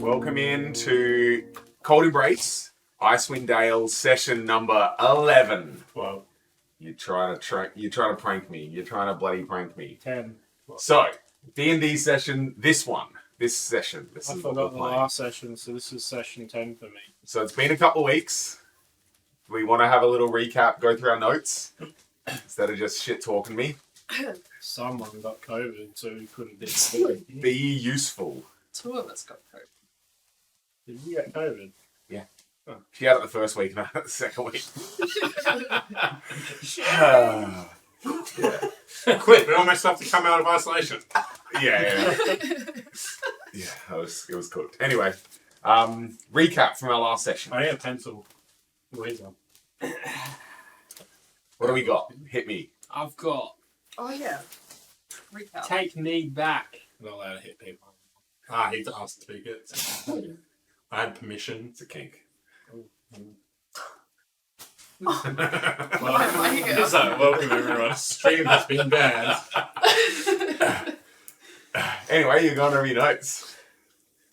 Welcome in to Cold Embrace, Icewind Dale, session number 11. Well, You're trying to prank me. You're trying to bloody prank me. 10. So, D&D session, this session. This I is what forgot we're the playing. last session, so this is session 10 for me. So it's been a couple of weeks. We want to have a little recap, go through our notes, instead of just shit talking me. Someone got COVID, so we couldn't do it. Be useful. 2 of us got COVID. Did you get COVID? She had it the first week and I had it the second week. Quick, we almost have to come out of isolation. Yeah, it was cooked. Anyway, recap from our last session. I need a pencil. Laser. What do we got? Hit me. I've got Oh yeah. Recap. Take Me Back. I'm not allowed to hit people. I hate to ask to speak it. I had permission. It's a kink. Welcome everyone. Stream has been banned. Anyway, you're going over your notes.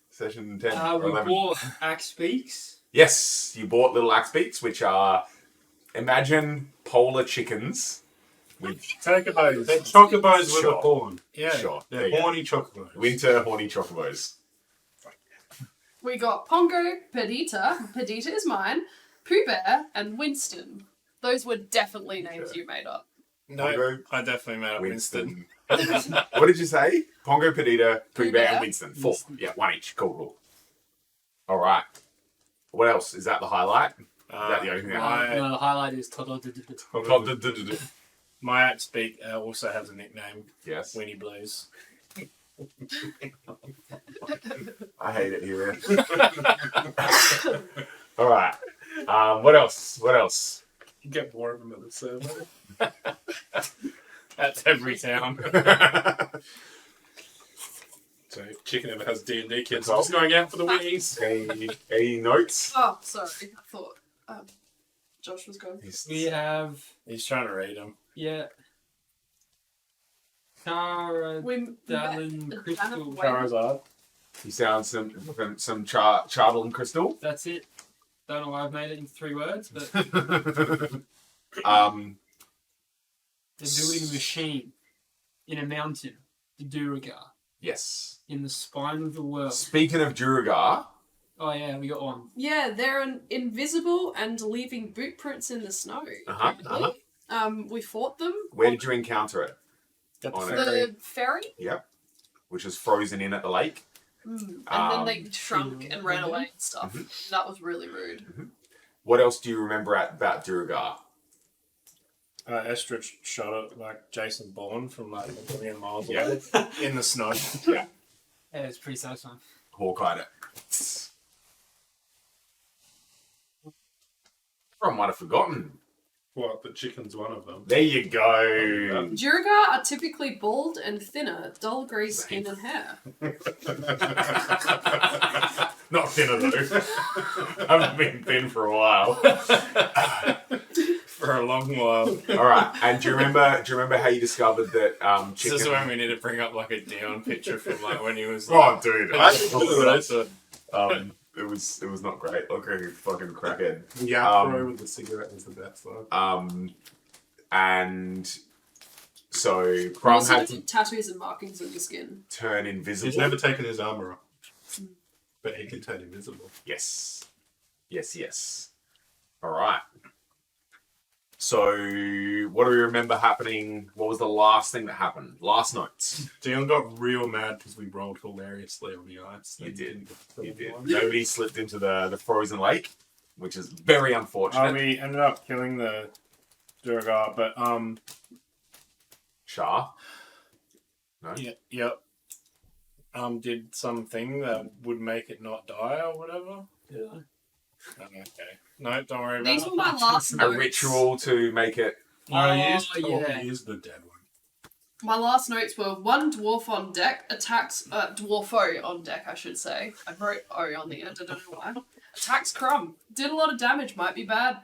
Session 10 or We 11. bought Axe Beaks. Yes, you bought little axe beaks, which are, imagine polar chickens with Chocobos. They're chocobos with Sure. a horn. Yeah. sure, there They're you go. horny chocobos. Winter horny chocobos. We got Pongo, Perdita is mine, Pooh Bear, and Winston. Those were definitely names you made up. No, Pongo, I definitely made up Winston. What did you say? Pongo, Perdita, Pooh Bear, and Bear. Winston. 4. Yeah, 1 each. Cool. All right. What else? Is that the highlight? Is that the only thing? No, the highlight is Toddle. My axe beak also has a nickname, Yes. Weenie Blues. I hate it here. All right. What else? You get more of them at the server. That's every town. So if Chicken ever has D&D kids, Cool. I'm just going out for the winnies. Any notes? Oh, sorry. I thought Josh was going. We have, He's trying to read them. Tara, We Dallin, met Crystal. Wait. Charizard. You sound some Chardal and Crystal. That's it. Don't know why I've made it in 3 words, but they're building a machine in a mountain, the Duragar, Yes. in the spine of the world. Speaking of Duragar, Oh yeah, we got one. Yeah, they're invisible and leaving boot prints in the snow. We fought them. where did you encounter it? Got On the it. ferry. The ferry? Yep. Which was frozen in at the lake. And then they shrunk and ran away and stuff. That was really rude. What else do you remember about Duragar? Estridge shot it like Jason Bourne from like a million miles Yeah. away in the snow. Yeah, it's pretty satisfying. Hawkeye it. I might have forgotten. What? The chicken's one of them. There you go. Duragar are typically bald and thinner, dull grey skin and hair. Not thinner though. I haven't been thin for a while. For a long while. All right. And do you remember how you discovered that This chicken? is when we need to bring up like a Dion picture from like when he was Oh, like, dude. It was not great. Look at fucking crackhead. Yeah, Pro with the cigarette was the best though. And so You Crumb also had have to tattoos and markings on your skin. turn invisible. He's never taken his armor off. But he can turn invisible. Yes. All right. So, what do we remember happening? What was the last thing that happened? Last notes. Dion got real mad because we rolled hilariously on the ice. You did. You did. One. Nobody slipped into the frozen lake, which is very unfortunate. we ended up killing the Duragar, but Shah. No. yep. Did something that would make it not die or whatever. Yeah. Okay. No, don't worry about These it. were my last A notes. ritual to make it. Yeah. He is the dead one. My last notes were 1 dwarf on deck, attacks, dwarfo on deck, I should say. I wrote O on the end, I don't know why. Attacks Crumb. Did a lot of damage, might be bad.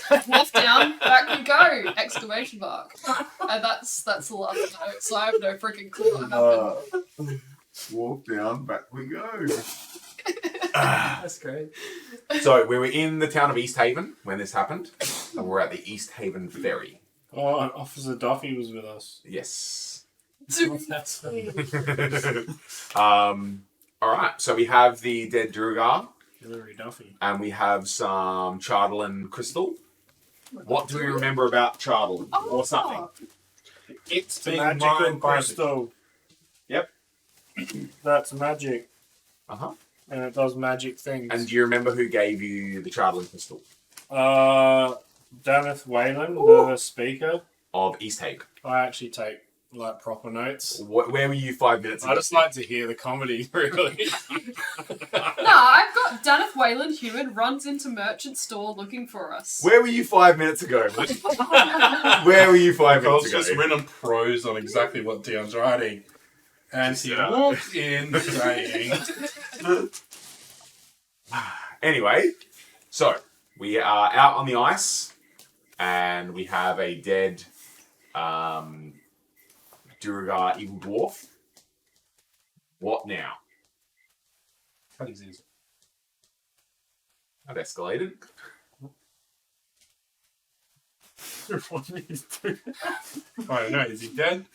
Dwarf down, back we go! Exclamation mark. And that's the last note, so I have no freaking clue what happened. Walk down, back we go. That's great. So we were in the town of East Haven when this happened, and we're at the East Haven ferry. Oh, and Officer Duffy was with us. Yes. That's All right. So we have the dead Duergar, Hillary Duffy. and we have some Chardal and Crystal. What do we remember about Chardal or something? It's the Being magical mined by the- crystal. Yep. That's magic, Uh-huh. and it does magic things. And do you remember who gave you the Chardal and Crystal? Dareth Whalen, the speaker. Of East Haven. I actually take like proper notes. Where were you 5 minutes ago? I just like to hear the comedy, really. No, I've got Daneth Wayland Hewitt runs into merchant store looking for us. Where were you 5 minutes ago? Where were you 5 I was minutes ago? just written prose on exactly what Dion's writing. And he Yeah. walked in saying, Anyway, so we are out on the ice, and we have a dead Duergar evil dwarf. What now? "What is this?" That escalated. what he's doing. I don't know, is he dead?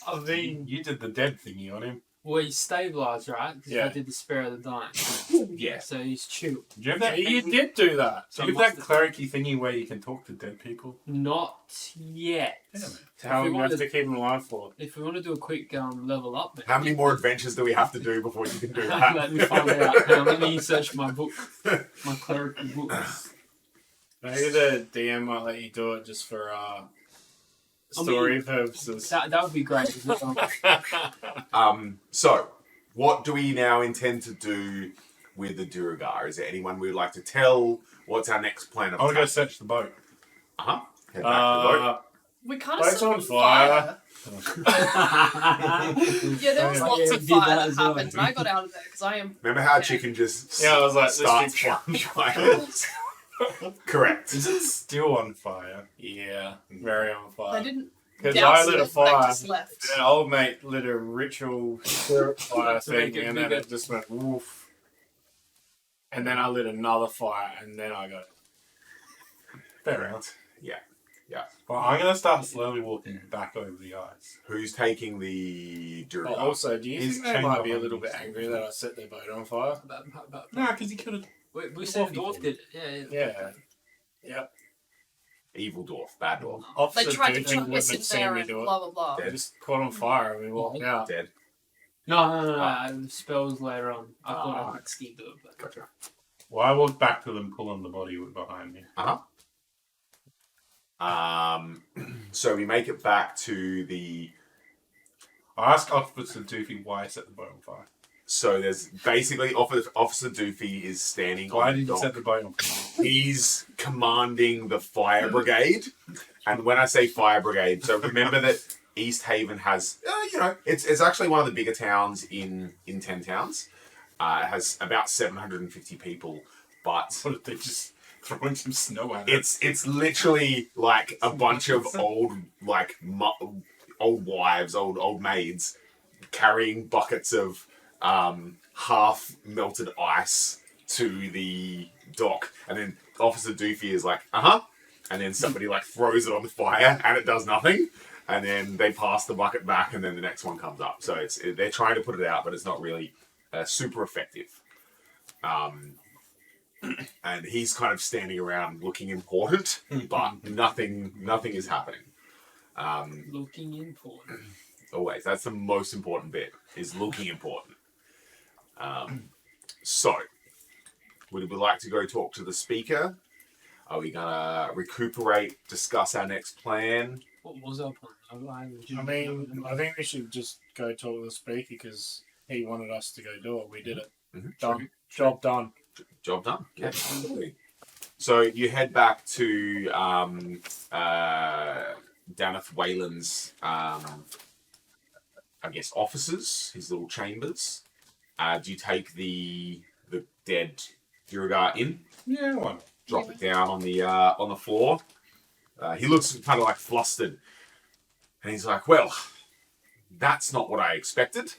I mean, You did the dead thingy on him. well, he's stabilised, right? 'Cause Yeah. I did the Spirit of the Dying. Yeah. So he's chilled. Do you have that, You did do that. do you have that clericy thingy where you can talk to dead people? Not yet. Damn it. How long we do you have wanted- to keep him alive for? If we want to do a quick level up, then How many more adventures do we have to do before you can do that? let me find out. Now, let me search my book, my clerical books. Maybe the DM might let you do it just for story purposes. That would be great. Isn't it? So, what do we now intend to do with the Duergar? Is there anyone we'd like to tell? What's our next plan of I'll go attack? search the boat. Uh-huh. Head back to the boat. We kind Boat's of set on on fire. Yeah, there was Yeah, lots we of did fire that that as well. happened, and I got out of there because I am. Remember how Chicken just Yeah, I was like, starts this big fires? Correct. Is it still on fire? Yeah, very on They fire. didn't. Because douse I lit it, a they fire. just left. The old mate lit a ritual spirit fire To make thing, it and then bigger. it just went woof. And then I lit another fire, and then I got. Fair enough. Yeah. Well, I'm going to start slowly walking back over the ice. Who's taking the Oh, Duergar? also, do you He's think they chained might be a behind little me. bit angry that I set their boat on fire? No, because he could have. We said Dwarf did it. Yeah. Yeah. Evil dwarf. Bad dwarf. They Officer tried to Duthing trap wouldn't us have in seen there me and do it. blah blah blah. They just caught on fire and we walked out. Dead. No. The spells later on. I thought I could still do it, but Gotcha. Well, I walked back to them, pulling the body behind me. So we make it back to the. I asked Officer Doofy why I set the boat on fire. So there's basically Officer Doofy is standing Why on the did you dock. set the boat on fire? He's commanding the fire brigade, and when I say fire brigade, so remember that East Haven has, it's actually one of the bigger towns in 10 towns. It has about 750 people, but What if they just throwing some snow at it? it's literally like a bunch of old old wives, old maids carrying buckets of half melted ice to the dock, and then Officer Doofy is like, and then somebody like throws it on the fire and it does nothing, and then they pass the bucket back, and then the next one comes up. So they're trying to put it out, but it's not really super effective. And he's kind of standing around looking important, but nothing is happening. looking important. Always, that's the most important bit, is looking important. So, would we like to go talk to the speaker? Are we gonna recuperate, discuss our next plan? What was our plan? I mean, I think we should just go talk to the speaker because he wanted us to go do it. We did it. Done. Job done. Job done. Yeah, absolutely. So you head back to Daneth Whalen's, offices, his little chambers. Do you take the dead Duergar in? Yeah, why not? Drop it down on the floor. He looks kind of like flustered, and he's like, "Well, that's not what I expected,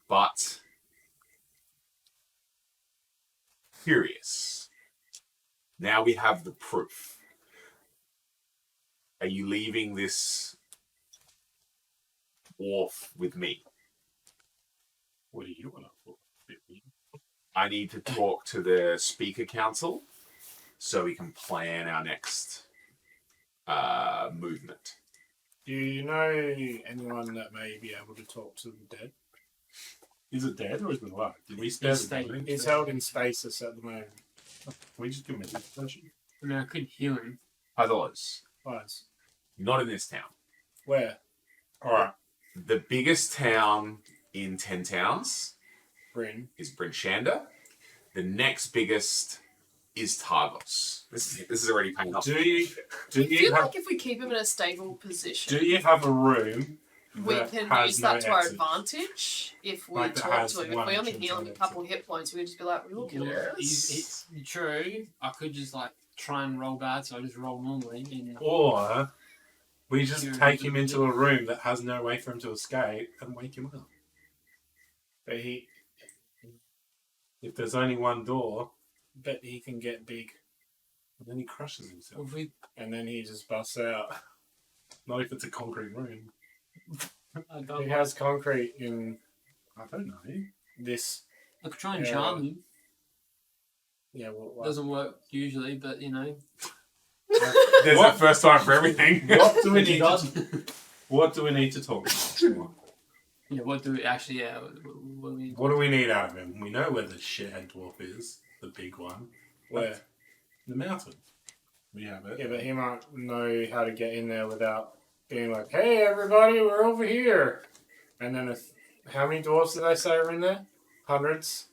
but curious. Now we have the proof. Are you leaving this wharf with me? What do you want to for? I need to talk to the Speaker Council so we can plan our next movement. Do you know anyone that may be able to talk to the dead? Is it dead or is it alive? Did we It's spare the dead. He's held in stasis at the moment. Can we just give him a discussion? I mean, I could heal him. Others, Nice. not in this town. Where? Alright. The biggest town in 10 towns Bryn. is Bryn Shander. The next biggest is Targos. This is already paying off. Do you I feel have like if we keep him in a stable position, do you have a room we that can has use no that to our exit? advantage. If we Like that talk has to him, if one we only entrance heal and him a exit. couple hit points, we can just be like, we'll kill Yeah, this. it's true. I could just like try and roll bad, so I just roll normally. And Or we just Yeah. take him into a room that has no way for him to escape and wake him up. But he If there's only one door, can get big. then he crushes himself. if we, And then he just busts out. Not if it's a concrete room. I don't He like, has concrete in I don't know. this. I could try and Yeah. charm him. Yeah, well, Doesn't work usually, but you know. There's a first time for everything. What do we It need does. to, what do we need to talk about? Yeah, what do we actually? Yeah, What do we need out of him? We know where the shithead dwarf is, the big one. where? The mountain. We have it. Yeah, but he might know how to get in there without being like, "Hey, everybody, we're over here." And then, how many dwarves did they say were in there? Hundreds,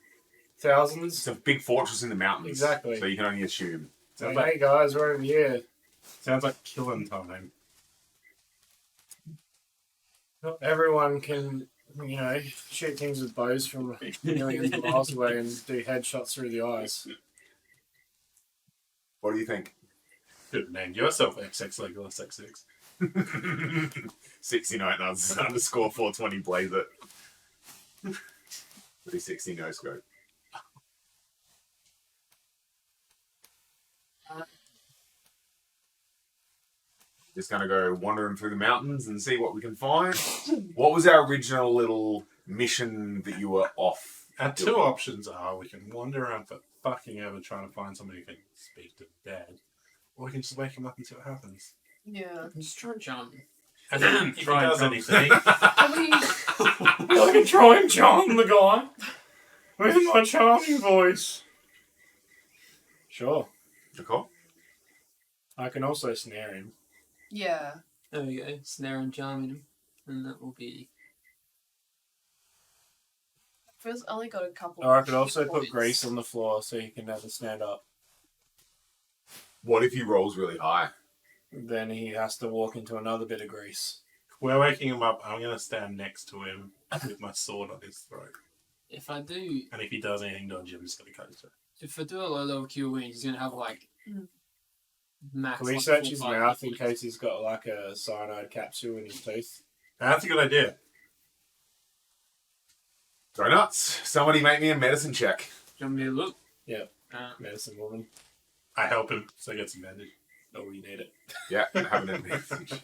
It's thousands. a big fortress in the mountains. Exactly. So you can only assume. Like, Sounds hey guys, we're over here. sounds like killing time. Not everyone can, shoot things with bows from millions of miles away and do headshots through the eyes. What do you think? Could have named yourself XX Legolas XX. 69 underscore 420 blaze it. 360 no scope. Just gonna go wandering through the mountains and see what we can find. What was our original little mission that you were off? Our two doing? options are we can wander around for fucking ever trying to find somebody who can speak to the dead, or we can just wake him up and see what happens. Yeah. just try and charm him. And then if he Try and does come. anything, Can we, I can try and charm the guy with my charming voice. Sure. Nicole? I can also snare him. yeah. There we go. Snare and charming him, and that will be. Phil's only got a couple. Or I could also hit put points. grease on the floor so he can never stand up. What if he rolls really high? Then he has to walk into another bit of grease. we're waking him up. I'm gonna stand next to him with my sword on his throat, If I do, and if he does anything dodgy, I'm just gonna cut his throat. if I do a low level Q win, he's gonna have like max. Can we like, search 4, his 5 mouth in hit case he's got like a cyanide capsule in his teeth? That's a good idea. Go nuts. Somebody make me a medicine check. points. Do you want me to look? Yeah. Uh, Medicine woman. I help him, so he gets advantage. Oh, you need it. Yeah, have an advantage.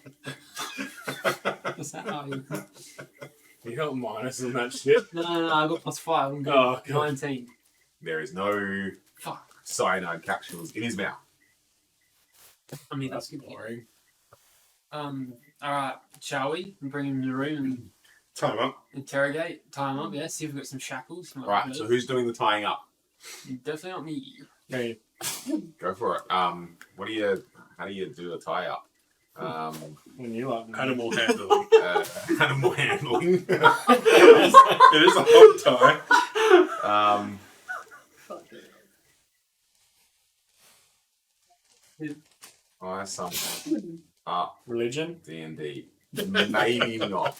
is that how you? You got minus on that shit. No, I got +5. I'm good. Oh, God. 19. There is no Fuck. cyanide capsules in his mouth. I mean, That's that's good. boring. Alright, shall we? Bring him in the room and Time up. interrogate, tie him up, yeah, see if we've got some shackles. something Right, like so that. who's doing the tying up? Definitely not me. Hey, Go for it. How do you do a tie up? when you like Animal handling. Animal handling. It is a hot tie. Fuck it. I something. religion. D&D. Maybe not.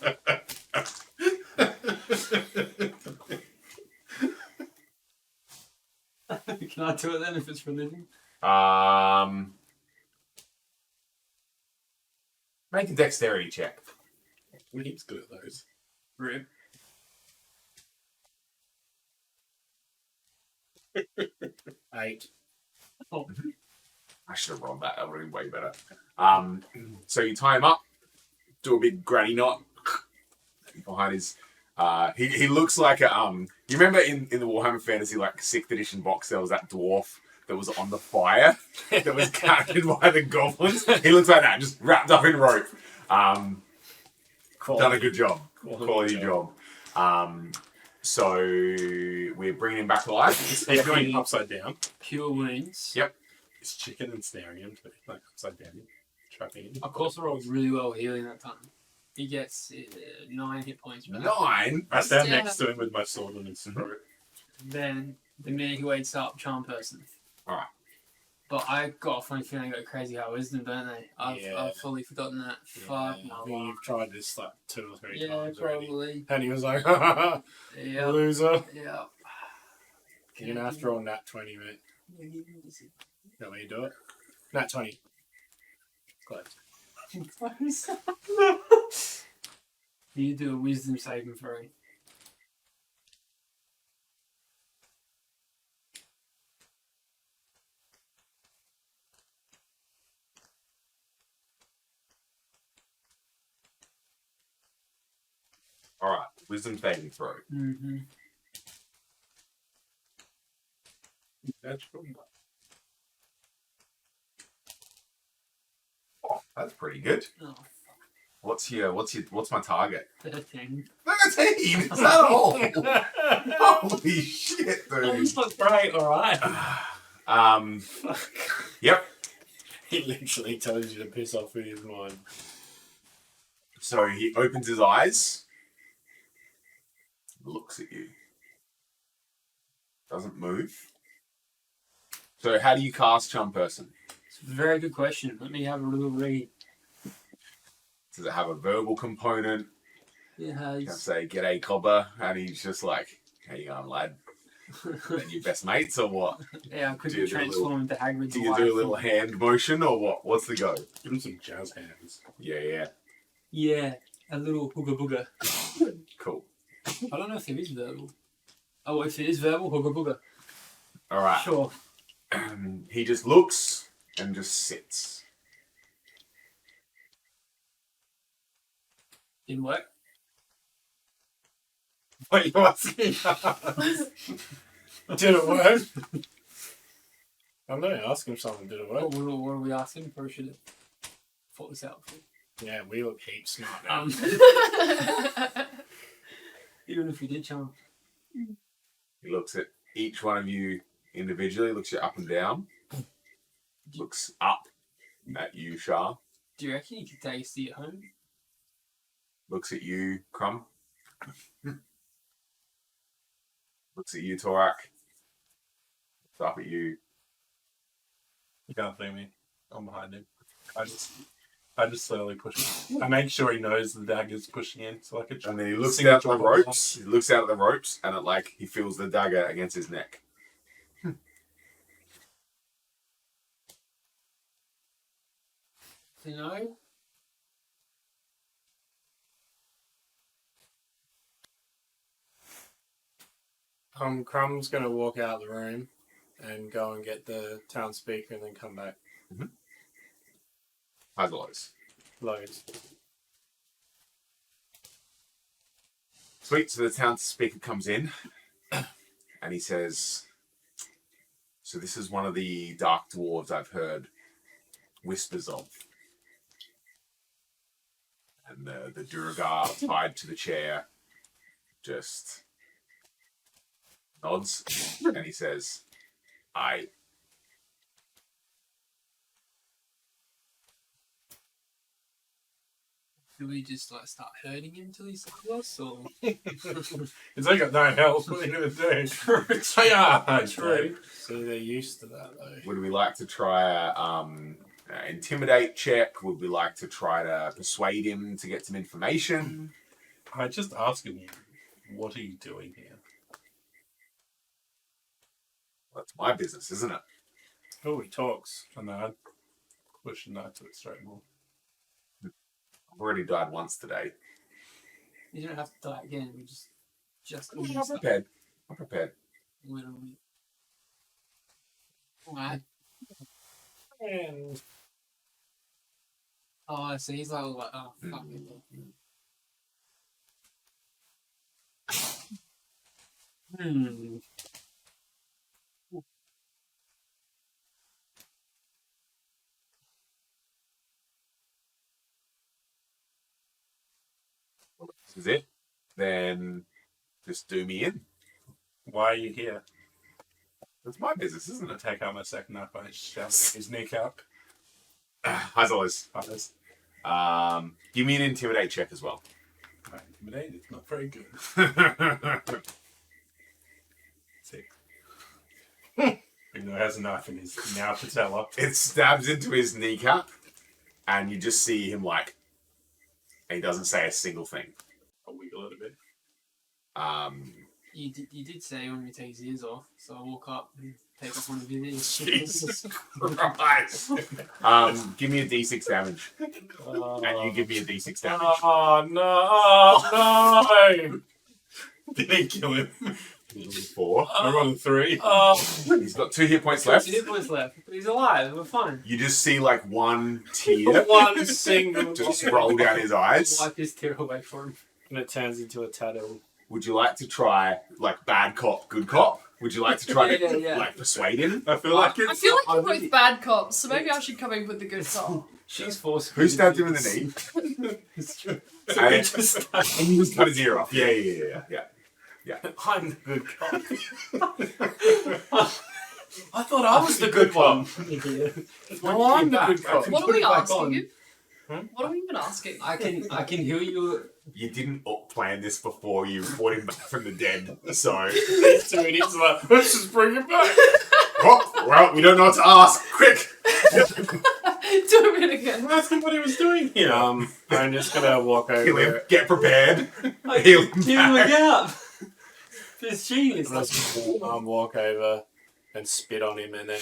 Can I do it then if it's religion? Make a dexterity check. He's good at those. Rip. 8. I should have rolled that. That would have been way better. So you tie him up, do a big granny knot behind his. He looks like a You remember in the Warhammer Fantasy like 6th edition box there was that dwarf that was on the fire that was captured by the goblins. He looks like that, just wrapped up in rope. Done a good job. Quality job. So we're bringing him back to life. He's going upside down. Cure wounds. Yep. It's chicken and snaring him too, like upside down, trapping him. Of course, I rolled really well healing that time. He gets 9 hit points back. 9. I stand Yeah. next to him with my sword on his throat. Then the minute he wakes up, charm person. Alright. But I got a funny feeling I got crazy high wisdom, don't they? Yeah. I've fully forgotten that. Fuck I think no. you've tried this like 2 or 3 Yeah, times already. probably. And he was like, Yeah. loser. Yeah. You're gonna have to roll nat 20, mate. You want me to do it? Nat 20. Close. You do a wisdom saving throw. Alright. Wisdom saving throw. Mm-hmm. That's cool. Oh, that's pretty good. Oh, What's my target? 13. 13? Is that all? Holy shit, dude. not great, alright. Yep. He literally tells you to piss off with his mind. So he opens his eyes, looks at you, doesn't move. So how do you cast Charm Person? It's a very good question. Let me have a little read. Does it have a verbal component? It Can I has. say, "G'day, cobber," and he's just like, "How you going, lad? Are you best mates or what?" Yeah, I could Do you do a transform into Hagrid's Do you wife. do a little hand motion or what? What's the go? Give him some jazz hands. Yeah, Yeah, a little hooga booga. cool. I don't know if it is verbal. Oh, if it is verbal, hooga booga. All right. Sure. He just looks and just sits. Didn't work. Wait, what's he? Did it work? I'm not asking if something did it work. What are we asking? Probably should have thought this out. Yeah, we look heaps smart now. Even if we did charm. He looks at each one of you individually, looks you up and down, looks up at you, Shah, Do you reckon you could take us to your home? looks at you, Crumb, looks at you, Torak, looks up at you. You can't see me. I'm behind him. I just slowly push him. I make sure he knows the dagger's pushing in, so I can. And then he looks sing out a the drum. ropes, he looks out at the ropes, and he feels the dagger against his neck. You know? Crumb's gonna walk out of the room and go and get the town speaker and then come back. Highs or lows? Loads. Sweet, so the town speaker comes in, and he says, "So this is one of the dark dwarves I've heard whispers of." And the Duragar tied to the chair just nods, and he says, "Aye." Do we just start hurting him till he's with us, or? It's like got no help. What are you gonna do? True. See, they're used to that though. Would we like to try a intimidate check? Would we like to try to persuade him to get some information? I just ask him, what are you doing here? That's my business, isn't it? Oh, he talks. And then I push a knife to it straight more. I've already died once today. You don't have to die again. We just I'm prepared. I'm prepared. literally. Alright. And Oh, I see. He's like, oh, fuck me. Hmm. This is it. Then just do me in. Why are you here? That's my business, isn't I it? take out my second knife and shove it in his kneecap. As always. Others. Give me an intimidate check as well. My intimidate is not very good. 6. Even though he has a knife in his now patella. It stabs into his kneecap, and you just see him like, and he doesn't say a single thing. I'll wiggle it a bit. You did say when we take his ears off, so I walk up and take off one of his ears. Jesus Christ. Give me a d6 damage. And you give me a d6 damage. Oh no! Oh no! Did he kill him? 4. I rolled a 3. Oh, He's got 2 hit points left. 2 hit points left. He's alive. We're fine. You just see like one tear one single. just roll down his eyes. Wipe his tear away from him. And it turns into a tattoo. Would you like to try like bad cop, good cop? Would you like to try to Yeah. like persuade him? I feel like I it's. feel like you're both bad cops, so maybe I should come in with the good cop. She's forced. Who stabbed him in the knee? It's true. And Just he just cut his ear off. Yeah. I'm the good cop. I thought I was the good one. No, I'm the good cop. What are Put we it back asking on. you? Hmm? What are we even asking? I can heal you. You didn't plan this before you brought him back from the dead, so. These two idiots are like, let's just bring him back. Oh, well, we don't know what to ask. Quick! Do it again. Ask him what he was doing here. I'm just gonna walk Heal him. over. Get prepared. I Heal him Heal him back. out. It's genius. Walk over and spit on him, and then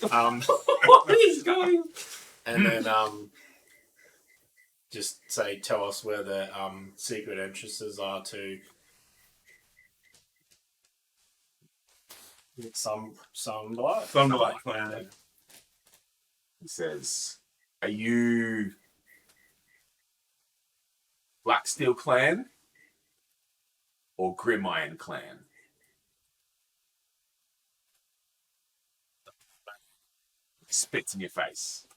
What is going? and then just say, tell us where the secret entrances are to some blood. Thunderlight Clan. He says, are you Blacksteel Clan or Grim Iron Clan? Spits in your face.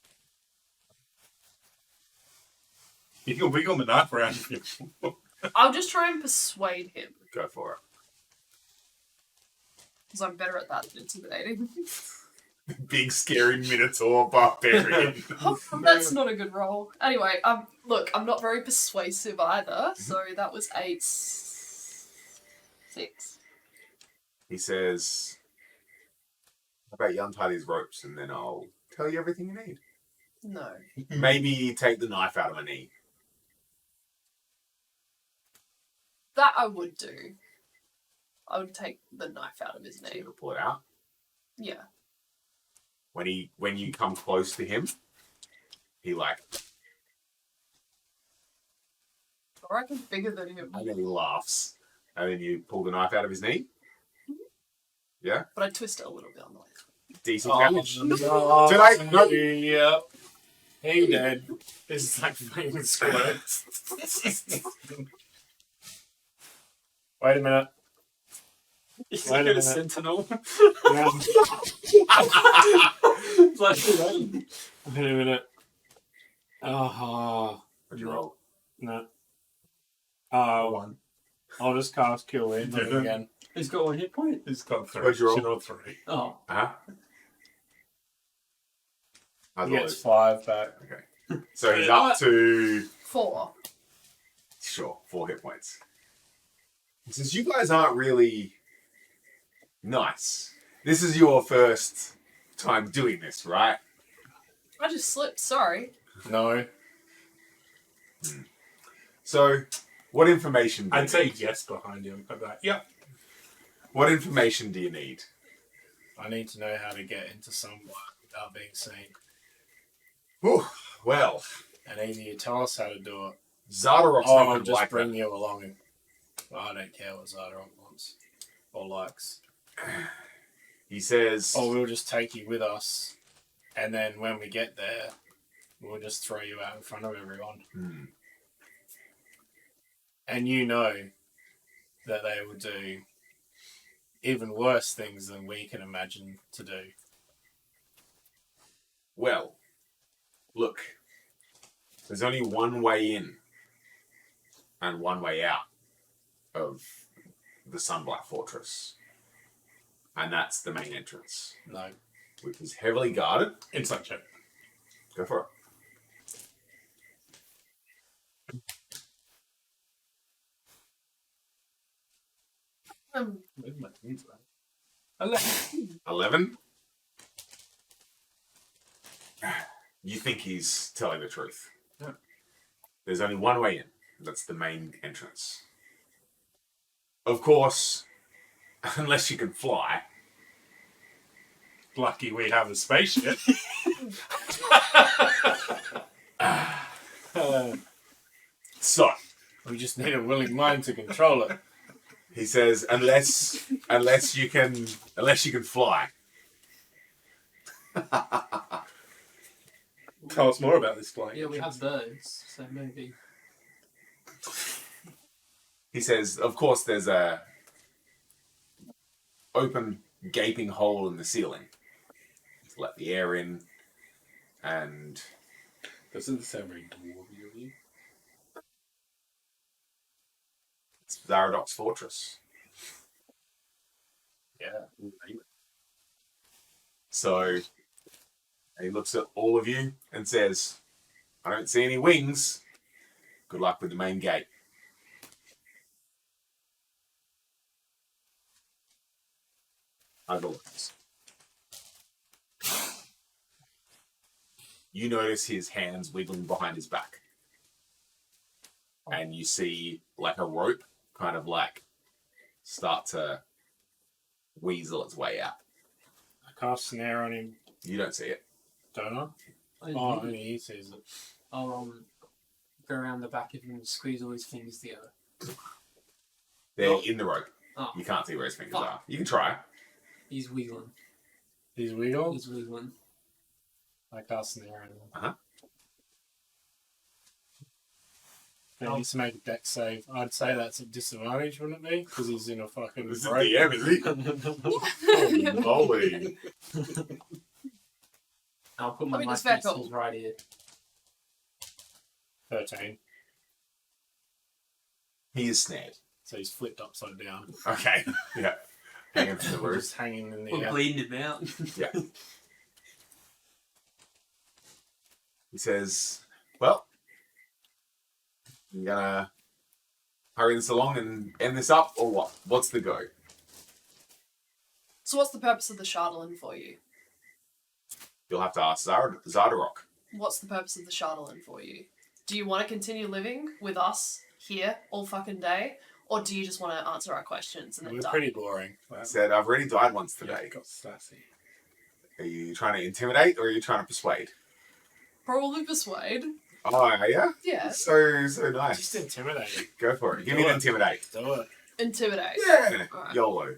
You can wiggle the knife around him. I'll just try and persuade him, Go for it. because I'm better at that than intimidating. Big scary Minotaur barbarian. Oh, that's not a good roll. Anyway, look, I'm not very persuasive either, so that was 8. 6. He says, how about you untie these ropes and then I'll tell you everything you need. No. Maybe take the knife out of my knee. That I would do. I would take the knife out of his So knee. you'll pull it out. Yeah. When you come close to him, he like, Or I can bigger than him. and then he laughs. And then you pull the knife out of his knee. Yeah? But I twist it a little bit on the way. Decent damage. No. Too late. Nope. Yep. He dead. This is like fucking squirts. Wait a minute. He's Wait a like a minute. sentinel. Yeah. It's like, Wait a minute. Oh, What'd you roll? no. 1. I'll just cast Kill Wind on him again. he's got 1 hit point. He's got 3. What'd you roll? She rolled 3. Oh. Huh? He gets 5 back. Okay. So he's up to 4. 4 hit points. He says, you guys aren't really nice. This is your first time doing this, right? I just slipped, sorry. No. So, what information do you I'd say need? yes behind him. I'd be like, yep. What information do you need? I need to know how to get into somewhere without being seen. Whew, well, And either you tell us how to do it, Zardarok's or not I'll going to just like bring that. you along. And, well, I don't care what Zardarok wants or likes. He says, Or we'll just take you with us, and then when we get there, we'll just throw you out in front of everyone. hmm, And you know that they will do even worse things than we can imagine to do. well, look, there's only one way in and one way out of the Sunblight Fortress. And that's the main entrance, No. which is heavily guarded. Insight check. Go for it. Where's my insight? 11. 11. You think he's telling the truth. Yeah. There's only one way in. That's the main entrance. Of course, unless you can fly. Lucky we have a spaceship. So, We just need a willing mind to control it. he says, unless you can fly. Tell us more about this flying. Yeah, we have birds, so maybe. He says, of course, there's a open, gaping hole in the ceiling to let the air in, and Doesn't sound very dwarven of you. it's Zaradok's fortress. Yeah. So he looks at all of you and says, I don't see any wings. Good luck with the main gate. Overlooks. You notice his hands wiggling behind his back. And you see like a rope kind of like start to weasel its way out. I cast snare on him, You don't see it. don't I? I Oh, didn't- only he sees it. I'll go around the back of him and squeeze all his fingers together. They're Oh. in the rope. Oh, You can't see where his fingers Fuck. are. You can try. he's wiggling. He's wiggled. He's wiggling. I cast snare on him. Uh-huh. He needs to make a dex save. I'd say that's a disadvantage, wouldn't it be? Because he's in a fucking This is rope. DM, is he? Holy moly. I'll put my I mean, it's life very pieces cool. right here. 13. He is snared. So he's flipped upside down. Okay. Yeah. Hanging from the roof. Just hanging in the We're air. bleeding him out. Yeah. He says, well, you gonna hurry this along and end this up, or what? What's the go? So what's the purpose of the Shardolin for you? You'll have to ask Zardarok. What's the purpose of the Shardolin for you? Do you want to continue living with us here all fucking day? Or do you just want to answer our questions and then We're done? pretty boring. He said, I've already died once Yeah, today. got sassy. Are you trying to intimidate, or are you trying to persuade? Probably persuade. Oh, yeah? Yeah. So Just nice. intimidating. Go for it. Give me an intimidate. Do it. Intimidate. Yeah. Alright. YOLO.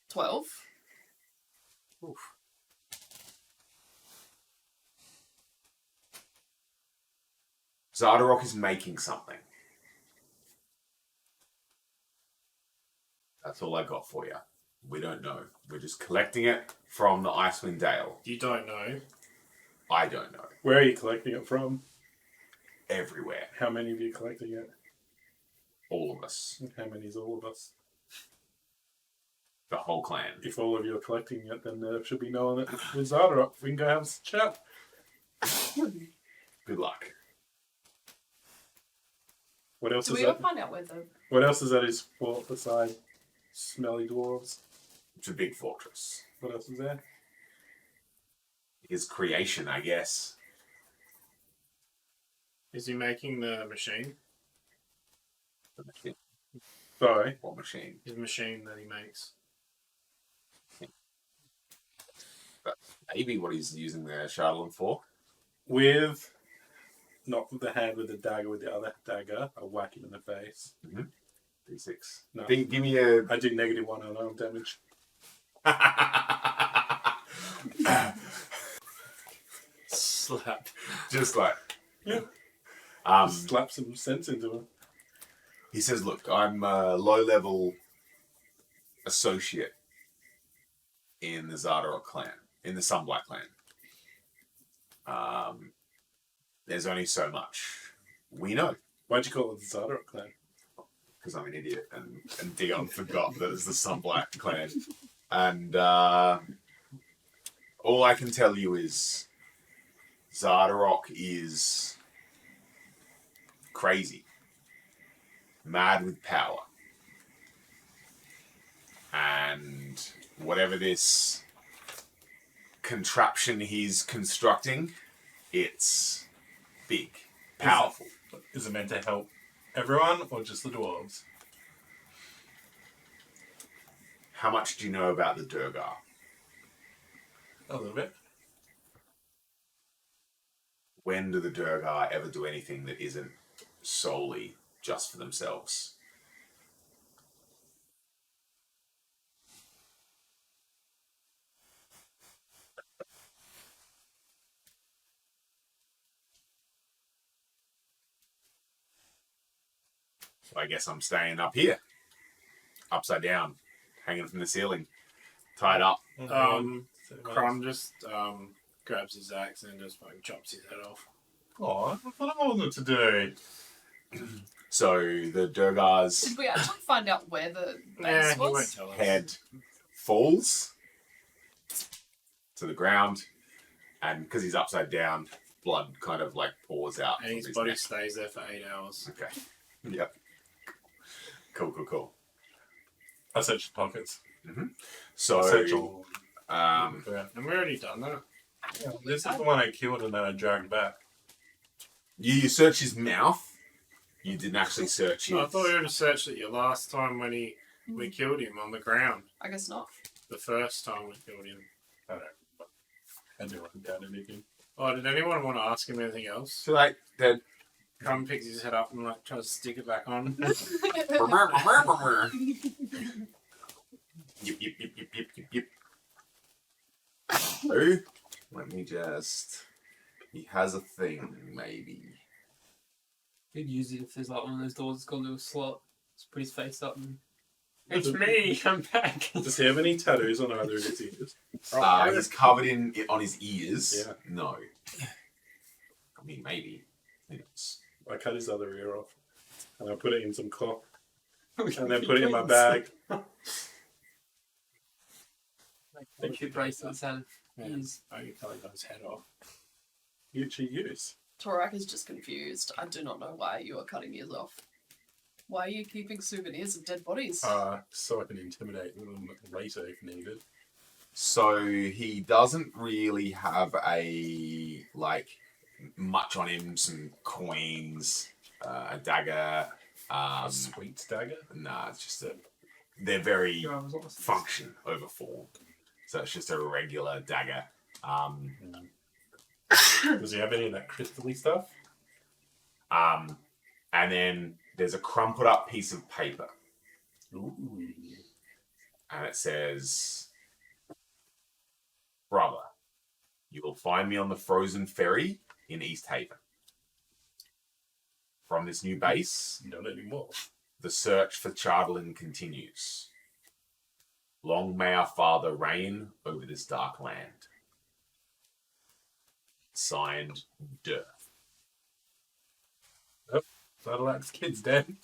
12. Zardarok is making something. That's all I got for you. We don't know. We're just collecting it from the Icewind Dale. You don't know. I don't know. Where are you collecting it from? Everywhere. How many of you collecting it? All of us. How many is all of us? The whole clan. If all of you are collecting it, then there should be no one with Zardarok. We can go have a chat. Good luck. What else Do is we that? ever find out where the... What else is at his fort beside smelly dwarves? It's a big fortress. What else is there? His creation, I guess. Is he making the machine? The machine. Sorry. What machine? His machine that he makes. Maybe what he's using the Shardolin for. With, not with the hand with the dagger, with the other dagger, I whack him in the face. D6. No. Give me a... I do -1 unarmed damage. Slap. Just like, Yeah. um, Slap some sense into him. he says, "Look, I'm a low-level associate in the Zardarok clan, in the Sunblight clan. There's only so much we know." Why'd you call it the Zardarok clan? Because I'm an idiot, and Dion forgot that it's the Sunblight clan. And all I can tell you is Zardarok is crazy, mad with power. And whatever this contraption he's constructing, it's big, powerful. Is it meant to help everyone or just the dwarves? How much do you know about the Durgar? A little bit. When do the Durgar ever do anything that isn't solely just for themselves? So I guess I'm staying up here, upside down, hanging from the ceiling, tied up. Crumb just grabs his axe and just fucking chops his head off. Oh, I thought I wanted to do. So the Durgar's Did we actually find out where the Yeah, base he won't was? tell us. head falls to the ground, and because he's upside down, blood kind of like pours out And from his his body neck. stays there for 8 hours. Okay. Yep. Cool. I searched the pockets. So, I searched all. um, Yeah. And we already done that. This is the one I killed and then I dragged back. you search his mouth. You didn't actually search his. No, I thought we already searched it your last time when we killed him on the ground. I guess not. The first time we killed him. I don't know. I didn't write down anything. Oh, did anyone want to ask him anything else? So like that. Crumb picks his head up and like tries to stick it back on. Yip. Oh, let me just. He has a thing, maybe. Could use it if there's like one of those doors that's got a little slot. Just put his face up and. It's me, I'm back. Does he have any tattoos on either of his ears? He's covered in on his ears. Yeah. No. I mean, maybe. Who knows? I cut his other ear off. And I put it in some cloth. And then put it in my bag. Friendship bracelets have ears. I can cut his head off. Future use. Torak is just confused. I do not know why you are cutting ears off. Why are you keeping souvenirs of dead bodies? So I can intimidate them later if needed. So he doesn't really have much on him. Some coins, a dagger. A sweet dagger? Nah, it's just they're very Your arm was almost- function over form. So it's just a regular dagger. Does he have any of that crystally stuff? And then there's a crumpled up piece of paper, Ooh. and it says, "Brother, you will find me on the frozen ferry in East Haven. From this new base, Not anymore. the search for Chardlin continues. Long may our father reign over this dark land." Signed, Dearth. Sadalak's kid's dead.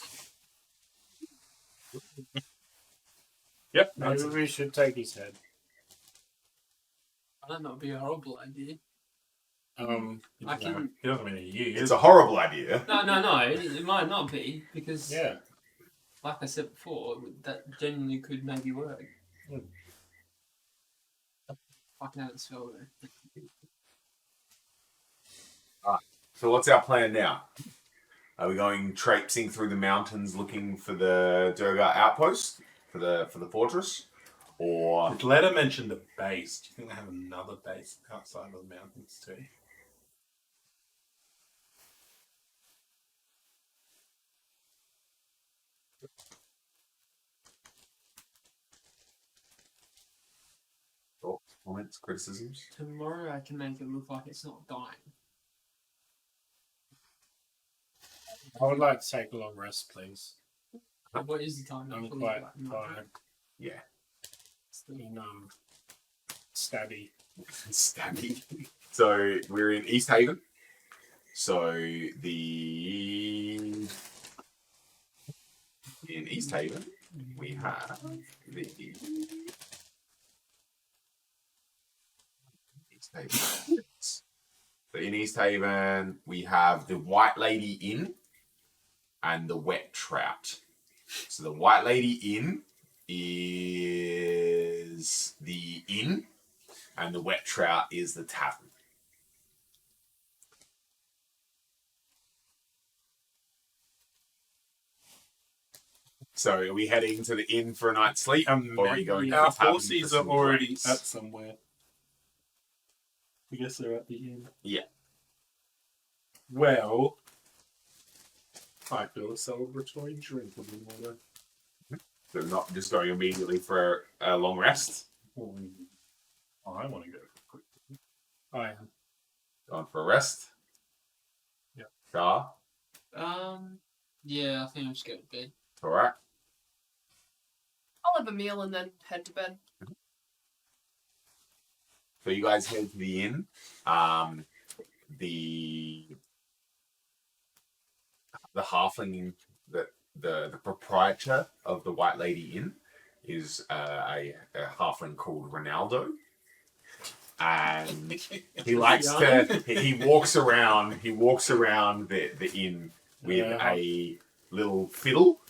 Yep. Maybe we should take his head. I don't know, it'd be a horrible idea. He I doesn't can. have- he doesn't have any years. It's a horrible idea. No, it might not be, because, Yeah. like I said before, that genuinely could maybe work. Fucking hell, it's spell though. So what's our plan now? Are we going traipsing through the mountains looking for the Durgar outpost for the fortress, or His letter mentioned the base. Do you think they have another base outside of the mountains too? Comments, criticisms? Tomorrow I can make it look like it's not dying. I would like to take a long rest, please. What is the time? I'm quite tired. Yeah. And, stabby. Stabby. So we're in East Haven. So in East Haven we have the East Haven. So in East Haven we have the White Lady Inn and the Wet Trout. So the White Lady Inn is the inn, and the Wet Trout is the tavern. So are we heading to the inn for a night's sleep, or are we going to Our the tavern horses for are some already drinks? at somewhere. I guess they're at the inn. Yeah. Well, I feel a celebratory drink will be more. So not just going immediately for a long rest. I want to go quick. I am. Going for a rest. Yeah. Car. Yeah, I think I'll just go to bed. All right. I'll have a meal and then head to bed. So you guys head to the inn. The halfling, the proprietor of the White Lady Inn is a halfling called Ronaldo, and he likes to. He walks around. He walks around the inn with a little fiddle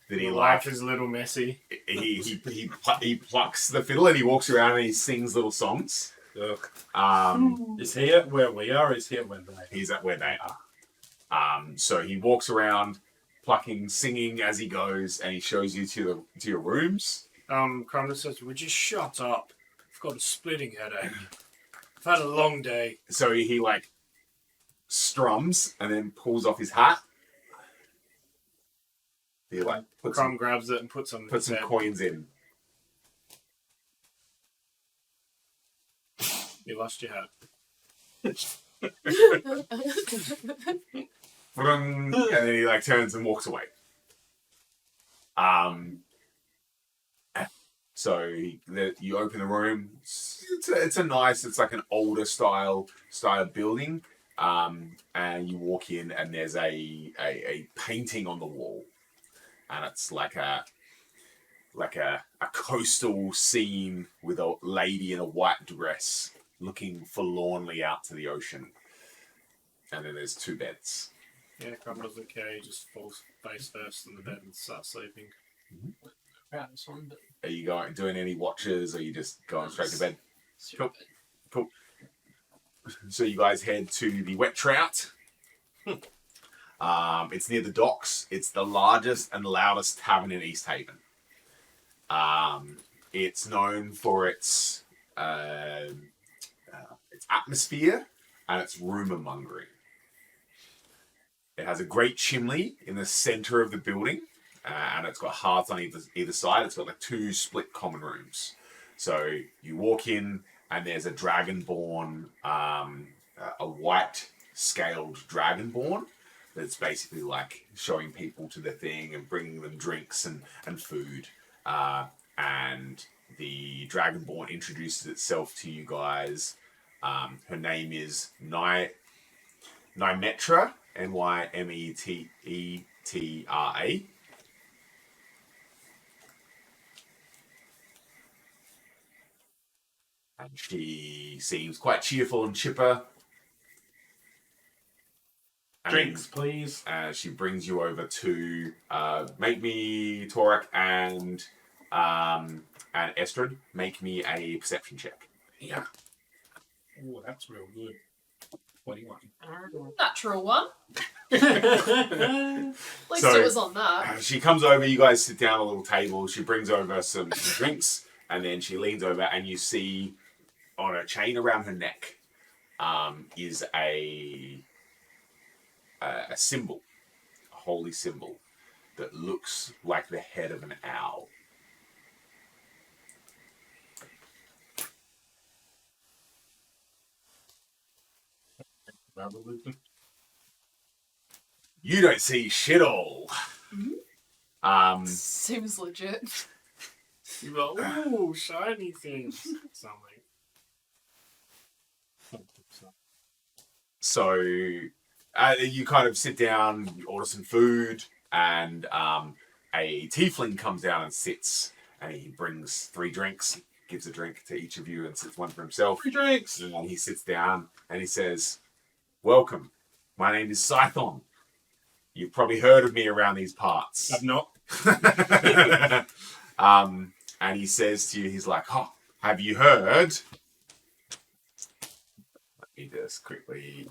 that he Life likes. is a little messy. He plucks the fiddle and he walks around and he sings little songs. Look, Um, is he at where we are? Or is he at where they are? He's at where they are. So he walks around, plucking, singing as he goes, and he shows you to your rooms. Crumble says, would you shut up? I've got a splitting headache. I've had a long day. So he like strums and then pulls off his hat. He like puts Crumb grabs it and puts some coins in. You lost your hat. And then he like turns and walks away. So you open the room. It's a nice. It's like an older style building. And you walk in, and there's a painting on the wall, and it's like a coastal scene with a lady in a white dress looking forlornly out to the ocean. And then there's two beds. Yeah, Crumb doesn't care. He just falls face first on the bed and starts sleeping. Proud of this one, but Are you doing any watches, or are you just going straight to bed? straight to Cool. So you guys head to the Wet Trout. It's near the docks. It's the largest and loudest tavern in East Haven. It's known for its atmosphere and its rumour mongering. It has a great chimney in the centre of the building, and it's got hearths on either side. It's got like two split common rooms. So you walk in, and there's a dragonborn, a white scaled dragonborn that's basically like showing people to the thing and bringing them drinks and food. And the dragonborn introduces itself to you guys. Her name is Nymetra, Nymetetra. And she seems quite cheerful and chipper. And Drinks, please. she brings you over to make me Torek and Estrid. Make me a perception check. Yeah. Oh, that's real good. 21. Natural one. At least So- it was on that. She comes over. You guys sit down at a little table. She brings over some drinks, and then she leans over, and you see on a chain around her neck is a symbol, a holy symbol that looks like the head of an owl. About religion. You don't see shit all. Seems legit. You go, ooh, shiny things. Something. So you kind of sit down, you order some food, and a tiefling comes down and sits, and he brings 3 drinks, gives a drink to each of you, and sits one for himself. 3 drinks! And he sits down and he says, "Welcome. My name is Scython. You've probably heard of me around these parts." I've not. And he says to you, he's like, "Oh, have you heard?" Let me just quickly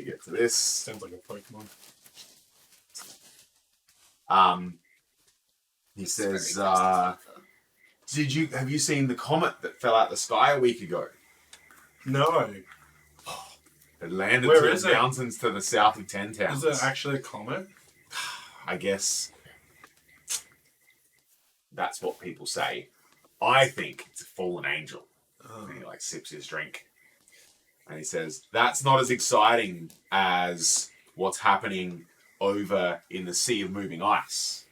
get to this. Sounds like a Pokemon. He says, have you seen the comet that fell out the sky a week ago? No. It landed Where to is the it? mountains to the south of 10 Towns. Is it actually a comet? I guess that's what people say. I think it's a fallen angel. Oh. And he sips his drink. And he says, that's not as exciting as what's happening over in the Sea of Moving Ice.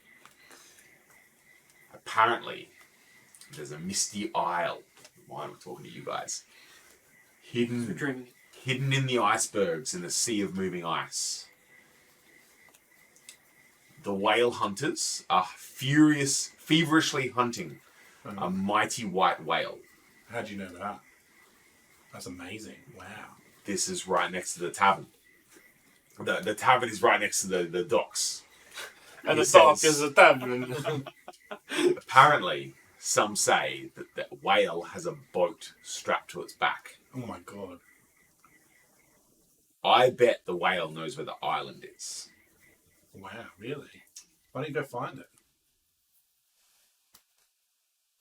Apparently, there's a misty isle. Why am I talking to you guys? Hidden in the icebergs in the Sea of Moving Ice. The whale hunters are feverishly hunting a mighty white whale. How'd you know that? That's amazing. Wow. This is right next to the tavern. The tavern is right next to the docks. And He the dock says, is a tavern. apparently, some say that the whale has a boat strapped to its back. Oh my god. I bet the whale knows where the island is. Wow, really? Why don't you go find it?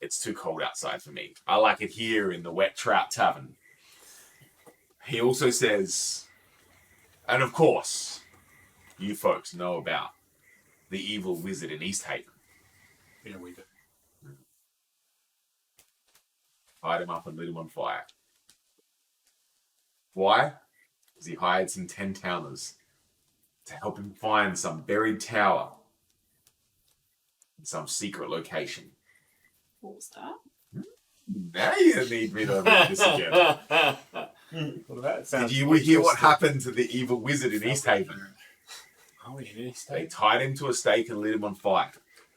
It's too cold outside for me. I like it here in the Wet Trout Tavern. He also says, and of course, you folks know about the evil wizard in East Haven. Yeah, we do. Tied him up and lit him on fire. Why? Because he hired some 10 towners to help him find some buried tower in some secret location. What was that? Now you need me to read this again. Well, that Did sounds you hear what happened to the evil wizard in East Haven? Oh, in East They Haven. tied him to a stake and lit him on fire.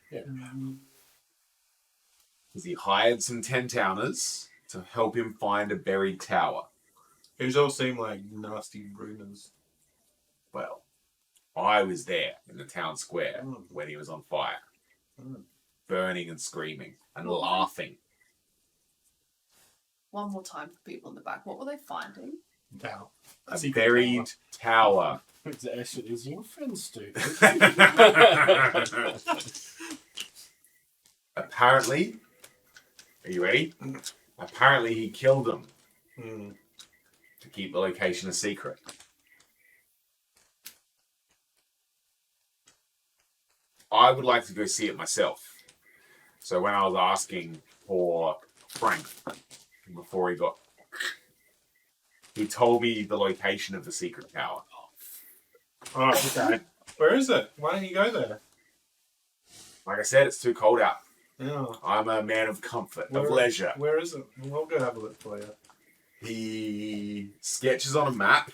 Yeah. Because he hired some 10 towners to help him find a buried tower. These all seem like nasty rumors. Well, I was there in the town square when he was on fire, burning and screaming and laughing. One more time for people in the back. What were they finding? Wow. A buried tower. Is your friend stupid? Apparently, are you ready? Apparently he killed them to keep the location a secret. I would like to go see it myself. So when I was asking for Frank before he told me the location of the secret tower. Oh, okay. Where is it? Why don't you go there? Like I said, it's too cold out. Yeah. I'm a man of comfort, of leisure. Where is it? I'll go have a look for you. He sketches on a map.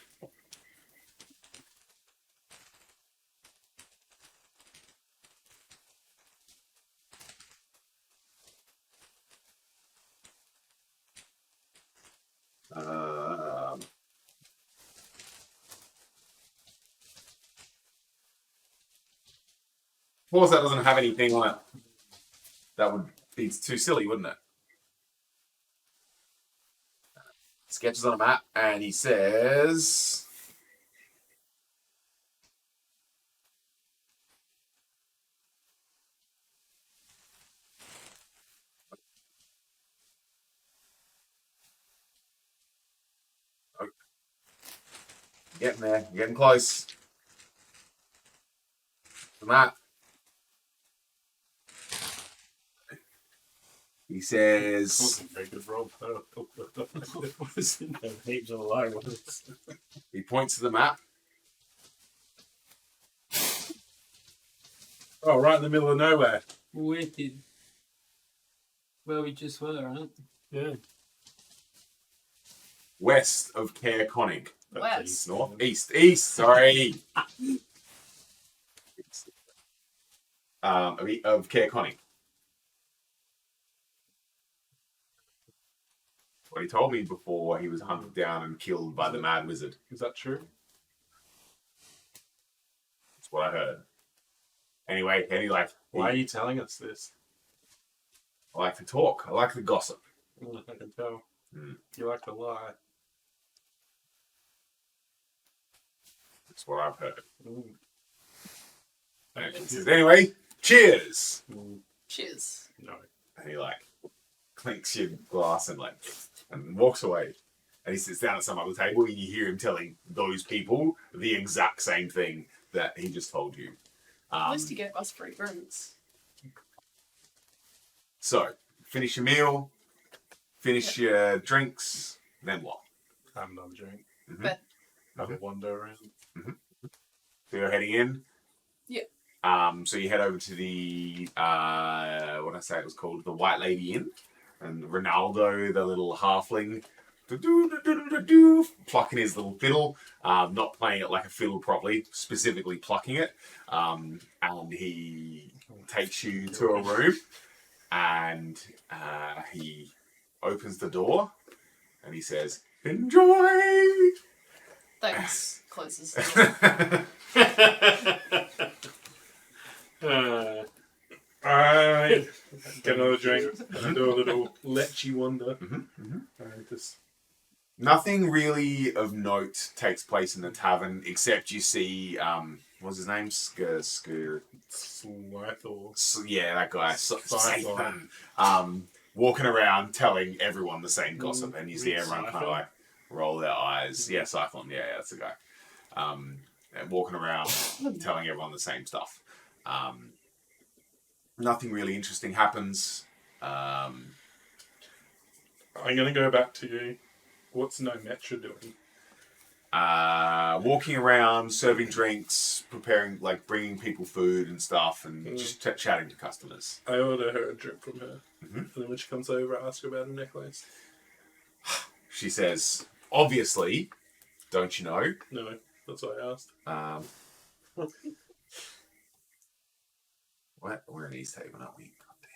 Of course, that doesn't have anything on it. That would be too silly, wouldn't it? Sketches on a map, and he says, getting there, getting close. The map. He says, Wasn't very good roll. What is it? There are heaps of low ones. he points to the map. Oh, right in the middle of nowhere. Wicked. Where we just were, right? Yeah. West of Caer Conning. West. North? East, sorry. Of Caer Conning. What he told me before he was hunted down and killed by the Mad Wizard. Is that true? That's what I heard. Anyway, Kenny, Why are you telling us this? I like to talk. I like to gossip. I can tell. Mm. You like to lie. That's what I've heard. Mm. And he says, anyway, cheers. Cheers. No. And he clinks your glass and walks away. And he sits down at some other table and you hear him telling those people the exact same thing that he just told you. At least he gave us free drinks. So, finish your meal, finish your drinks, then what? Have another drink. Mm-hmm. Bet. Have a wander around. So you're heading in? Yeah. So you head over to the, what did I say it was called? The White Lady Inn. And Ronaldo, the little halfling, plucking his little fiddle, not playing it like a fiddle properly, specifically plucking it. And he takes you to a room and he opens the door and he says, enjoy! Thanks. Closes the door. I get another drink and do a little lechy wander. Just Nothing really of note takes place in the tavern except you see, what's his name? Slythor. Yeah, that guy. Slythor. Walking around telling everyone the same gossip, and you see everyone kind of Slythor? roll their eyes. Yeah, Cyclone. Yeah, that's the guy. And walking around telling everyone the same stuff. Nothing really interesting happens. I'm going to go back to you. What's No Metra doing? Walking around, serving drinks, preparing, bringing people food and stuff, and just chatting to customers. I order her a drink from her. Mm-hmm. And then when she comes over, I ask her about a necklace. She says, obviously, don't you know? No, that's what I asked. What? We're in East Haven, aren't we? Goddamn.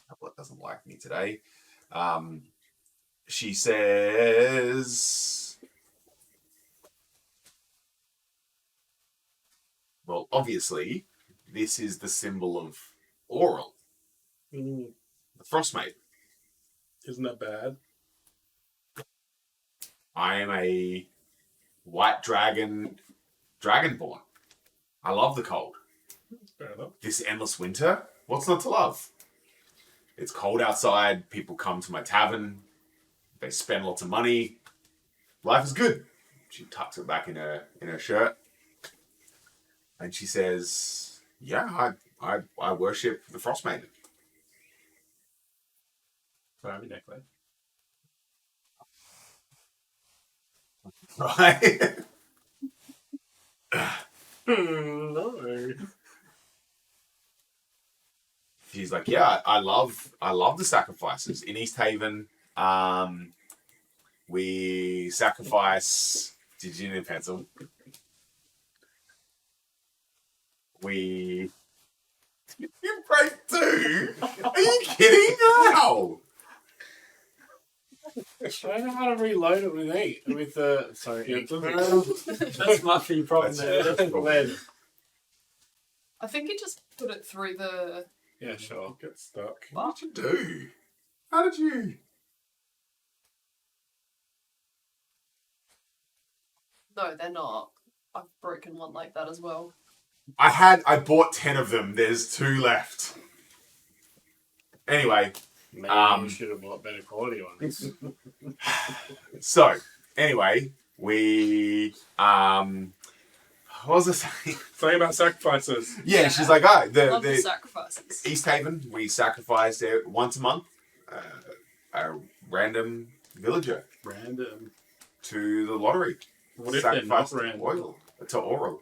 Tablet doesn't like me today. She says, well, obviously, this is the symbol of Oral, the Frostmaiden. Isn't that bad? I am a white dragonborn. I love the cold. Fair enough. This endless winter, what's not to love? It's cold outside, people come to my tavern, they spend lots of money. Life is good. She tucks it back in her shirt. And she says, yeah, I worship the Frostmaiden. So I have a necklace. Right? No. She's like, yeah, I love the sacrifices. In East Haven, we sacrifice. Did you need a pencil? You break two? Are you kidding? How? I don't know how to reload it with eight. With sorry, That's my key problem there. lead. I think he just put it through the... Yeah, sure. Get stuck. What did you do? How did you? No, they're not. I've broken one like that as well. I bought 10 of them. There's 2 left. Anyway, Maybe you should have bought better quality ones. so anyway, we what was I saying? Something about sacrifices. Yeah, she's like, Love the the sacrifices. East Haven, we sacrifice it once a month. a random villager Random. to the lottery. What if they're not Sacrificed random? oil to Oral.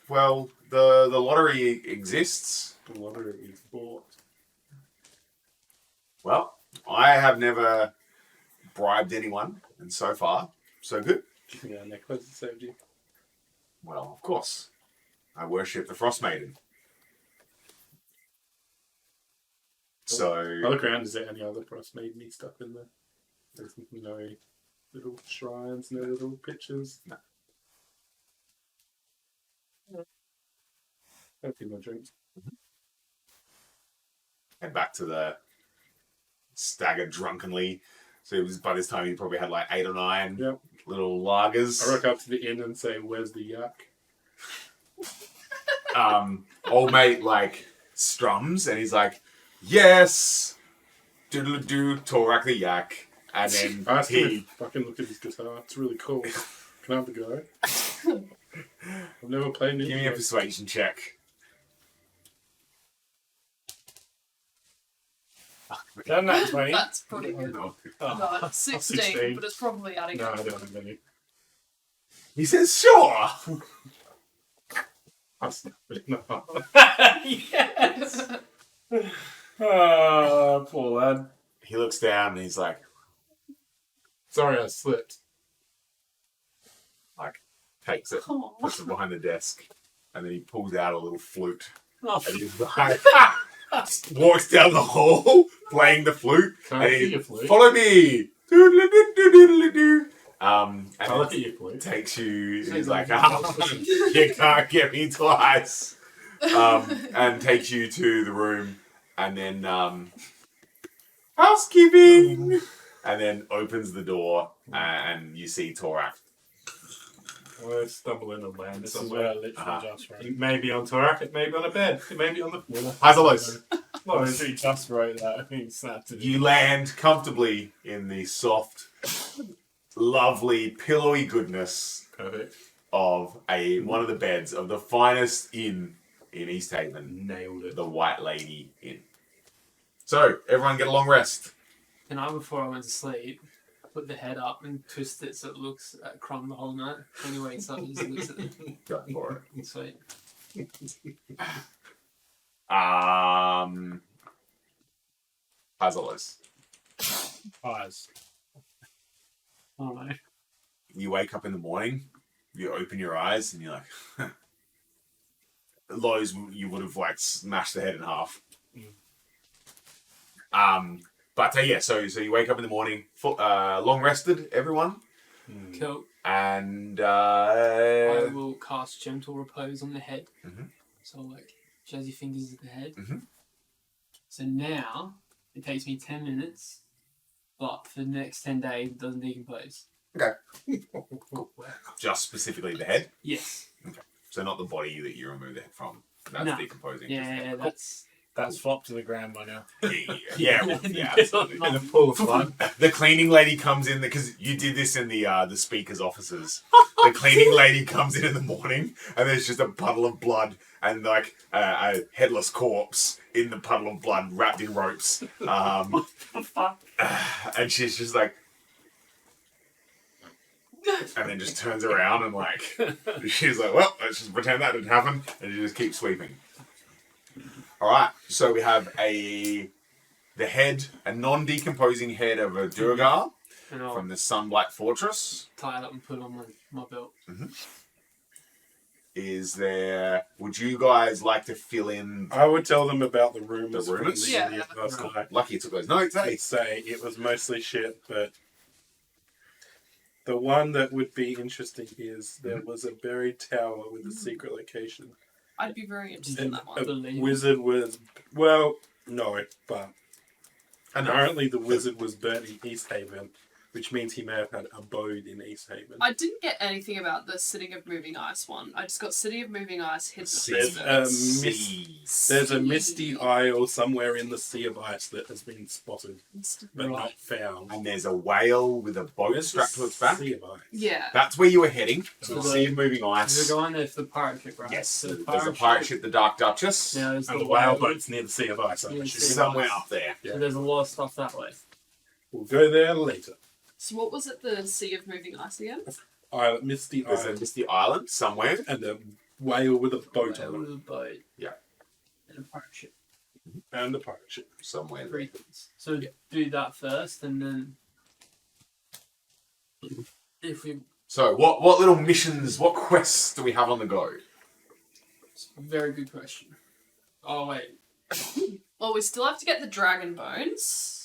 Well, the lottery exists. The lottery is bought. Well, I have never bribed anyone, and so far, so good. Yeah, necklace has saved you. Well, of course. I worship the Frostmaiden. I So, look around, is there any other Frostmaiden stuff in there? There's no little shrines, no little pictures. No. Have a few more drinks. head back to the stagger drunkenly. So it was, by this time, you probably had like 8 or 9 Yep. little lagers. I rock up to the inn and say, "Where's the yuck?" Old mate like strums and he's like, yes, doodle doo, Torak the yak, and then I asked him if he he fucking looked at his guitar. It's really cool. Can I have a go? I've never played an give me a instrument. persuasion check. Done that 20. That's pretty good. No. No, it's 16, but it's probably adding No, up. I don't have any. He says, sure. That's not really Yes! Oh, poor lad. He looks down and he's like, Sorry, I slipped. takes it, Aw. puts it behind the desk, and then he pulls out a little flute. Oh, And he's like, walks down the hall playing the flute. Can I and see he, your flute? follow me. Doodle-doo-doodle-doo. And I look at your flute. takes you. He's like, you can't get me twice. And takes you to the room, and then housekeeping, and then opens the door, and you see Torak. I stumble in and land This is where I somewhere. literally just wrote. It may be on Torak, it may be on a bed, it may be on the floor. How's it loose? I literally just wrote that. I think snapped it. You land comfortably in the soft, lovely, pillowy goodness Perfect. of one of the beds of the finest inn in East Haven, Nailed it. the White Lady Inn. So everyone get a long rest. the night before I went to sleep, I put the head up and twist it so it looks at Crumb the whole night. When he wakes up, he just looks at it. Go for it. Sweet. Puzzlers. Eyes. Oh no. You wake up in the morning, you open your eyes, and you're like, huh. Lows, you would have like smashed the head in half. But yeah, so you wake up in the morning, long rested, everyone, Cool. and I will cast Gentle Repose on the head. Mhm. So like jazzy fingers at the head. Mhm. So now it takes me 10 minutes, but for the next 10 days it doesn't decompose. just specifically the head. Yes. So not the body that you remove the head from. That's No. decomposing. just the Yeah, head. that's That's flopped to the ground by now. Yeah, absolutely. In a pool of blood. The cleaning lady comes in because you did this in the speaker's offices. The cleaning lady comes in the morning, and there's just a puddle of blood and like a headless corpse in the puddle of blood wrapped in ropes. fuck. And she's just like, and then just turns around and like, she's like, well, let's just pretend that didn't happen, and she just keeps sweeping. All right, so we have a non-decomposing head of a Durgar And I'll from the Sunblight Fortress. tie it up and put it on my belt. Would you guys like to fill in? I would tell them about the rumors. The rumours? from Yeah. the last night. Lucky you took those notes, eh? I'd say it was mostly shit, but the one that would be interesting is there was a buried tower with a secret location. I'd be very interested in And that a one. wizard was, well, no, but apparently the wizard was burnt in East Haven which means he may have had abode in East Haven. I didn't get anything about the City of Moving Ice one. I just got City of Moving Ice, hidden There's icebergs. There's a misty isle somewhere in the Sea of Ice that has been spotted, but not found. And there's a whale with a boat strapped to its back. Sea of Ice. Yeah. That's where you were heading. To So the the- Sea of Moving Ice. We're going there for the pirate ship, right? Yes, So there's a pirate ship, the Dark Duchess. Now, there's And the the whale whale. boat's near the Sea of Ice, I'm Yeah, assuming. Somewhere up there. So there's a lot of stuff that way. We'll go there later. So what was it, the Sea of Moving Ice again? Misty There's a Isle misty island somewhere. and a whale with a boat Whale on with it. a boat. Yeah. And a pirate ship. And a pirate ship. Somewhere. Three things. So do that first, and then if we. So, what little missions, what quests do we have on the go? It's a very good question. Oh wait. Well, we still have to get the dragon bones.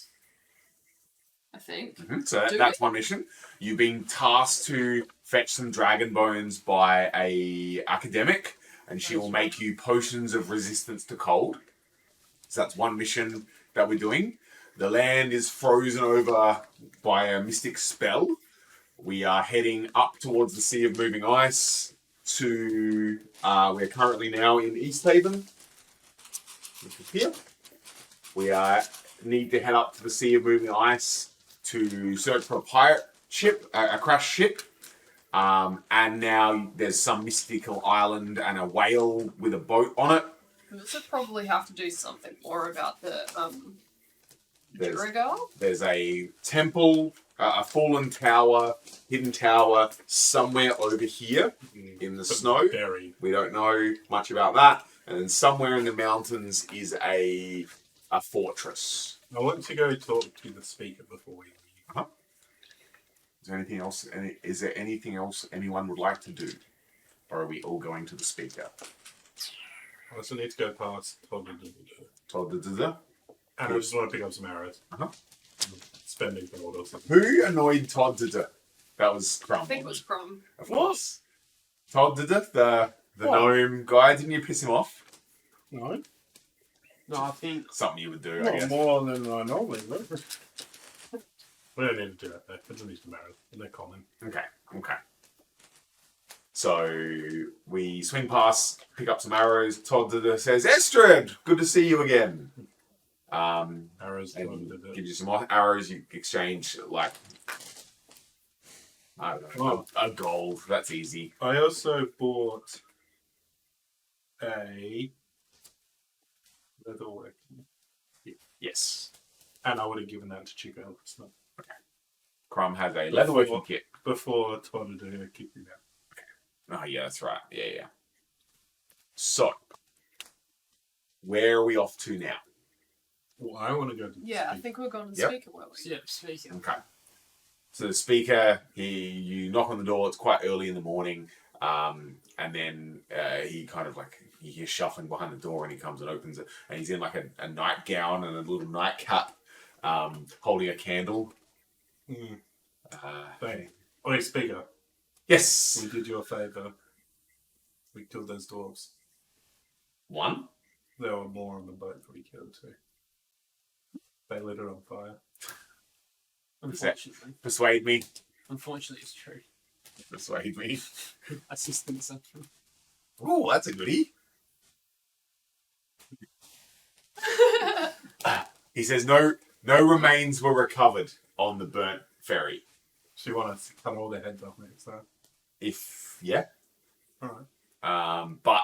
I think. So Do that's we? one mission. You've been tasked to fetch some dragon bones by a academic, and she will make you potions of resistance to cold. So that's one mission that we're doing. The land is frozen over by a mystic spell. We are heading up towards the Sea of Moving Ice to... we're currently now in East Haven, which is here. We need to head up to the Sea of Moving Ice to search for a pirate ship, a crashed ship. And now there's some mystical island and a whale with a boat on it. We also probably have to do something more about the There's- Durigar. There's a temple, a fallen tower, hidden tower somewhere over here in the snow. Buried. We don't know much about that. And then somewhere in the mountains is a fortress. I want to go talk to the speaker before we leave. Is there anything else? Is there anything else anyone would like to do, or are we all going to the speaker? I also need to go past Todd. Told the And I just want to pick up some arrows. Uh-huh. Spending for all those. Who annoyed Todd to That was Crumb. I think it was Crumb. Of course. Todd the What? gnome guy. Didn't you piss him off? No, No, I think Something you would do, I not guess. more than I normally would. We don't need to do that though. We just need some arrows. They're common. Okay. So we swing past, pick up some arrows. Todd says, "Estrid, good to see you again." Arrows. And gives you some more arrows. You exchange like I don't know, a gold. That's easy. I also bought a leatherworking, Yes. and I would have given that to Chico Crumb has a leatherworking kit. before Todd had kicked me out. Oh yeah, that's right. Yeah. So, where are we off to now? Well, I want to go to the Yeah, I speaker. think we're going to Yep. speaker, weren't we? yeah, speaking. Okay. So the speaker, you knock on the door. It's quite early in the morning, and then he kind of like you hear shuffling behind the door, and he comes and opens it, and he's in like a nightgown and a little nightcap, holding a candle. Mm. Uh, Hey, oi, speaker. yes, We did you a favour. We killed those dwarves. one. There were more on the boat that we killed too. They lit it on fire. Unfortunately. Persuade me. Unfortunately, it's true. Persuade me. Assistance, actually. Oh, that's a goodie. He says no remains were recovered on the burnt ferry. So you want us to cut all their heads off next time? Yeah. Alright. But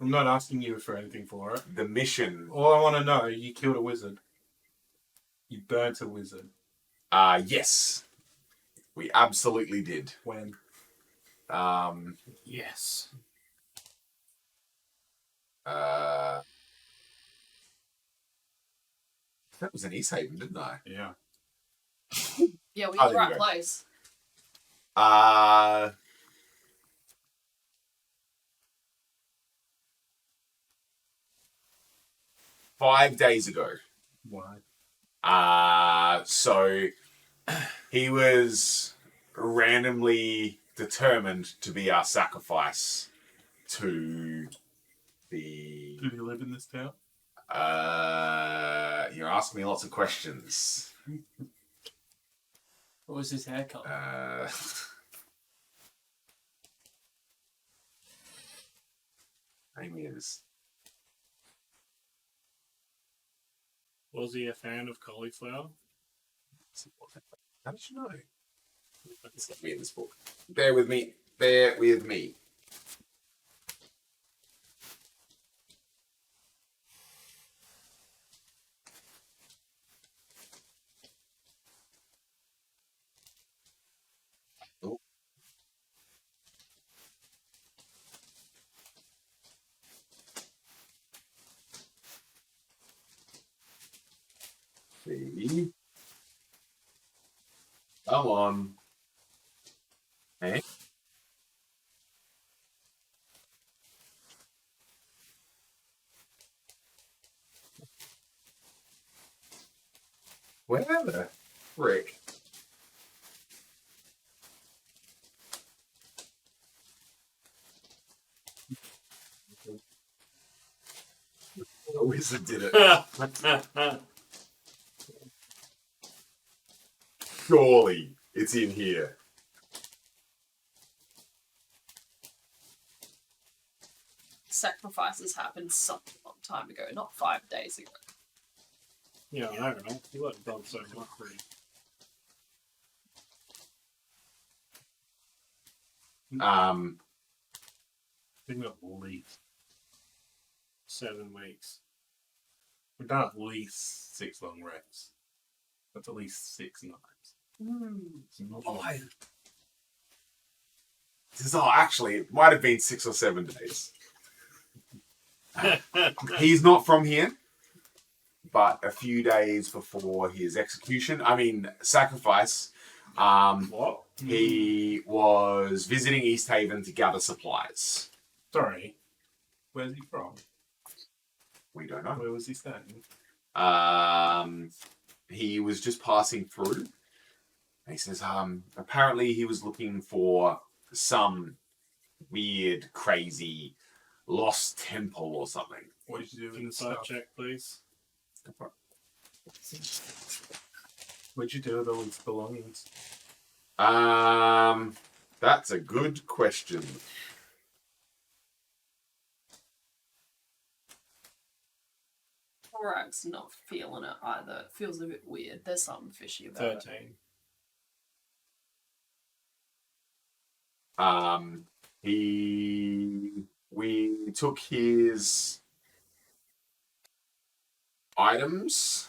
I'm not asking you for anything for it. the mission, All I want to know, you killed a wizard. You burnt a wizard. yes, we absolutely did. When? Yes. That was in East Haven, didn't I? Yeah. Yeah, we Oh, in the there you right go. place. Uh, 5 days ago. Why? So he was randomly determined to be our sacrifice to the. Did you live in this town? You're asking me lots of questions. What was his haircut? Name is Was he a fan of cauliflower? how did you know? It's not me in this book. Bear with me. Bear with me. Oh. See. Come on. Hey. Where the frick? The wizard did it. Surely it's in here. Sacrifices happened such a long time ago, not 5 days ago. Yeah, I don't know. You let Bob so much for you. I think at least 7 weeks. we've done at least 6 long rests. That's at least 6 nights. Actually, it might have been 6 or 7 days. He's not from here, but a few days before his sacrifice, What? he was visiting East Haven to gather supplies. Sorry. Where's he from? We don't know. Where was he staying? He was just passing through. He says, apparently he was looking for some weird, crazy, lost temple or something. What did you do with the Inside stuff? check, please. What'd you do with all his belongings? That's a good question. Thorax not feeling it either. It feels a bit weird. There's something fishy about it. 13. We took his items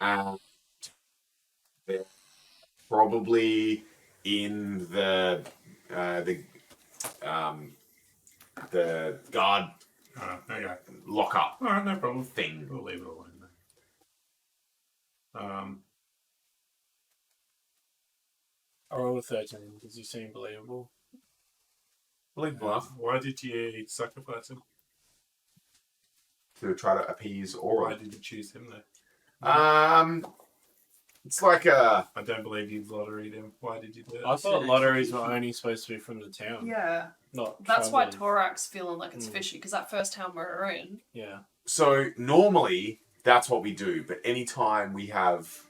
and they're probably in the guard Okay. lockup Alright, no problem. thing. We'll leave it alone then. I rolled a 13. Does he seem believable? Believable enough Why did you sacrifice him? to try to appease Why Aura. did you choose him though? It's like a I don't believe you lotteried him. Why did you do it? I thought lotteries were only supposed to be from the town. Yeah, Not that's why travelling. Thorax feeling like it's Mm. fishy, because that first town we're in. Yeah. so normally that's what we do, but anytime we have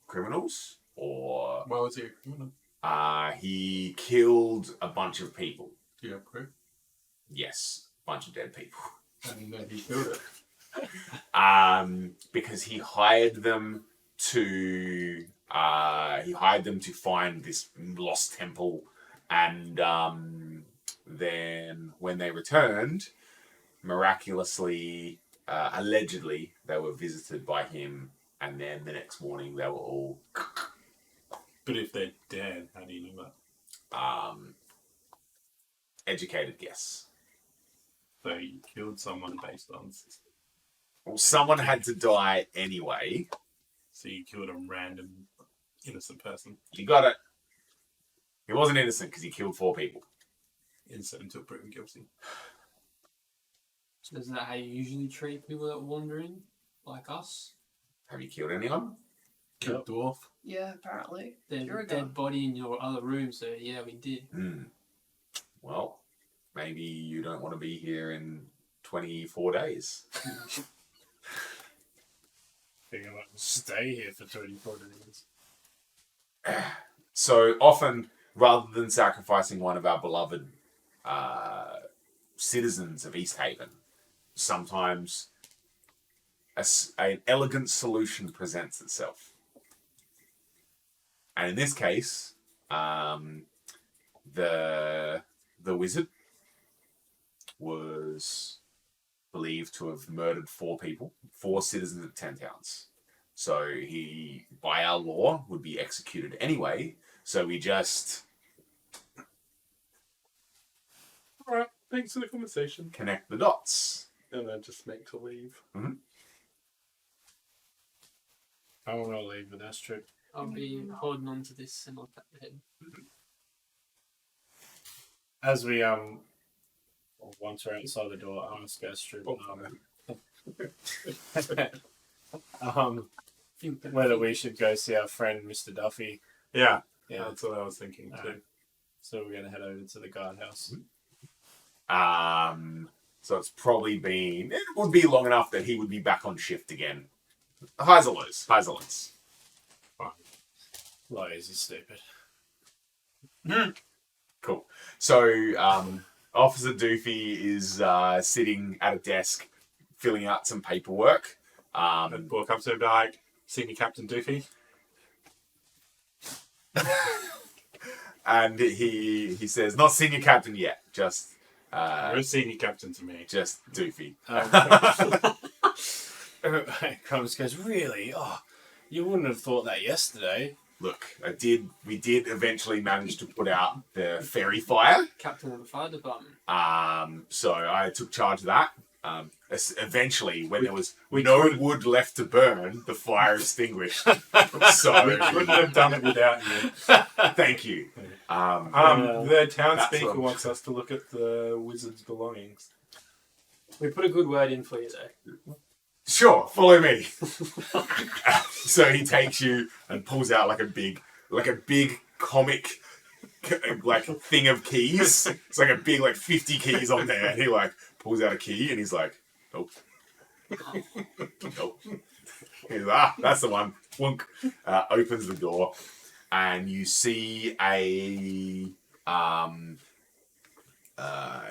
criminals or Why was he a criminal? he killed a bunch of people. Do you have proof? Yes, a bunch of dead people. And then he killed it. Because he hired them to find this lost temple, and then when they returned, miraculously, allegedly, they were visited by him, and then the next morning they were all But if they're dead, how do you know that? educated guess. So you killed someone based on... Well, someone had to die anyway. So you killed a random innocent person. You got it. He wasn't innocent because he killed 4 people. Innocent until proven guilty. So is that how you usually treat people that wander in, like us? Have you killed anyone? Killed dwarf. Yeah, apparently. There's Here a we go. dead body in your other room, so yeah, we did. Well, maybe you don't want to be here in 24 days. Thinking like, stay here for 24 days. So often, rather than sacrificing one of our beloved citizens of East Haven, sometimes an elegant solution presents itself. And in this case, the wizard was believed to have murdered 4 people, 4 citizens of 10 towns. So he, by our law, would be executed anyway. So we just Alright, thanks for the conversation. connect the dots. And then just make to leave. I don't want to leave, but that's true. I'll be holding on to this and I'll tap the head. As we once we're outside the door, I ask Astrid whether we should go see our friend Mr. Duffy. Yeah, Yeah. that's what I was thinking too. So we're gonna head over to the guardhouse. So it's probably been... It would be long enough that he would be back on shift again. Highs or lows? Highs or lows? Lazy stupid. Cool. So, Officer Doofy is sitting at a desk, filling out some paperwork. And walk up to him like, Senior Captain Doofy. And he says, not senior captain yet, just You're a Senior Captain to me. just Doofy. Crumbs goes, really? Oh, you wouldn't have thought that yesterday. Look, we did eventually manage to put out the ferry fire. Captain of the fire department. So I took charge of that. Eventually, when there was no wood left to burn, the fire extinguished. So We couldn't have done it without you. thank you. The townspeople That's what- wants us to look at the wizard's belongings. We put a good word in for you though. Sure, follow me. So he takes you and pulls out like a big comic like thing of keys. It's like a big 50 keys on there, and he pulls out a key and he's like, nope. Nope. He's like, that's the one. Wunk. Opens the door and you see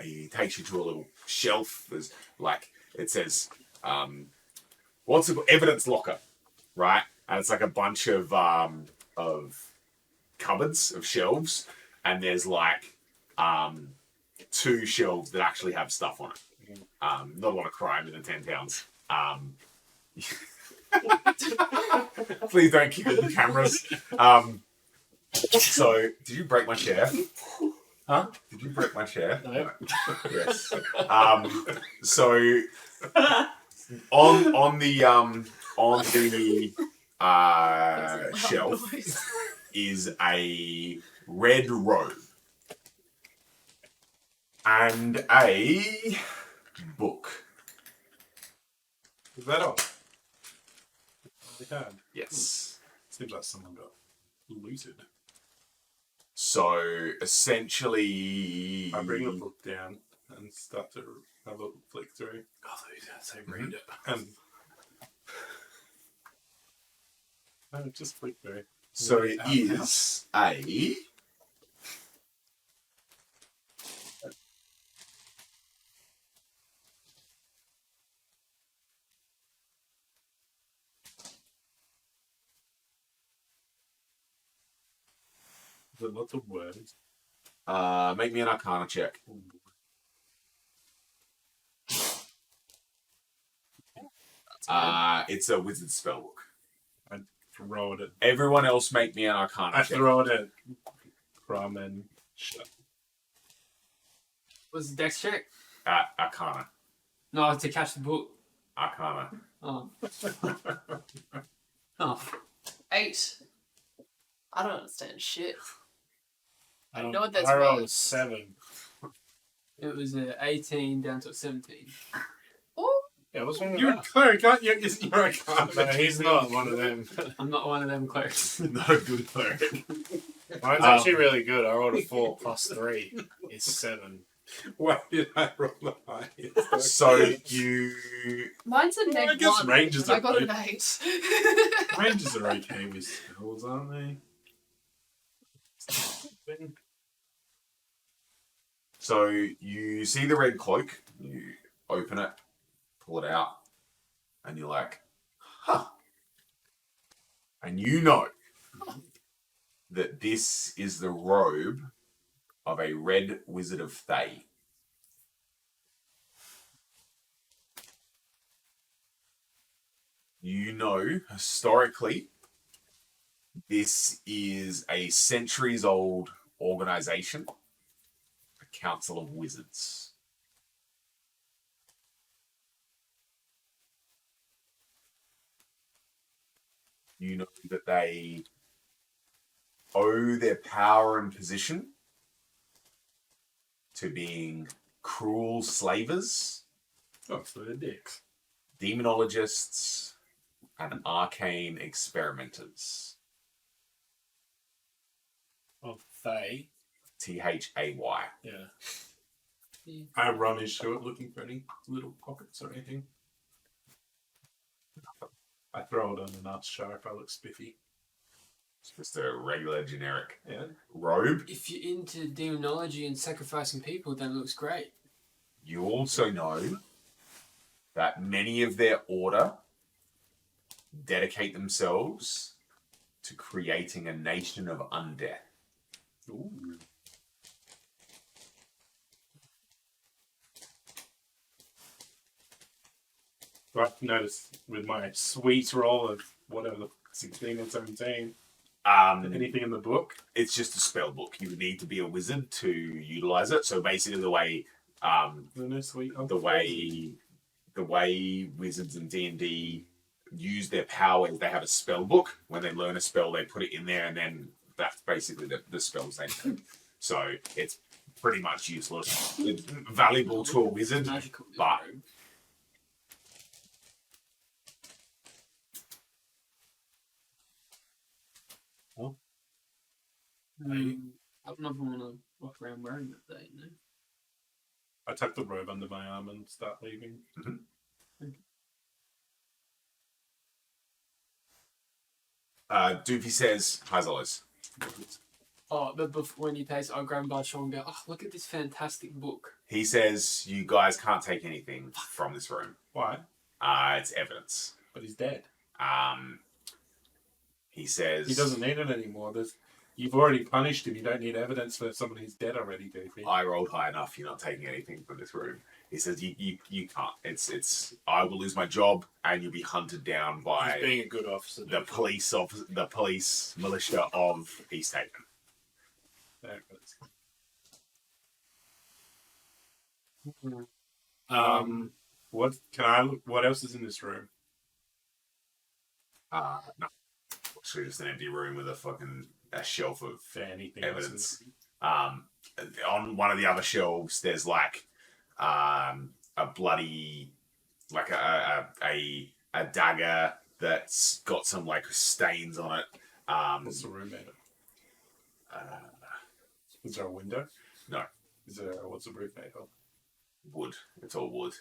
he takes you to a little shelf. There's it says what's it called? Evidence locker, right? And it's like a bunch of cupboards of shelves, and there's 2 shelves that actually have stuff on it. Not a lot of crime in the 10 towns. Please don't kick the cameras. So, did you break my chair? Huh? Did you break my chair? No. Yes. So on the shelf is a red robe and a book. Is that all? We had. Yes. Seems like someone got looted. So essentially, I bring the book down and start to have a flick through. Oh, he's gonna say read it. And I just flick through. so it is a There's lots of words. make me an Arcana check. It's a wizard spellbook. I throw it at. Everyone else make me an Arcana I check. throw it at Rime and shut. What's the dex check? Arcana. No, to catch the book. Arcana. Oh. Oh. 8. I don't understand shit. I know what that's I rolled a means. 7. It was 18 down to 17. Oh, Yeah, what's wrong with You're a that? cleric, aren't you? You're a cleric. No, he's not one of them. I'm not one of them clerics. Not a good cleric. Mine's actually really good. I rolled a 4 plus 3 is 7. Why did I roll the highest? So you Mine's a Well, I neg guess 1. ranges I are got an good. 8. Rangers are okay with spells, aren't they? So you see the red cloak, you open it, pull it out, and you're like, huh. And you know that this is the robe of a red wizard of Thay. You know, historically, this is a centuries old organization, a council of wizards. You know that they owe their power and position to being cruel slavers, Oh, so they're dicks. demonologists, and arcane experimenters. Of they. Thay. Yeah. I rummage through it looking for any little pockets or anything. I throw it on an arse jar if I look spiffy. It's just a regular generic Yeah. robe. If you're into demonology and sacrificing people, then it looks great. You also know that many of their order dedicate themselves to creating a nation of undead. Ooh. I've noticed with my sweet roll of whatever, 16 or 17, anything in the book? It's just a spell book. You would need to be a wizard to utilize it. So basically, the way No sweet. the way wizards in D&D use their power is they have a spell book. When they learn a spell, they put it in there, and then that's basically the spells they know. So it's pretty much useless. It's valuable to a wizard, Magical. but I don't know if I want to walk around wearing that day, no? I tuck the robe under my arm and start leaving. Doofy says, "Hi, Zolos." Oh, but before, when you taste, I'll grab him by the shoulder and go, oh, look at this fantastic book. He says, "You guys can't take anything from this room. Why? It's evidence." But he's dead. He says, He doesn't need it anymore. You've already punished him. You don't need evidence for someone who's dead already, Goofy. "I rolled high enough. You're not taking anything from this room." He says, "You can't. It's. I will lose my job, and you'll be hunted down He's by being a good officer. the police militia of East Haven." There it is. What else is in this room? No, actually, just an empty room with a shelf of Anything evidence. else? On one of the other shelves, there's like a bloody, like a dagger that's got some like stains on it. What's the room made of? Is there a window? No. What's the roof made of? Wood. It's all wood.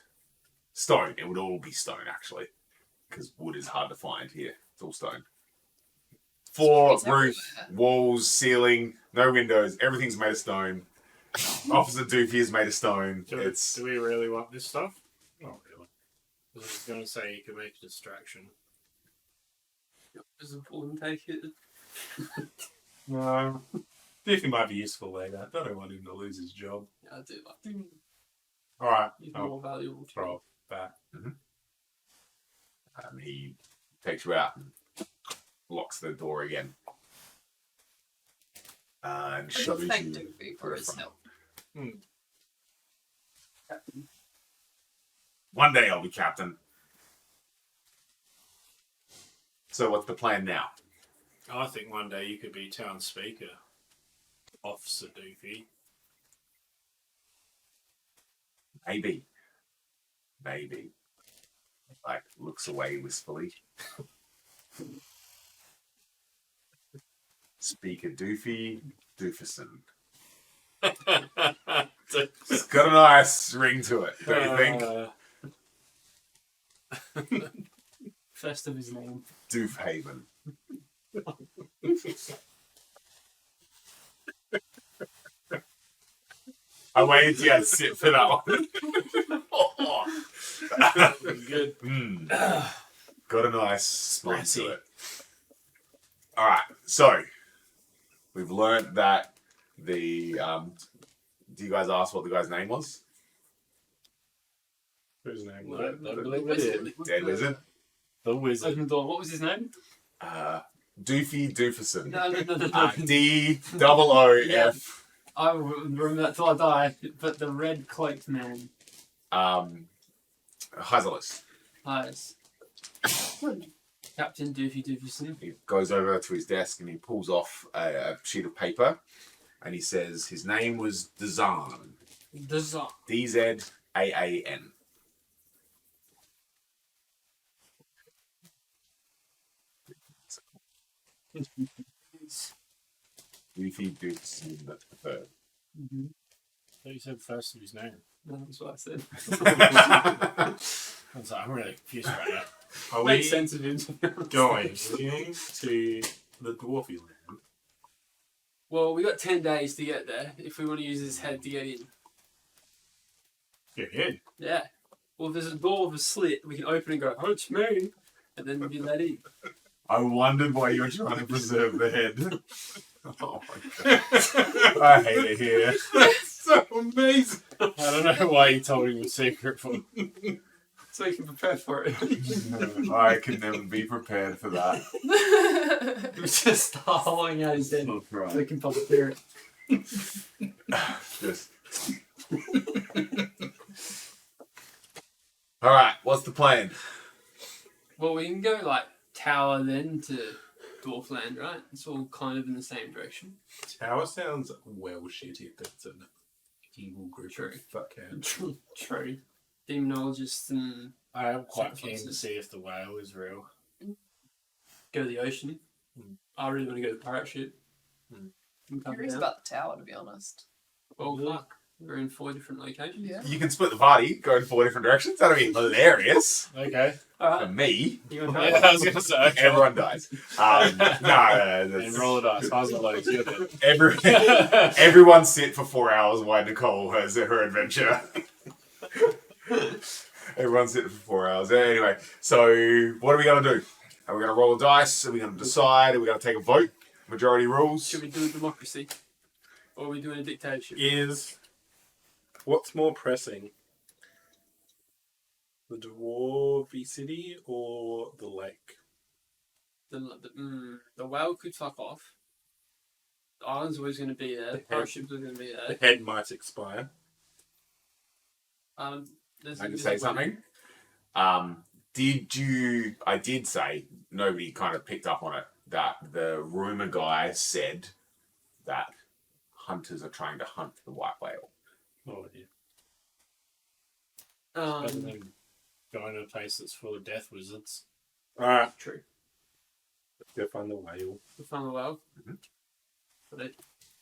Stone. It would all be stone, actually. Because wood is hard to find here. It's all stone. Floor, It's roof, everywhere. walls, ceiling, no windows. Everything's made of stone. Officer Doofy is made of stone. Do we really want this stuff? Not really. I was going to say you could make a distraction. Just pull and take it. No. Goofy might be useful later. I don't want him to lose his job. Yeah, I do like him. Alright. He's I'll more valuable to throw me. it back. He takes you out and locks the door again. And I did shows thank you Doofy for his help. One day I'll be captain. So what's the plan now? I think one day you could be town speaker, Officer Doofy. Maybe. Like, looks away wistfully. Speaker Doofy Doofison. Got a nice ring to it, don't you think? First of his name. Doof Haven. I waited to get sit for that one. Good. Got a nice spring Spicy. to it. Alright, so we've learnt that the do you guys ask what the guy's name was? Whose name? I believe it is. Dead Wizard? The wizard. Open the door. What was his name? Doofy Dooferson. No. DOOF. I will remember that till I die. But the red cloaked man. Hazelus. Eyes. Captain Doofy Dooferson. He goes over to his desk and he pulls off a sheet of paper and he says his name was Dazan. Dazan. DZAAN. Doofy Dooferson the third. Mm-hmm. So you said first of his name. No, that's what I said. I was like, I'm really confused right now. Are Makes we sense of him. going to the dwarfy land? Well, we got 10 days to get there if we want to use his head to get in. Get in. Yeah. Well, if there's a door with a slit, we can open and go, oh, it's me. And then be let in. I wondered why you were trying to preserve the head. Oh my god. I hate it here. So amazing. I don't know why you told him the secret for. So you can prepare for it. I can never be prepared for that. We just start hollowing out his head. So we can puppeteer it. Just. Alright, what's the plan? Well, we can go like tower then to Dwarfland, right? It's all kind of in the same direction. Tower sounds well shitty if it's an evil group True. of fuckheads. True. Demonologists and I am quite keen to Sacrifices. see if the whale is real. go to the ocean. I really want to go to the pirate ship. I'm curious about the tower, to be honest. Well, fuck. We're in 4 different locations. Yeah. You can split the party, go in 4 different directions. That'll be hilarious. Okay. For Alright. me, You want to Yeah, I was going to say. Okay. everyone dies. No, And that's, roll a dice. How's the loads? You're good. everyone sit for 4 hours while Nicole has her adventure. Everyone sit for 4 hours. Anyway, so what are we going to do? Are we going to roll a dice? Are we going to decide? Are we going to take a vote? Majority rules? Should we do a democracy? Or are we doing a dictatorship? Is what's more pressing? The dwarvy city or the lake? The whale could fuck off. The island's always going to be there. The pirate ship's always going to be The there. head might expire. There's I can say something. I did say, nobody kind of picked up on it, that the rumour guy said that hunters are trying to hunt the white whale. Oh, yeah. Better Um, than going to a place that's full of death wizards. Alright, true. let's go find the whale. We found the whale. Mhm. But it,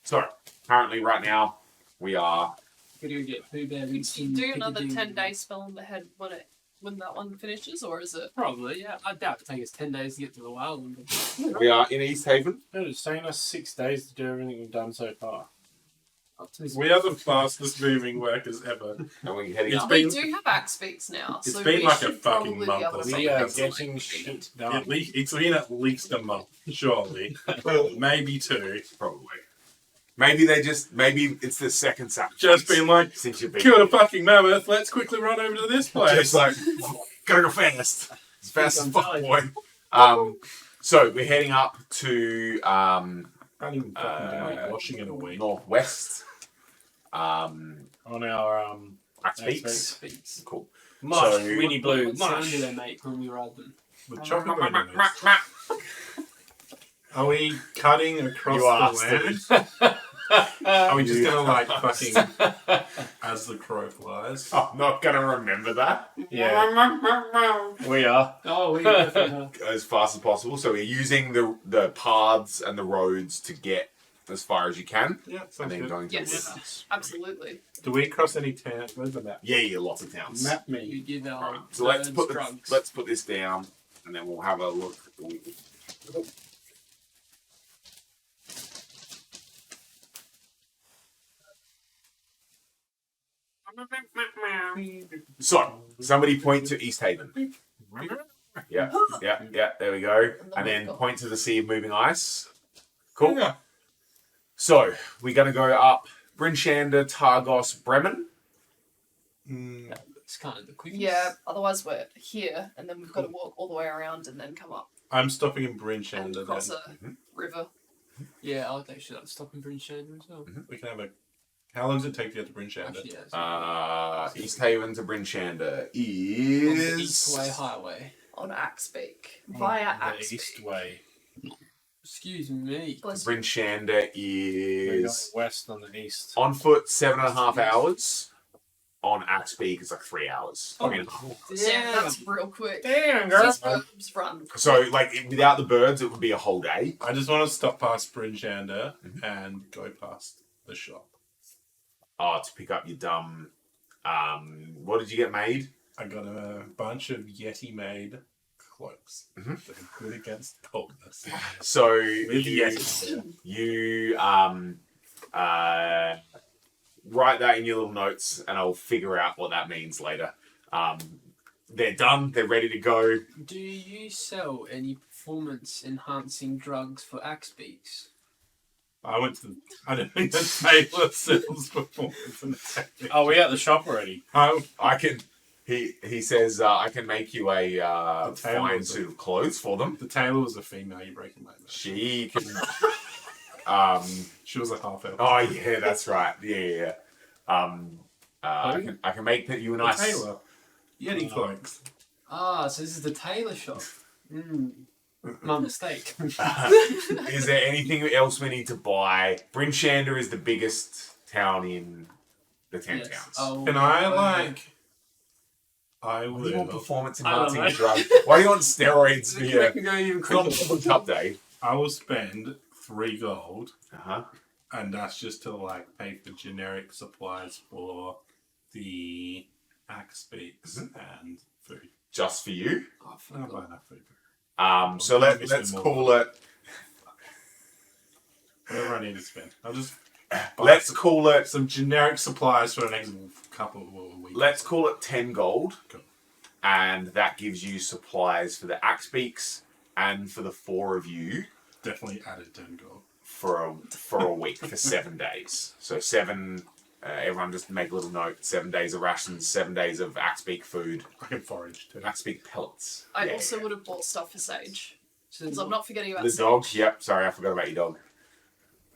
So, currently, right now, we are... gotta go get Pooh Bear. Do another 10-day spell on the head when that one finishes, or is it? Probably, yeah. I doubt it takes us 10 days to get to the whale. We are in East Haven. Dude, it's taken us 6 days to do everything we've done so far. Up to this We are the fastest moving workers ever. And we're heading It's up. been- We do have axe beaks now, it's so been we like a should fucking probably month be able or to something. We make are that something. getting shit done. At least, it's been at least a month, surely. Maybe 2. Probably. Maybe it's the second Saturday. Just been like, since you've been killed a here. fucking mammoth, let's quickly run over to this place. Just like, gotta go fast. As fast as fuck, Sometimes. boy. So, we're heading up to Can't even fucking do like washing in a week. northwest. On our Axe Axe Peaks. speaks. Cool. mush, So- Winnie Blue, What sound mush. do they make when we ride them? The chocolate bananas. Are we cutting across You the asked land? Are we just You gonna like fucking as the crow flies? I'm not gonna remember that Yeah, we are. Oh, we definitely are. as fast as possible. So we're using the paths and the roads to get as far as you can, Yeah, and sounds then good. going to Yes. the wilderness. Absolutely. Do we cross any town? Where's the map? Yeah, lots of towns. Map You me. give our Right, so let's birds put drugs. let's put this down, and then we'll have a look. So, somebody point to East Haven. Yeah, there we go. And then point to the Sea of Moving Ice. Cool. Yeah. So, we're going to go up Brinshander, Targos, Bremen. It's kind of the quickest. Yeah, otherwise we're here, and then we've got to walk all the way around and then come up I'm stopping in and Brinshander. cross Then. a river. Yeah, I would actually like to stop in Brinshander as well. We can have a. How long does it take to get to Brinshander? Actually, yeah. East Haven to Brinshander On the is... Eastway Highway. On Axbeak. Via The Axbeak. east way. Excuse me. Bless you. Brinshander We're going is... west on the east. On foot, 7.5 hours. On Axbeak, it's like 3 hours. Oh. 3.5. Damn, that's real quick. Damn, These birds run. So, like, without the birds, it would be a whole day. I just want to stop past Brinshander and go past the shop. Oh, to pick up your dumb... what did you get made? I got a bunch of Yeti-made cloaks that are good against coldness. So, With you, Yeti. you write that in your little notes, and I'll figure out what that means later. They're done. They're ready to go. Do you sell any performance-enhancing drugs for Axbeaks? I went to. I don't think the Taylor sells performance in the Oh, we at the shop already. I can. He says I can make you a The tail fine was suit of clothes for them. The Taylor was a female. You're breaking my neck. She can. She was a half elf. Oh yeah, that's right. Yeah. I can make you a The nice. Taylor. Yeti cloaks. Ah, so this is the tailor shop. My mistake. Is there anything else we need to buy? Brinshander is the biggest town in the 10 Yes. towns. Oh, Can I like? I Why do you want will. performance I don't enhancing know. drugs? Why do you want steroids for Make your it go even it's not quicker. World Cup day? I will spend 3 gold, Uh-huh. and that's just to like pay for generic supplies for the axe beaks and food. Just for you. Oh, I I forgot. don't buy enough food. So Maybe let's spend call more. it. Whatever I need to spend. I'll just Let's call it. some generic supplies for the next couple of weeks. Let's call it 10 gold. Cool. And that gives you supplies for the axe beaks and for the 4 of you Definitely added 10 gold. for a week for 7 days. So 7. Everyone just make a little note. 7 days of rations. 7 days of axe beak food. I can forage too. Axe beak pellets. I Yeah, also yeah. would have bought stuff for Sage. So Because I'm not forgetting about The Sage. dog. Yep. Sorry, I forgot about your dog.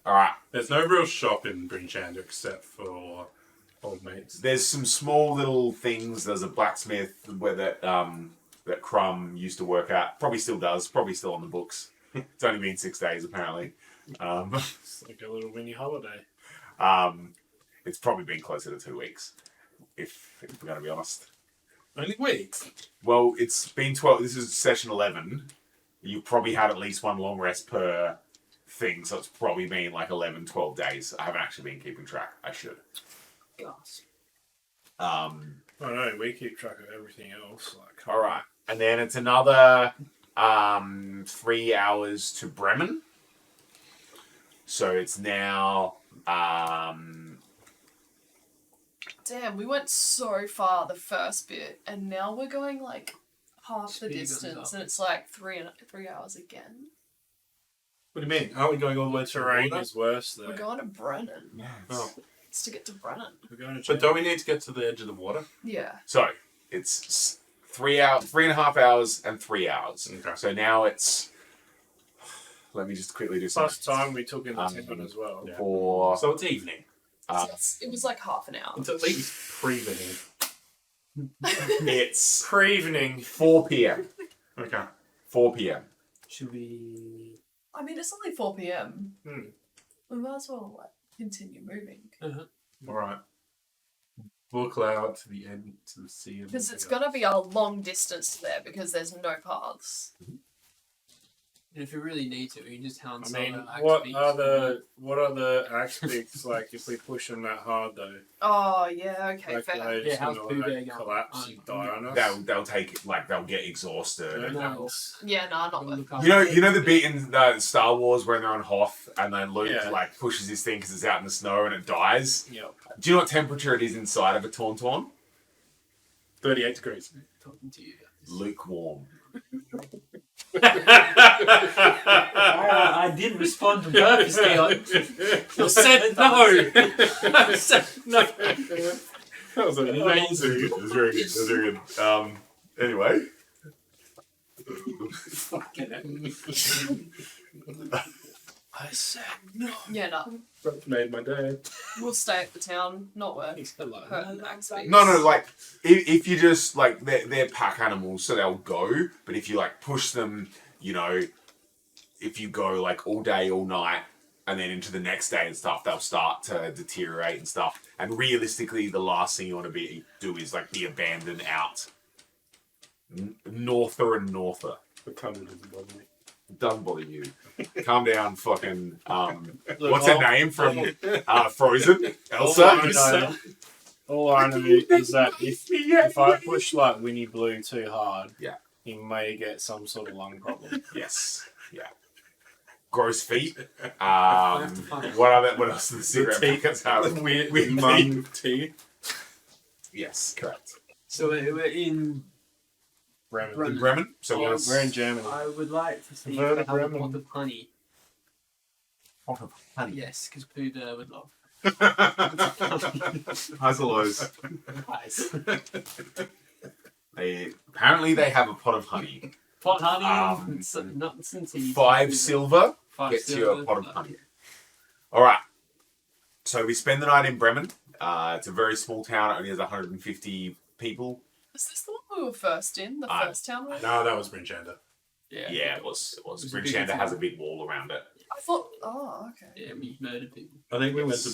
All right. There's no real shop in Brinshander except for old mates. There's some small little things. There's a blacksmith where that Crumb used to work at. Probably still does. Probably still on the books. It's only been 6 days apparently. It's like a little mini holiday. It's probably been closer to 2 weeks, if we're going to be honest. Only weeks. Well, it's been 12. This is session 11. You probably had at least one long rest per thing, so it's probably been like 11, 12 days. I haven't actually been keeping track. I should. Gas. Oh no, we keep track of everything else. Like, All right, and then it's another 3 hours to Bremen. So it's now Damn, we went so far the first bit, and now we're going like half the Speed goes distance, up. and it's like 3 hours again. What do you mean? Aren't we going all the way the to terrain water? is worse there. We're going to Brennan. Oh. It's to get to Brennan. We're going to But don't we need to get to the edge of the water? Yeah. so it's 3.5 hours and 3 hours. Okay. So now it's. Let me just quickly do some. Plus time we took in the town as well. Yeah. For So it's evening. It was like half an hour. It's at least pre-evening. it's Pre-evening. 4 p.m. Okay. 4 p.m. Should we? I mean, it's only 4 p.m. Hmm. We might as well like continue moving. All right. Book out to the end to the sea. Because it's going to be a long distance to there because there's no paths. And if you really need to, you just hound I some mean, of the what axe are beaks. the axe beaks like if we push them that hard though? Oh yeah, okay, Like fair. they Yeah, just how's gonna Pooh Bear like, going? collapse and die on us? They'll take like they'll get exhausted. No, And, no. Yeah, nah, not worth. Look up- you know the bit in Star Wars when they're on Hoth and then Luke Yeah. like pushes his thing because it's out in the snow and it dies. Yep. Do you know what temperature it is inside of a Tauntaun? 38 degrees. Talking to you. Lukewarm. I didn't respond to purpose, Dion. I said no. I said no. That was amazing. It was very good. It was very good. Anyway. I said no. Yeah, no. That made my day. We'll stay at the town. Not worth He's hello. hurting axe beaks. No, like if you just like they're pack animals, so they'll go. But if you like push them, you know, if you go like all day, all night, and then into the next day and stuff, they'll start to deteriorate and stuff. And realistically, the last thing you want to do is like be abandoned out norther and norther. The tunnel doesn't bother me. Doesn't bother you. Calm down, fucking. Look, What's her name from Frozen? Elsa. All I know is that if I push like Winnie Blue too hard, Yeah. he may get some sort of lung problem. Yes. Yeah. Gross feet. What else do the cigarette packets have? Weird Weird mum teeth. Yes, correct. So we're in. Bremen. Bremen. Bremen. So Yeah, what's We're in Germany. I would like to see if Converted they have a Bremen. pot of honey. pot of honey? Yes, because Pooh Bear would love. Highs or lows? Nice. Apparently they have a pot of honey. Pot honey, nuts and seeds. 5 silver Five gets you silver. a pot of honey. All right. So we spend the night in Bremen. It's a very small town. It only has 150 people. Is this the one we were first in? The first town we were in? No, that was Brinchanda. Yeah. Yeah, it was. It was a Bridge big Shanda has a town. big wall around it. I thought. Oh, okay. Yeah, we murdered people. I think we went to.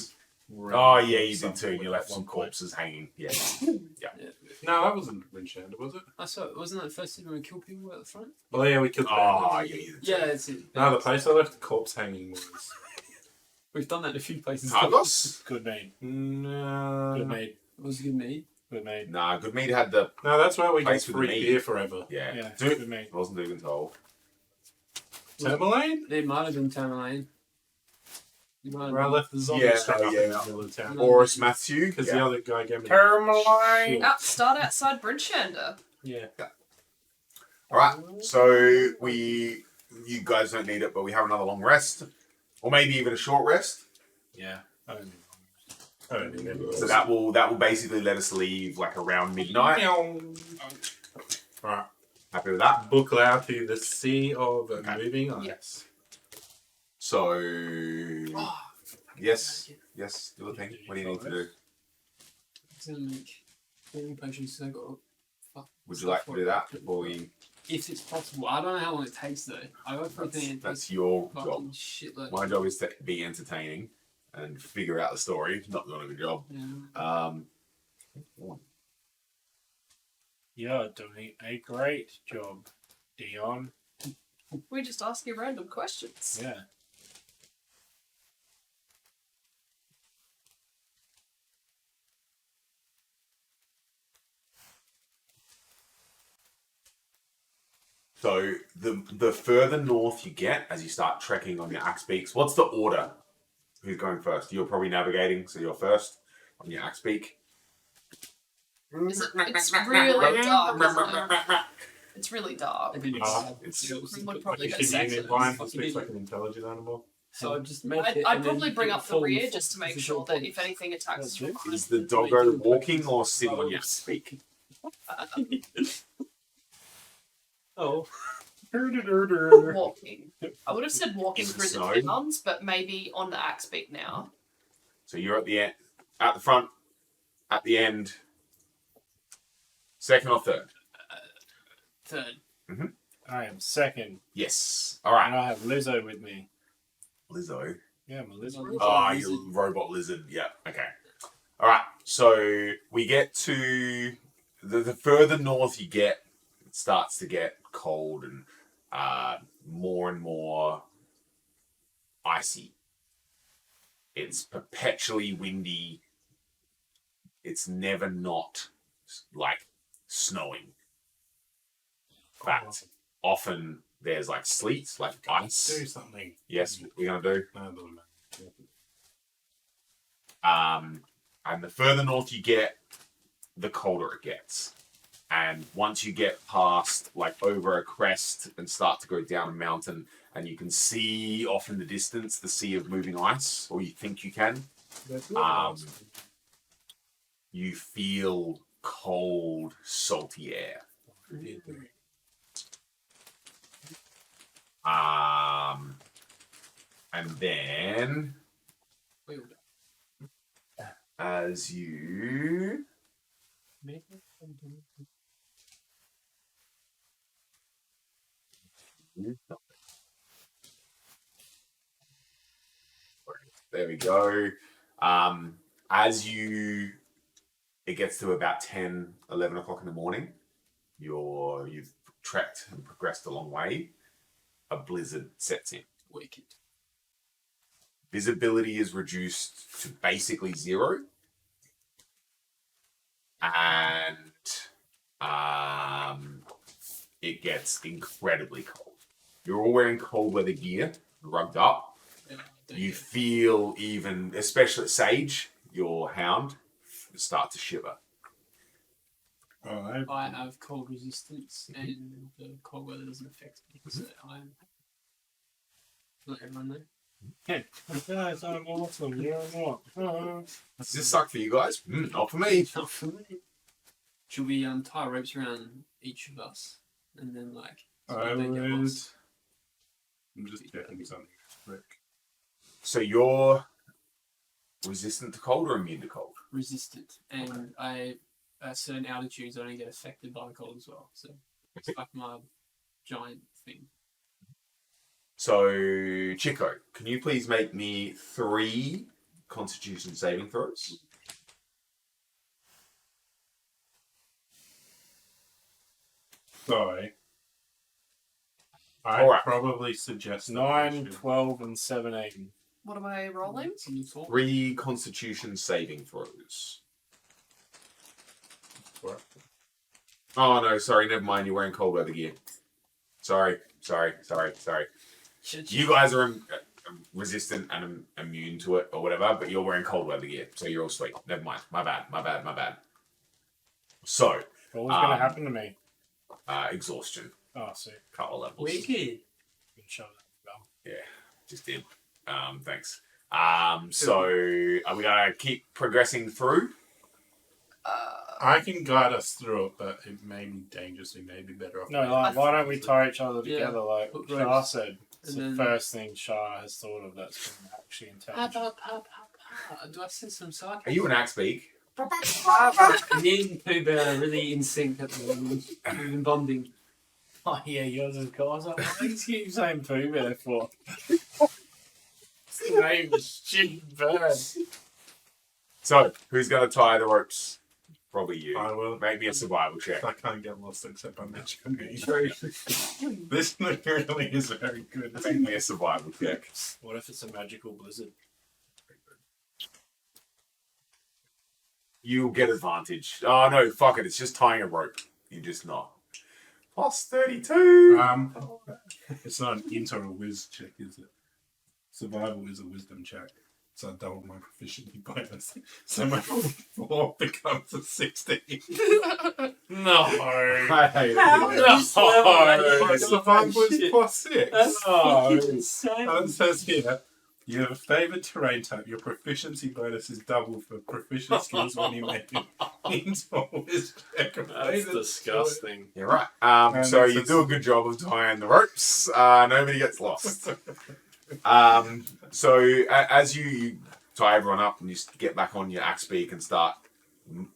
Oh yeah, you did too. You left some corpses hanging. Yeah. Yeah. No, that wasn't Brinchanda, was it? I saw. Wasn't that the first time we killed people at the front? Oh yeah, we killed. Oh yeah, you did too. Yeah, it's it. No, the place I left the corpse hanging was We've done that in a few places. Carlos? good mead. No. Good mead. It was good meat. Good mead. Nah, Goodmead had the No, that's where we get Place with free mead. beer forever. yeah. Yeah, Dude, good mead. wasn't even told. Tourmaline? There might have been Tamerlane. Where I left the zombie Yeah, straight up yeah. in the middle of town. Boris Matthew. Because Yeah. the other guy gave me. Tourmaline. Start outside Brinchanda. Yeah. All right. So you guys don't need it, but we have another long rest, or maybe even a short rest. Yeah. I don't need it. So that will basically let us leave like around midnight. Right. Happy with that? Buckle out to the sea of moving ice. Yes. So Oh, yes, do the thing. What do you need to do? It's gonna make healing potions. So I got. Would you like to do that before we? If it's possible, I don't know how long it takes though. I got for a thing. That's your fucking job. shitload. My job is to be entertaining and figure out the story. Not doing a good job. Yeah. You're doing a great job, Dion. We just ask you random questions. Yeah. So the further north you get as you start trekking on your axe beaks, what's the order? Who's going first? You're probably navigating, so you're first on your axe beak. It's really dark, isn't it? It's really dark. I didn't It's- We would probably go Should be in second. blind to speak like an intelligent animal. So I'd just make I'd, it. I'd and then probably bring it up the falls rear just to make because sure it that if falls. anything attacks us from behind. Is the doggo walking or sitting on your axe beak? Oh. Walking. I would have said walking In the through snow? the towns, but maybe on the axe beak now. So you're at the end, at the front, at the end. Second or third? Third. I am second. Yes. All right. And I have Lizzo with me. Lizzo. Yeah, I'm a lizard. Ah, you're a robot lizard. Yeah. Okay. All right. So we get to the further north you get, it starts to get cold, and more and more icy. It's perpetually windy. It's never not like snowing. In fact, often there's like sleet, like ice. Do something. Yes, we're gonna do. No, it doesn't matter. And the further north you get, the colder it gets. And once you get past, like over a crest and start to go down a mountain, and you can see off in the distance the sea of moving ice, or you think you can, you feel cold, salty air. And then as you there we go. As it gets to about 10, 11 o'clock in the morning, you've trekked and progressed a long way. A blizzard sets in. Wicked. Visibility is reduced to basically 0. And it gets incredibly cold. You're all wearing cold weather gear, rugged up. You feel even, especially Sage, your hound, start to shiver. I have cold resistance, and the cold weather doesn't affect me, so I'm let everyone know. Guys, I'm awesome. You're not. Does this suck for you guys? Not for me. Not for me. Should we tie ropes around each of us, and then like so I we don't get would. lost? I'm just checking something quick. So you're resistant to cold or immune to cold? Resistant, and I at certain altitudes I don't get affected by the cold as well. So it's like my giant thing. So, Chico, can you please make me 3 Constitution saving throws? Sorry. I'd Alright. probably suggest 9, 12, and 17. What am I rolling? 3 Constitution saving throws. Oh no, sorry, never mind. You're wearing cold weather gear. Sorry. You guys are resistant and immune to it or whatever, but you're wearing cold weather gear, so you're all sweet. Never mind. My bad. So, What was going to happen to me? exhaustion. Oh, see. Couple levels. Wicked. You can shove that bell. Yeah, just did. Thanks. So, are we going to keep progressing through? I can guide us through it, but it may be dangerous. We may be better off. No, like, why don't we tie each other Yeah. together like Hook Shah ropes. said? It's And the then- first thing Shah has thought of that's been actually intelligent. Do I sense some sarcasm? Are you an axe beak? Me and Pooh Bear are really in sync at the moment. We've been bonding. Oh yeah, yours is cool. I was like, why do you keep saying Pooh Bear for? It's the name of a stupid bird. So, who's going to tie the ropes? Probably you. I will. Make me a survival check. I can't get lost except by magic. True. This really is very good. Make me a survival check. What if it's a magical blizzard? You'll get advantage. Oh no, fuck it. It's just tying a rope. You're just not. Plus 32. It's not an int or a whiz check, is it? Survival is a wisdom check. So I double my proficiency bonus. So my 4 becomes a 16. No. I hate it. My survival is plus 6. Oh. And it says here, you have a favoured terrain type. Your proficiency bonus is double for proficient skills when you make an int or whiz check. That's disgusting. You're right. So you do a good job of tying the ropes. Nobody gets lost. So as you tie everyone up and you get back on your axe beak and start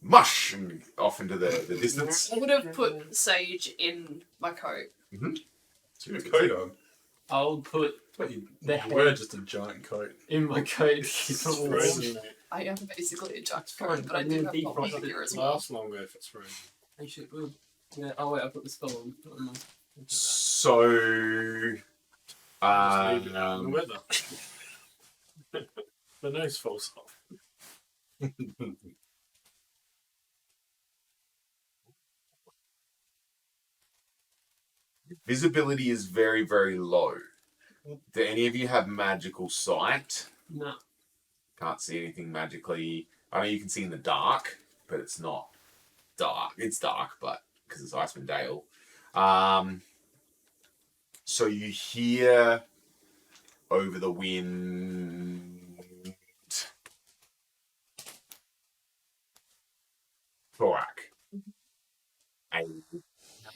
mush and off into the distance. I would have put Sage in my coat. So your coat on. I'll put But you The were head. just a giant coat. in my coat. Frozen. I am basically a jacked Fine, coat, but I I'm do gonna have defrost hot it. gear as well. Lasts longer if it's frozen. Actually, it will. Yeah. Oh wait, I put the spell on. Put it on my- So, Just leave it out in the weather. The nose falls off. visibility is very, very low. Do any of you have magical sight? No. Can't see anything magically. I mean, you can see in the dark, but it's not dark. It's dark, but because it's Icewind Dale. So you hear over the wind. Thorak. A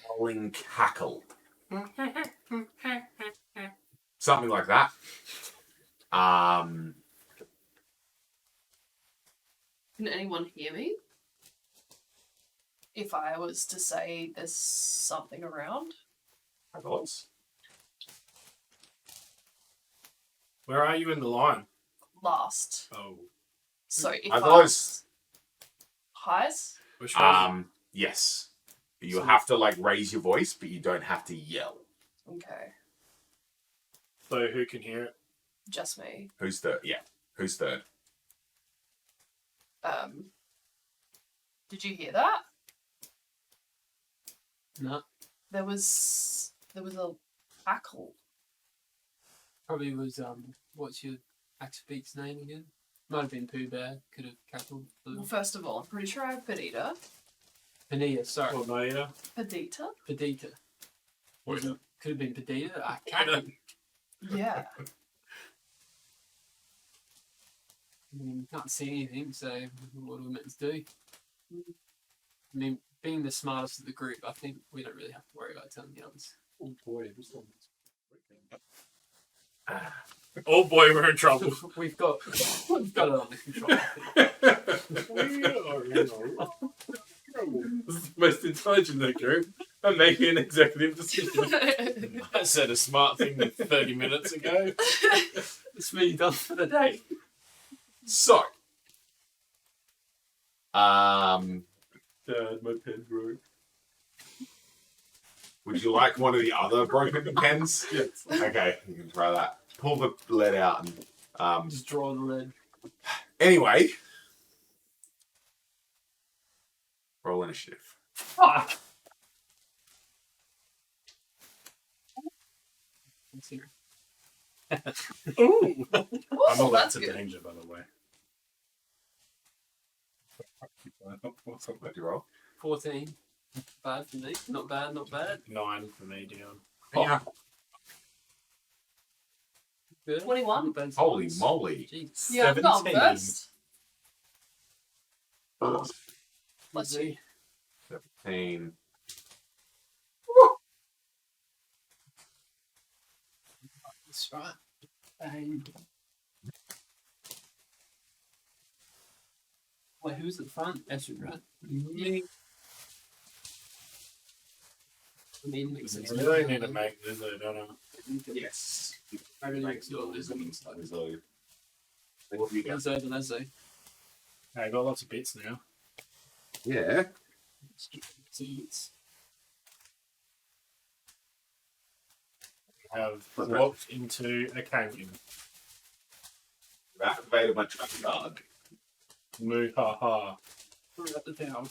howling cackle. Something like that. Can anyone hear me? If I was to say there's something around? My thoughts. Where are you in the line? Last. Oh. So if My I voice. was... Highs? Which one? Yes. You So- have to like raise your voice, but you don't have to yell. Okay. So who can hear it? Just me. Who's third? Yeah. Who's third? Did you hear that? No. There was a cackle. Probably was, what's your Axe Beak's name again? Might have been Pooh Bear. Could have cackled. Well, first of all, I'm pretty sure I have Perdita. Panita, sorry. Well, Maida. Perdita? Perdita. Wait. Could have been Perdita. I can't. Yeah. I mean, we can't see anything, so what are we meant to do? I mean, being the smartest of the group, I think we don't really have to worry about telling the others. Oh boy, this one's Oh boy, we're in trouble. We've got it under control. We are in trouble. This is the most intelligent of the group. I'm making an executive decision. I said a smart thing 30 minutes ago. It's me done for the day. So, Dad, my pen broke. would you like one of the other broken pens? Yes. Okay, you can try that. Pull the lead out and Just draw the lead. anyway. Roll initiative. Fuck! Let's hear it. Ooh. I'm Oh, allowed that's to good. danger, by the way. What'd you roll? 14. Bad for me. Not bad, not bad. 9 for me, Dion. Yeah. Good. 21. Not bad Holy size. moly. Jeez. Yeah, I've gone 17. first. Bless you. Easy. 17. That's right. Bang. Wait, who's at the front? Estrid, right? Me. I mean, makes sense. I really need to make Lizzo, don't I? Yes. I really makes your Lizzo. So, what have you got? Lizzo, the Lizzo. I got lots of bits now. Yeah. Seeds. Have walked into a canyon. You've activated my trap card. Moo ha ha. We're at the town.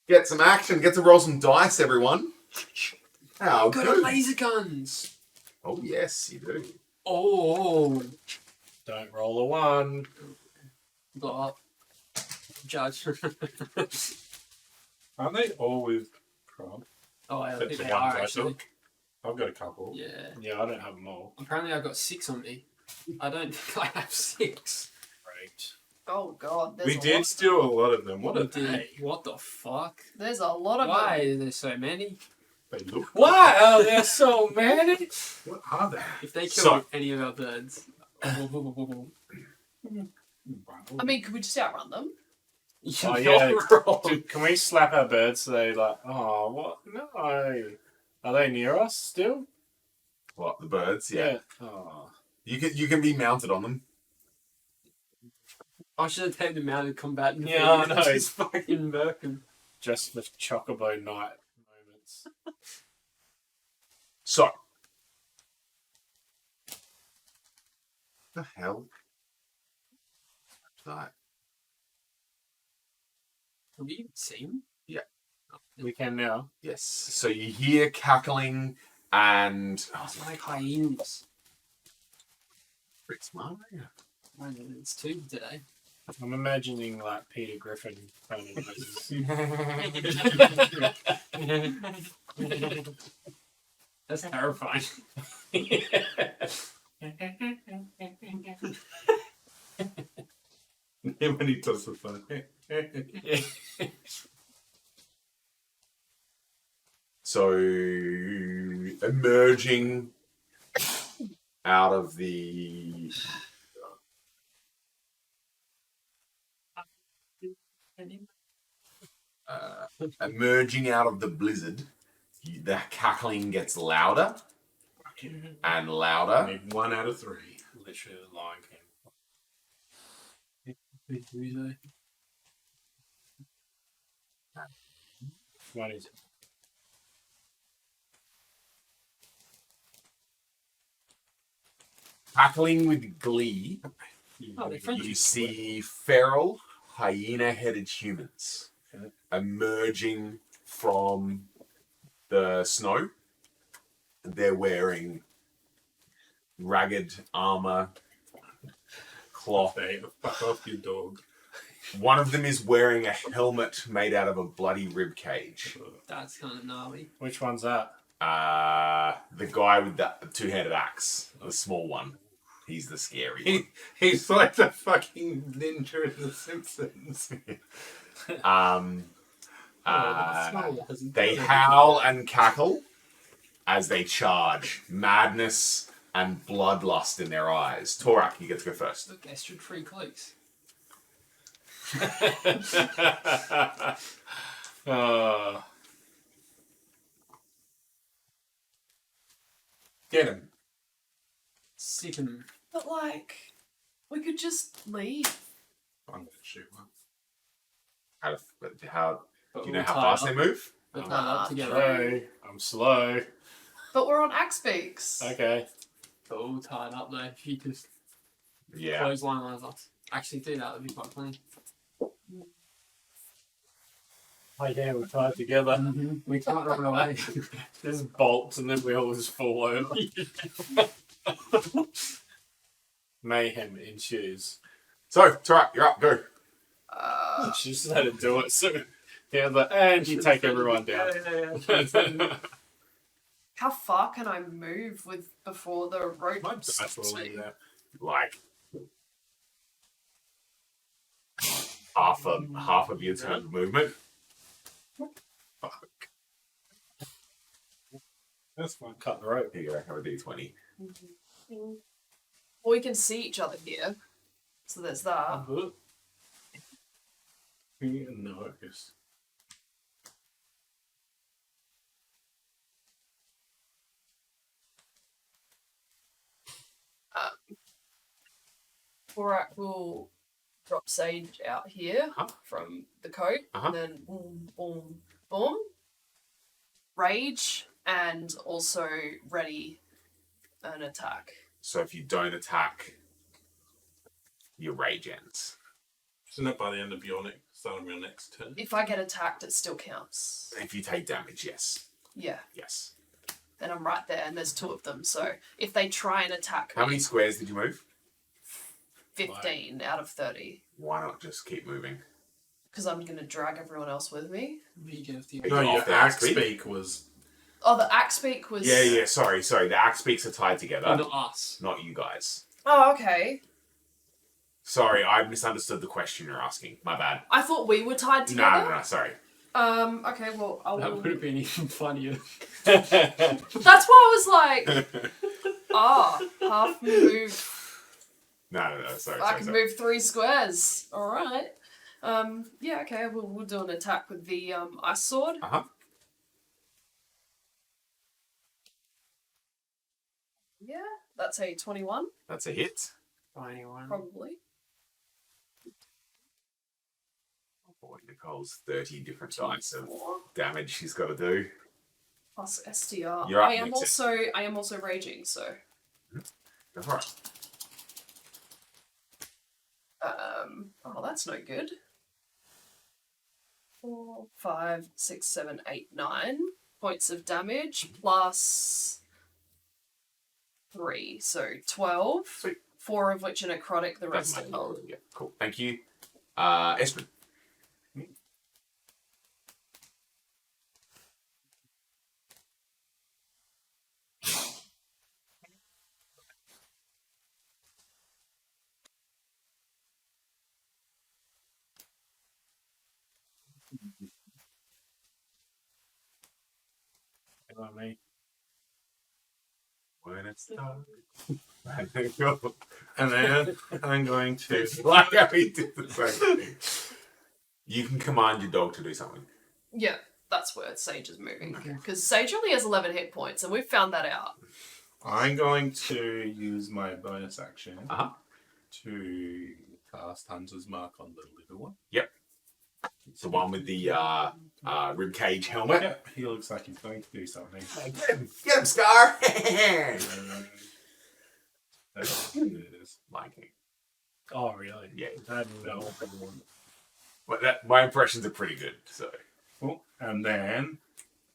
Get some action. Get to roll some dice, everyone. How Got good. laser guns! Oh, yes, you do. Oh! Don't roll a 1. Blow up. Judge. Aren't they all with Trump? Oh, I Except think the they ones are I actually. took. I've got a couple. Yeah. Yeah, I don't have them all. Apparently I got 6 on me. I don't think I have 6. Great. Oh god, there's We a did lot. steal a lot of them. What We a did. day. What the fuck? There's a lot of Why are there so many? They look. Why are there so many? What are they? If they kill So- any of our birds. I mean, could we just outrun them? Oh, You're yeah. wrong. Dude, can we slap our birds so they like, oh, what? No. Are they near us still? What, the birds? Yeah. Oh. You can be mounted on them. I should have taken the mounted combatant. Yeah, I know. Just fucking Birkin. Just the chocobo night moments. So. The hell? What's that? Have you seen? We can now. Yes. So you hear cackling and. It's like hyenas. Pretty smart, yeah. It's two today. I'm imagining like Peter Griffin kind of noises. That's terrifying. When he does the fun. So emerging out of the blizzard, the cackling gets louder and I louder. need 1 out of 3. Literally the Lion King. What is it? Cackling with glee, Oh, they're friendly. you see feral, hyena-headed humans emerging from the snow. They're wearing ragged armor, cloth. Hey, fuck off, you dog. One of them is wearing a helmet made out of a bloody rib cage. That's kind of gnarly. Which one's that? The guy with the two-handed axe, the small one. He's the scary one. He's like the fucking ninja in The Simpsons. They howl and cackle as they charge, madness and bloodlust in their eyes. Torak, you get to go first. Look, extra 3 cloaks. Get him. Sicken them. But like, we could just leave. I'm gonna shoot one. How But do you know we're how tied fast up. they move? We're tied up together. Slow. I'm slow. But we're on axe beaks. Okay. We're all tied up though. If you just Yeah. clothesline one of us. Actually do that, would be quite funny. Oh yeah, we're tied together. We can't run away. There's bolts and then we all just fall over. Mayhem ensues. So, Torak, you're up. Go. She just had to do it. So yeah, like, and you take everyone down. How far can I move with before the rope My dice stops rolling me? there. Like half of your turn of movement. Fuck. That's fine. Cut the rope. Here you go. Have a d20. Well, we can see each other here. So there's that. No, I guess. Borak will drop Sage out here from the coat, and then boom, boom, boom. Rage, and also ready an attack. So if you don't attack, your rage ends. Isn't that by the end of your start of your next turn? If I get attacked, it still counts. If you take damage, yes. Yeah, Yes. then I'm right there, and there's 2 of them. So if they try and attack How me, many squares did you move? 15 out of 30. Why not just keep moving? Because I'm going to drag everyone else with me. We get the Are No, you your off the axe axe beak? beak was. Oh, the axe beak was... Yeah. Sorry. The axe beaks are tied together. Not us. Not you guys. Oh, okay. Sorry, I misunderstood the question you're asking. My bad. I thought we were tied together. No. Sorry. Okay, well, I That will... would have been even funnier. That's why I was like, half move. No. Sorry. I can move 3 squares. All right. Yeah. Okay. We'll do an attack with the ice sword. Yeah, that's a 21, That's a hit. By anyone. probably. Boy, Nicole's 30 different dice of damage she's got to do. plus SDR. You're up I am next. also raging, so. Go for it. Oh, that's no good. 4, 5, 6, 7, 8, 9 points of damage plus 3, so 12. Sweet. 4 of which are necrotic, the rest are Doesn't matter. cold. Yeah, cool. Thank you. Espen. Hang on me. When it's dark. And then I'm going to. Like how he did the same thing. You can command your dog to do something. Yeah, that's where Sage is moving. Because Sage only has 11 hit points, and we've found that out. I'm going to use my bonus action Uh-huh. to cast Hunter's Mark on the little one. Yep. It's the one with the ribcage helmet. Yep, he looks like he's going to do something. Get him, Scar! That's what it is. Liking. Oh, really? Yeah. No. But my impressions are pretty good, so. Cool. And then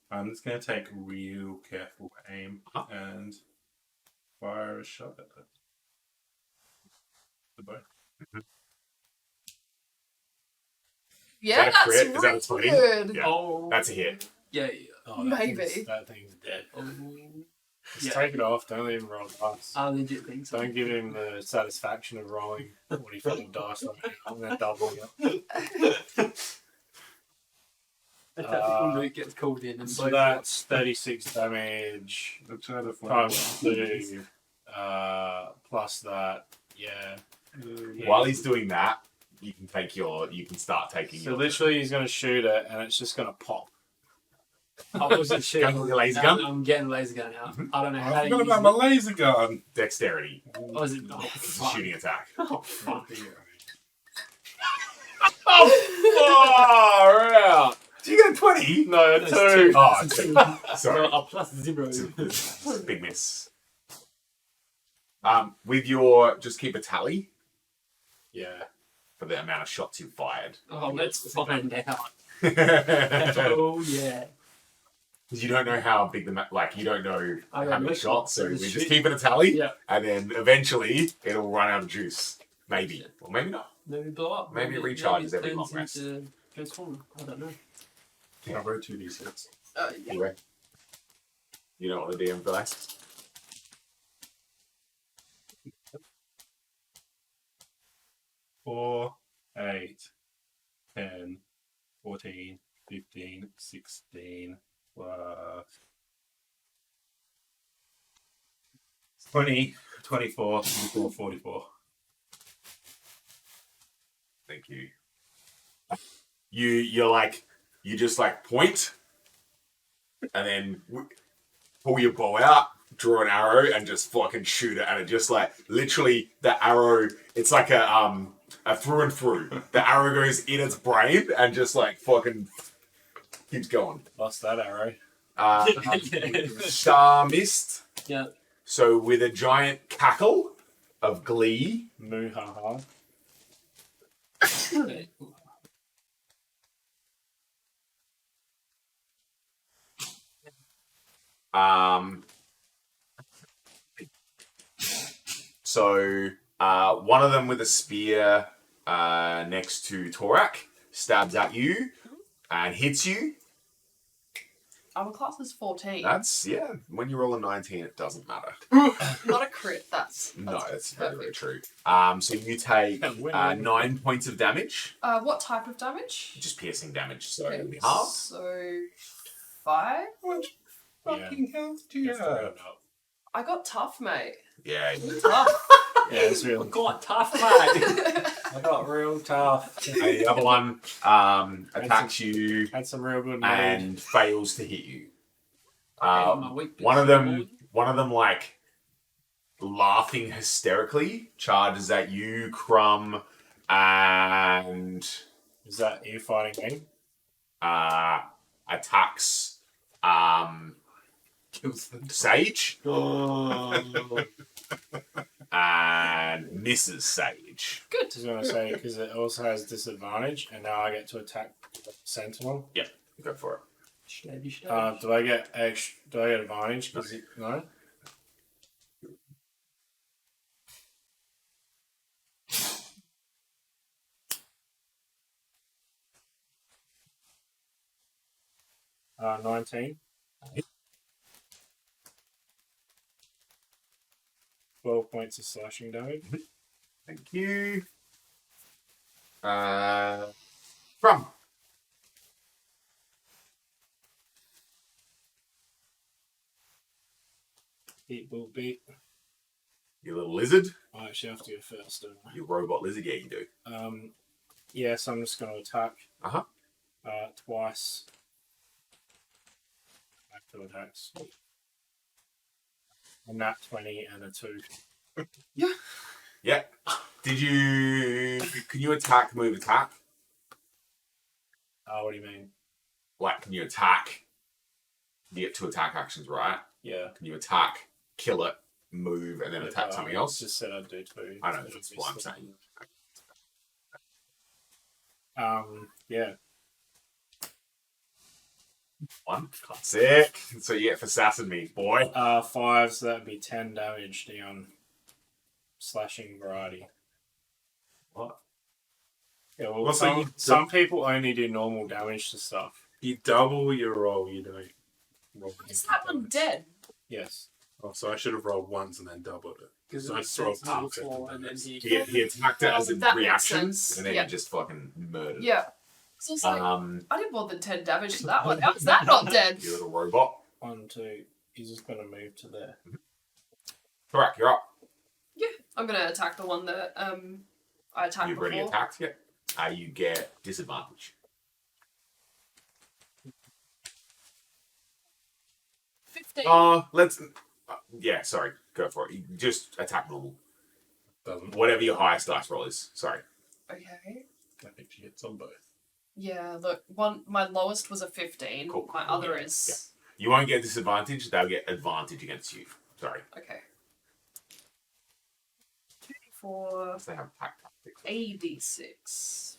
I'm just going to take real careful aim Uh-huh. and fire a shot at it. The bow. Yeah, that a that's crit? Is that a really 20? good. Yeah. Oh, That's a hit. yeah. Oh, Maybe. That thing's dead. Oh, Just yeah. take it off. Don't let him roll dice. I legit think so. Don't give him the satisfaction of rolling 45 dice on it and then doubling it. That's how the Luke gets called in and So blows that's 36 damage I'll try to times 2 plus that. Yeah. While he's doing that, you can start taking So your... literally he's going to shoot it and it's just going to pop. I wasn't sure. Gun with your laser gun? I'm getting laser gun out. I don't know how I to forgot use about my it. laser gun. Dexterity. Oh, is it? Oh, It's a fuck. shooting attack. Oh, fuck. Oh, out! Did you get a 20? No, That's 2. two. Oh, It's two. two. Sorry. A plus 0. It's a big miss. With your... Just keep a tally Yeah. for the amount of shots you've fired. Oh, let's find out. Because Oh, yeah. you don't know how big the... you don't know I how got many no shots, so we shots. just keep it a tally, Yeah. and then eventually it'll run out of juice. Maybe. Or maybe not. Maybe blow up. Maybe it recharges every turns long rest. into Transformer. I don't know. I rolled 2d6. Yeah. Anyway. You know what the DM does? 4, 8, 10, 14, 15, 16, plus 20, 24, 24, 44. Thank you. You just point, and then pull your bow out, draw an arrow, and just fucking shoot it, and it just literally the arrow. It's like a through and through. The arrow goes in its brain and just fucking keeps going. Lost that arrow. Star missed. Yeah. So with a giant cackle of glee, Moo ha ha. Okay. So one of them with a spear next to Torak stabs at you and hits you. Our class is 14. That's, when you roll a 19, it doesn't matter. Not a crit, that's No, that's very, very perfect. true. So you take Win-win. 9 points of damage, What type of damage? just piercing damage, so Okay, it'll be half. So 5? How much fucking health do you That's the have? round up. I got tough, mate. Yeah. Tough. Yeah, it's real. God, tough, mate. I got real tough. The other one attacks you Had some real good mood. and fails to hit you. My weakness. One of them, laughing hysterically, charges at you, Crumb, and Is that you fighting me? attacks Kills them. Sage. Oh. And misses Sage. Good. I was going to say, because it also has disadvantage, and now I get to attack Sentinel. Go for it. Stabby, stabby. Do I get advantage? No? Uh, 19. 12 points of slashing damage. Thank you. From. It will be. You little lizard. I actually have to go first, don't I? You robot lizard. Yeah, you do. Yeah, so I'm just going to attack. Uh-huh. Twice. Back to attacks. A nat 20 and a 2. Yeah. Did you... Can you attack, move, attack? What do you mean? Like, can you attack? You get 2 attack actions, right? Yeah. Can you attack, kill it, move, and then attack something else? Just said I'd do 2. I know, that's what I'm saying. Yeah. 1. Sick. So you get for sassing me, boy. 5, so that'd be 10 damage, Dion. Slashing variety. What? Yeah, well, Well, so some people only do normal damage to stuff. You double your roll, you don't roll. Is that one dead? Yes. Oh, so I should have rolled once and then doubled it. Because So I it's rolled sensitive 2 for, effective and then damage. he He attacked it as a That makes reaction, sense. and then Yeah. he just fucking murdered. Yeah. So it's like, Um, I did more than 10 damage to that one. How is that not dead? you little robot. 1, 2. He's just going to move to there. Correct, you're up. Yeah. I'm going to attack the one that I attacked You've before. already attacked, yeah. You get disadvantage. 15. Let's... yeah, sorry. Go for it. You just attack normal. Doesn't. Whatever your highest dice roll is. Sorry. Okay. I think she hits on both. Yeah, look, my lowest was a 15. Cool. My other is... You won't get disadvantage, they'll get advantage against you. Sorry. Okay. 2d4, Unless they have attack tactics. 8d6.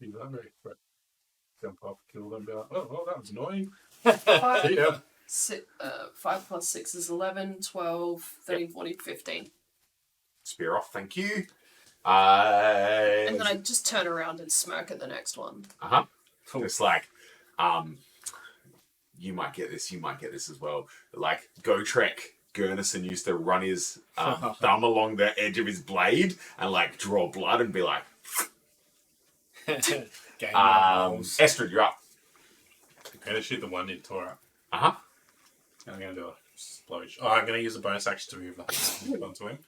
He's not very quick. Jump off, kill them, be like, oh, well, that was annoying. 5, See ya. 5 plus 6 is 11, 12, 13, 14, 15. Spear off, thank you. And then I just turn around and smirk at the next one. It's like, you might get this as well. Like, Gotrek Gurnison used to run his thumb along the edge of his blade and, like, draw blood and be like, Estrid, you're up. I'm going to shoot the one in Torah. Uh-huh. I'm going to do a slow shot. Oh, I'm going to use a bonus action to move the onto him.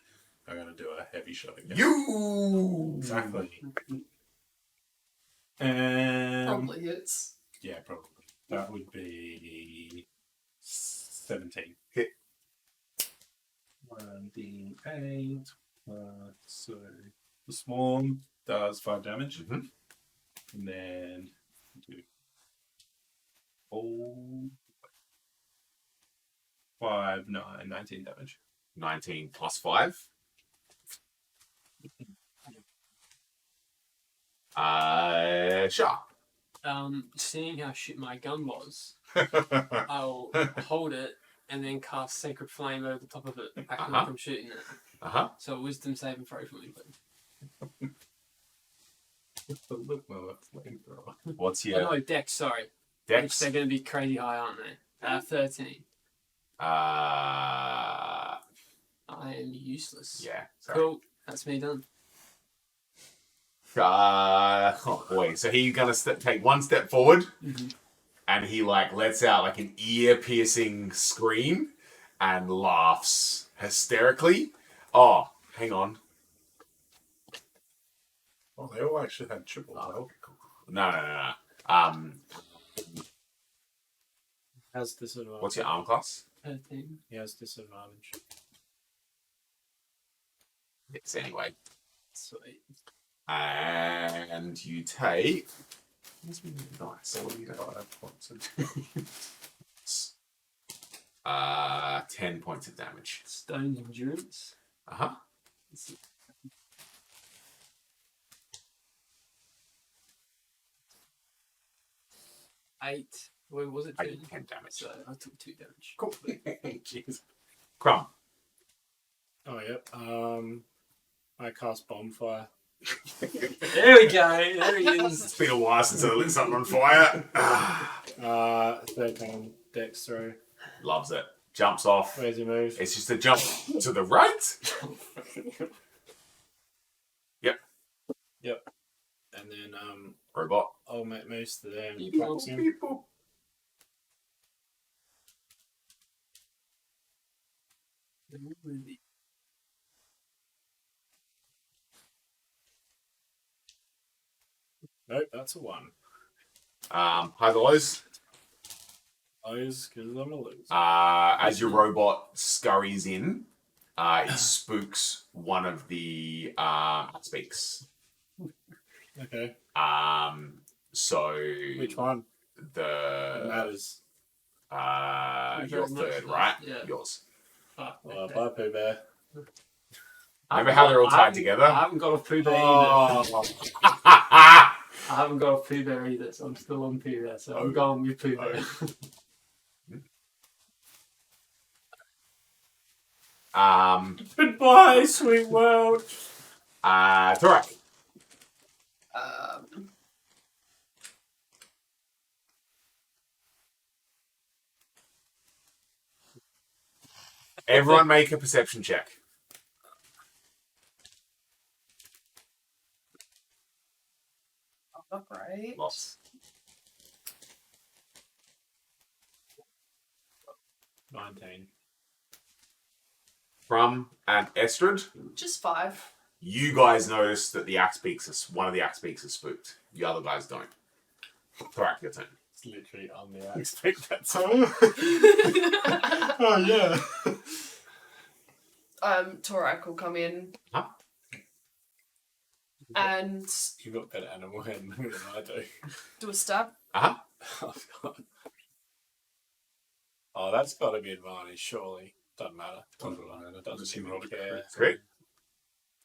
I'm going to do a heavy shot again. You! Exactly. Probably hits. Yeah, probably. That would be 17. Hit. 1d8. So the swarm does 5 damage. Mhm. And then do 5, 9, 19 damage. 19 plus 5. Sharp. Seeing how shit my gun was, I'll hold it and then cast Sacred Flame over the top of it, acting like I'm shooting it. Uh-huh. So a wisdom saving throw for me, please. Look, well, that's flamethrower. What's Oh, your no, Dex, sorry. Which dex? they're going to be crazy high, aren't they? 13. I am useless. Yeah. Sorry. Cool. That's me done. Oh boy. So he's gonna take one step forward, Mhm. and he like lets out like an ear-piercing scream, and laughs hysterically. Oh, hang on. Oh, they all actually had triple health. No. Has disadvantage. What's your arm class? 13. He has disadvantage. Yes. Anyway. Sweet. And you take. Where's my dice? So what do you get? 10 points of damage. Stone endurance. Uh huh. Eight. What was it? 10 damage. So I took 2 damage. Cool. Jeez. Crumb. Oh, yep. I cast Bonfire. There we go. There he is. It's been a while since I lit something on fire. 13 dex through. Loves it. Jumps off. Where's your move? It's just a jump to the right. Yep. And then Robot. I'll make moves to them. Beep, Attacks him. Beep, boop. Nope, that's a 1. Highs or lows? Lows, because I'm a loser. As your robot scurries in, it spooks one of the speaks. Okay. So Which one? It the matters. your third, right? Yeah. Yours. Fuck. Bye, Pooh Bear. Remember how they're all tied I together? haven't got a Pooh Bear either. Oh, I haven't got a Pooh Bear either, so I'm still on Pooh Bear. So I'm going with Pooh Bear. goodbye, sweet world. Torak. Everyone make a perception check. Oh, great. Lots. 19. From and Estrid, Just 5. you guys notice that one of the axe beaks is spooked. The other guys don't. Torak, your turn. It's literally on the expect that song. Oh, yeah. Torak will come in. Huh? And You've got better animal handling than I do. do a stab. Uh-huh. Oh, God. Oh, that's got to be advantage, surely. Doesn't matter. Doesn't even care. Great.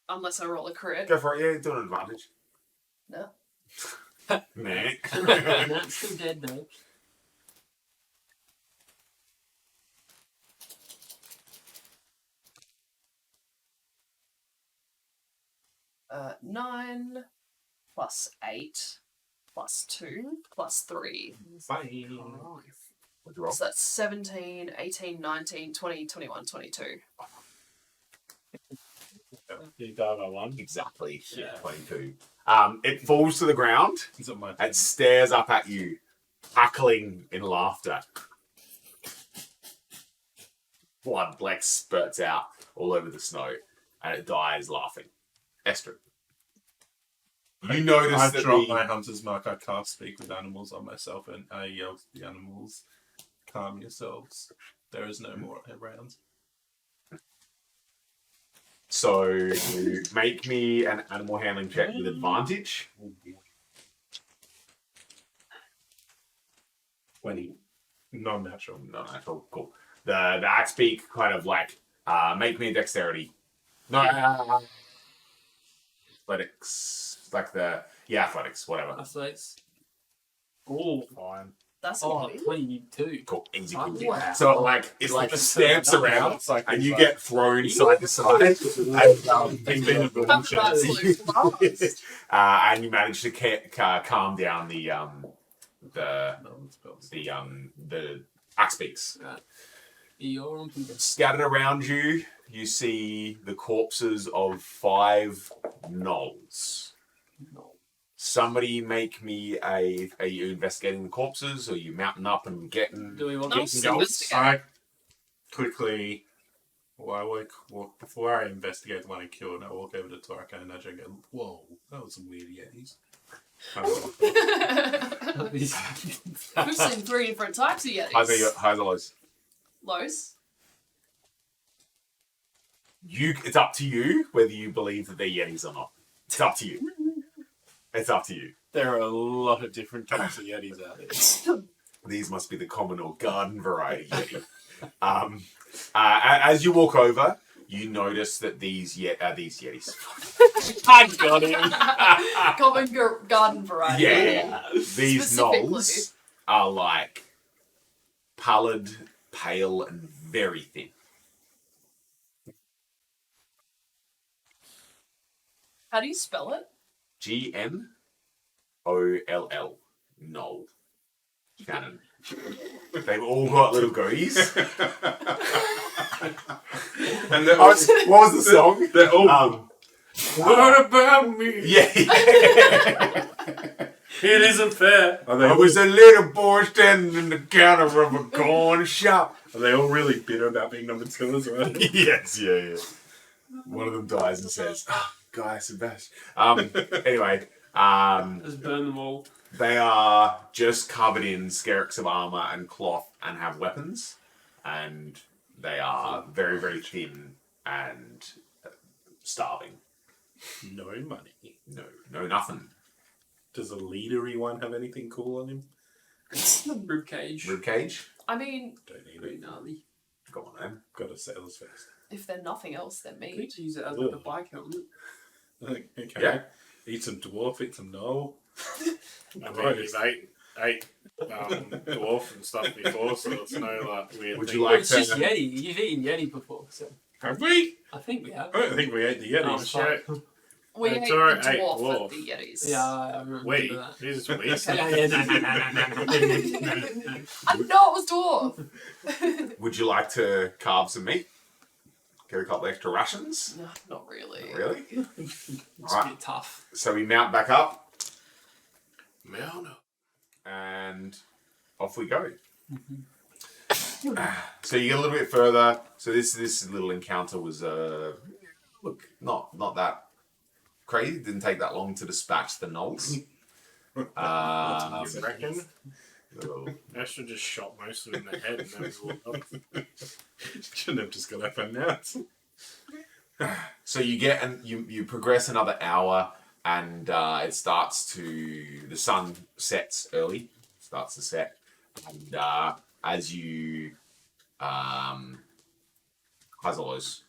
Unless I roll a crit. Go for it. Yeah, do an advantage. No. Nah. No, it's still dead though. Uh, 9 plus 8 plus 2 plus 3. What'd you roll? So that's 17, 18, 19, 20, 21, 22. You die by 1. Exactly. Yeah. 22. It falls to the ground. Is it my turn? It stares up at you, cackling in laughter. Blood like spurts out all over the snow, and it dies laughing. Esther, you notice I that drop my hunter's mark. I cast Speak with Animals on myself, and I yell to the animals, "Calm yourselves. There is no more around." So make me an animal handling check with advantage. 20. Non-natural. No, natural. Cool. The axe beak kind of like make me a dexterity. No, athletics. Like athletics. Whatever. Athletics. Oh, Fine. That's oh, easy. 22. Cool. Easy. Oh, peasy. wow. So it stamps around. It's like And it's you like- get thrown side to side, and, It's been a good That's chance. absolute blast. and you manage to calm down the axe beaks. You're on Pooh Bear. Scattered around you, you see the corpses of 5 gnolls. No. Somebody make me are you investigating the corpses, or are you mounting up and getting? Do we want No, to it's get investigate. I quickly, before I investigate the one I killed, I walk over to Toraka and nudge and go, "Whoa, that was some weird yetis." We've seen 3 different types of Yetis. Highs or lows? Lows. It's up to you whether you believe that they're yetis or not. It's up to you. It's up to you. There are a lot of different types of Yetis out there. These must be the common or garden variety Yeti. As you walk over, you notice that these Yetis. I got him. Common garden variety. Yeah. These Specifically. gnolls are like pallid, pale, and very thin. How do you spell it? Gnoll. Knoll. Shannon. They've all got little goatees. And they're all, What was the song? they're all What about me? Yeah. It isn't fair. are they I all, was a little boy standing in the counter of a corn shop. are they all really bitter about being number 2 as well? Yes, yeah. One of them dies and says, Guy Sebastian. Anyway, Just burn them all. they are just covered in skerricks of armor and cloth and have weapons. And they are very, very thin and starving. No money. No, nothing. Does the leadery one have anything cool on him? Ribcage. Ribcage? I mean, Don't need Pretty it. gnarly. Go on, then. Got to sailors first. if they're nothing else, they're You meat. could use it as like a bike helmet. Okay. Yeah. Eat some dwarf, eat some gnoll. I mean, you've ate dwarf and stuff before, so it's no like weird Would thing. you Well, like it's to... just Yeti. You've eaten Yeti before, so Have we? I think we have. I don't think we ate the Oh, Yetis. shit. We I ate the thought I ate dwarf dwarf. at the Yetis. Yeah, I remember Wait, that. Jesus, we I know it was dwarf. Would you like to carve some meat? Get a couple extra rations? No, not really. Really? It's a Alright. bit tough. So we mount back up Mount up. and off we go. So you get a little bit further. So this little encounter was look, not that crazy. Didn't take that long to dispatch the gnolls. You reckon? Little- Asher just shot most of them in the head and then we walked up. Shouldn't have just got up and now. So you get and you progress another hour, and it starts to the sun sets early. Starts to set, and as you Hazelos,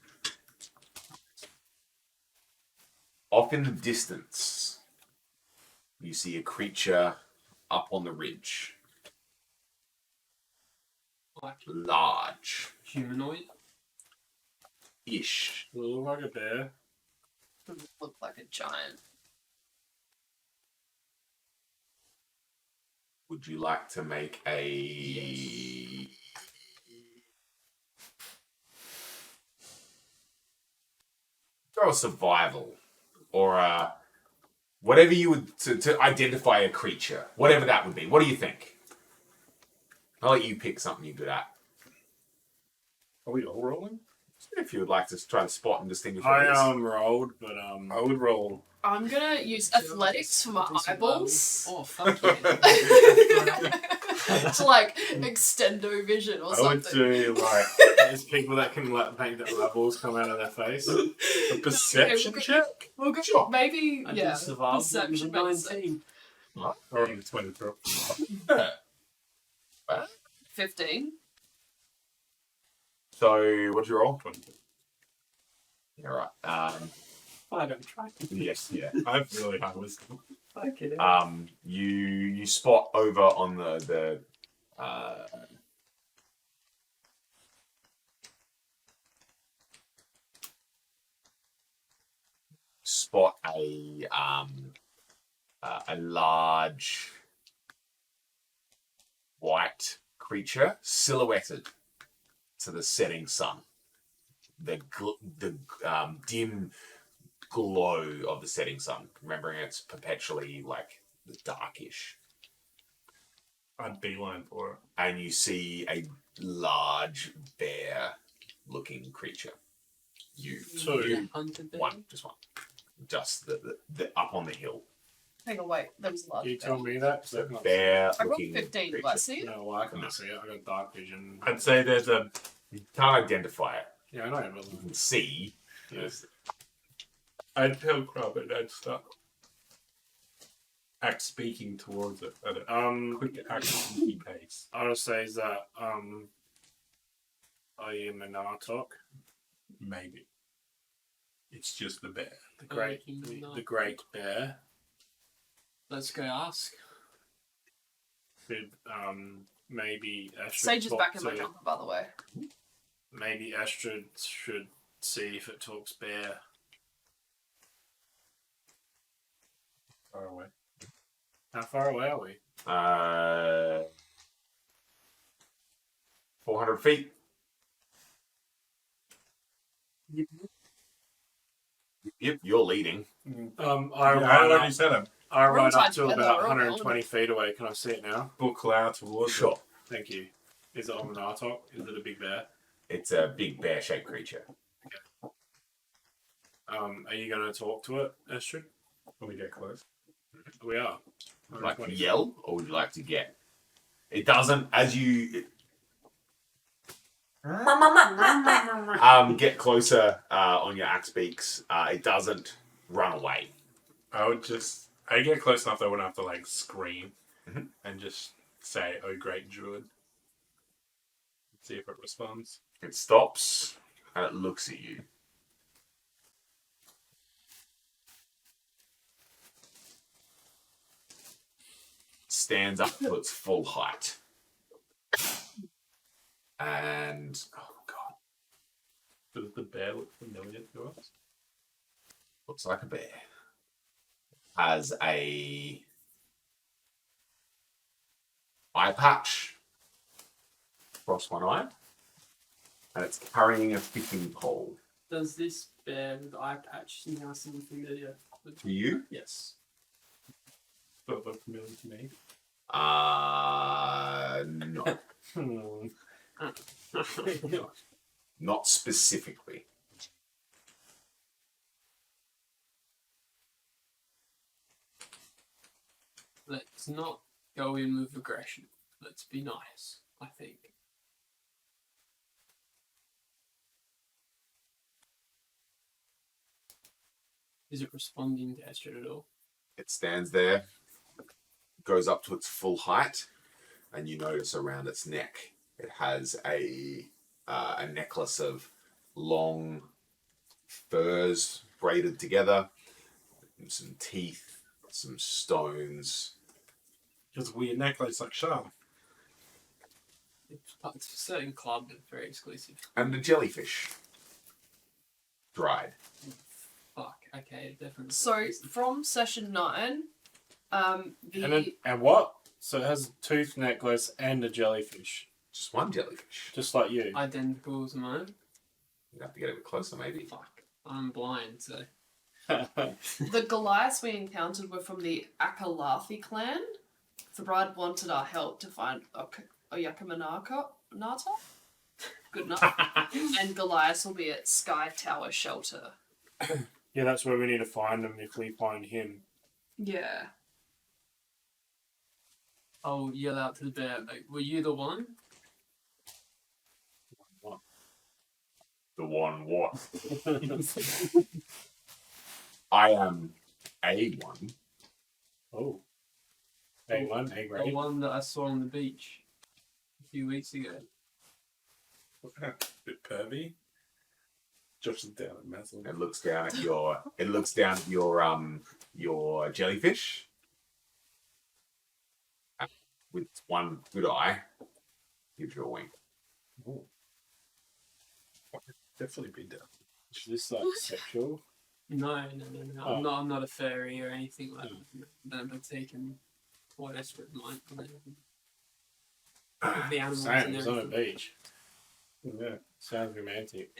off in the distance, you see a creature up on the ridge, Like large humanoid. ish. Does it look like a bear? Look like a giant. Would you like to make a throw a survival or a whatever you would to identify a creature, whatever that would be? What do you think? I'll let you pick something you're good at. Are we all rolling? If you would like to try to spot and distinguish what I it is. rolled, but I would roll. I'm gonna use athletics for my eyeballs Oh, fuck yeah. to like extendo vision or I would something. do like there's people that can like make the eyeballs come out of their face. a perception Okay, check. We'll go Sure. maybe I yeah. did survive. That was a Perception makes 19. Or on the 23. 15. So what'd you roll? 22. Yeah, right. I don't try. Yes, yeah. I have really high wisdom. Fuck it. You spot over on the spot a large white creature silhouetted to the setting sun. The dim glow of the setting sun, remembering it's perpetually like darkish, I'd beeline for it. and you see a large bear-looking creature. You Hunted there. one, just the up on the hill. Hang on, wait. There was a large Can you bear. tell me that? 'Cause I The can't I got bear-looking 15. Do I creature. see it? No, well, I can't see it. I got dark vision. I'd say there's a. You can't identify it. Yeah, I know, but You can see. I'd tell Crab and I'd start. act speaking towards it at a quick action pace. I would say is that are you Minatok? Maybe. It's just the bear. The great bear. Let's go ask. Should maybe Astrid Sage is talk back in my to- jumper, by the way. Maybe Astrid should see if it talks bear. Far away. How far away are we? 400 feet. Yep, you're leading. I I ride already up, said it. I We're ride all up tied to together, about we're all 120 feet away. Can I see it now? Book loud towards Sure. it. Thank you. Is it on Minatok? Is it a big bear? It's a big bear-shaped creature. Are you going to talk to it, Astrid? When we get close. We are. Would you like to 120 yell, or would you like to get? It doesn't, as you get closer on your axe beaks, it doesn't run away. I get close enough that I wouldn't have to like scream Mhm. and just say, "Oh, great druid." See if it responds. It stops and it looks at you. Stands up to its full height. And oh god, Does the bear look familiar to us? looks like a bear. Has a eye patch across one eye, and it's carrying a fishing pole. Does this bear with the eye patch now seem familiar? To you? Yes. Does it look familiar to me? No, not specifically. Let's not go in with aggression. Let's be nice, I think. Is it responding to Astrid at all? It stands there, goes up to its full height, and you notice around its neck it has a necklace of long furs braided together, and some teeth, some stones. Just a weird necklace like Charm. It's a certain club that's very exclusive. And a jellyfish. Dried. Fuck, okay, definitely. So, from session 9, And what? So it has a tooth necklace and a jellyfish. Just one jellyfish. Just like you. Identical to mine. You'd have to get a bit closer, maybe. Fuck, I'm blind, so. the Goliaths we encountered were from the Akalathi clan. The bride wanted our help to find Oyakamanaka Nata. Good enough. And Goliaths will be at Sky Tower Shelter. Yeah, that's where we need to find him if we find him. Yeah. I'll yell out to the bear, like, were you the one? The one what? I am a one. Oh. A1, A The grade. one that I saw on the beach a few weeks ago. Bit pervy. Josh is down at Mazel. It looks down at your. It looks down at your jellyfish. With one good eye, gives you a wink. Definitely be down. Is this like sexual? No. Oh. I'm not a furry or anything like that. Don't partake in what Astrid might. The animals Same, and it's on a everything. beach. Yeah, sounds romantic.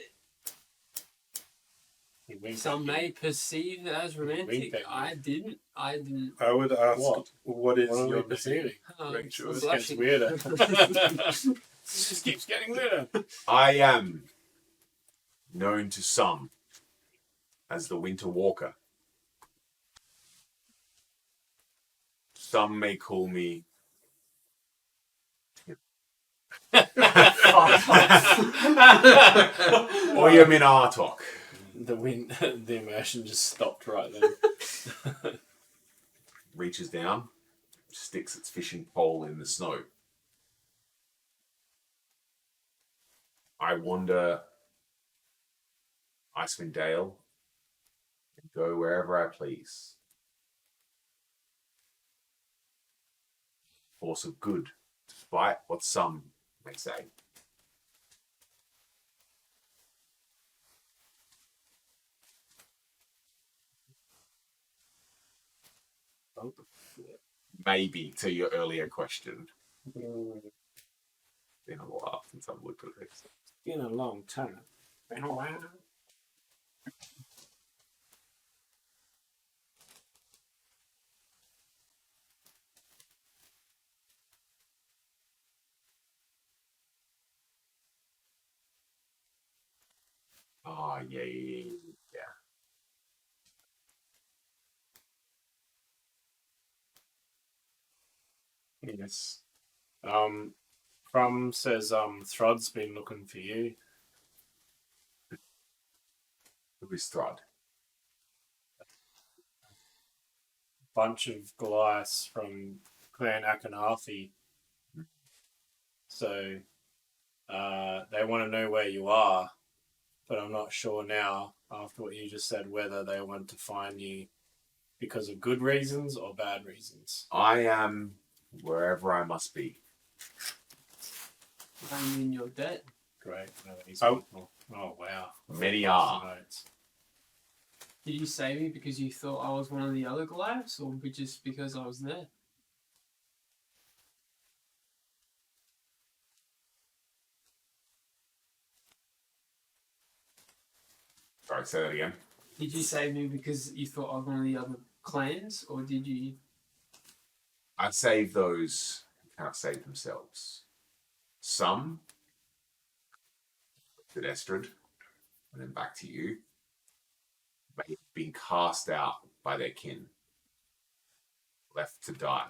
He winked Some at you. may perceive it as romantic. at you. I didn't. I would ask, What? what is What are your we perceiving? Great choice. This gets blushing. weirder. This just keeps getting weirder. I am known to some as the Winter Walker. Some may call me. Oyaminatok. The immersion just stopped right then. reaches down, sticks its fishing pole in the snow. I wander Icewind Dale and go wherever I please. Force of good, despite what some may say. Maybe to your earlier question. Been a while since I've looked at this. It's been a long time. Been a while. Oh, yeah. Yes. Crum says Throd's been looking for you. Who is Throd? Bunch of Goliaths from Clan Akanarthi. So they want to know where you are, but I'm not sure now, after what you just said, whether they want to find you because of good reasons or bad reasons. I am wherever I must be. I mean, you're dead. Great. No, these Oh. people. Oh, wow. Many are. Notes. Did you save me because you thought I was one of the other Goliaths, or just because I was there? Sorry, say that again. Did you save me because you thought I was one of the other clans, or did you? I save those who cannot save themselves. Some to Estrid, and then back to you, may have been cast out by their kin, left to die.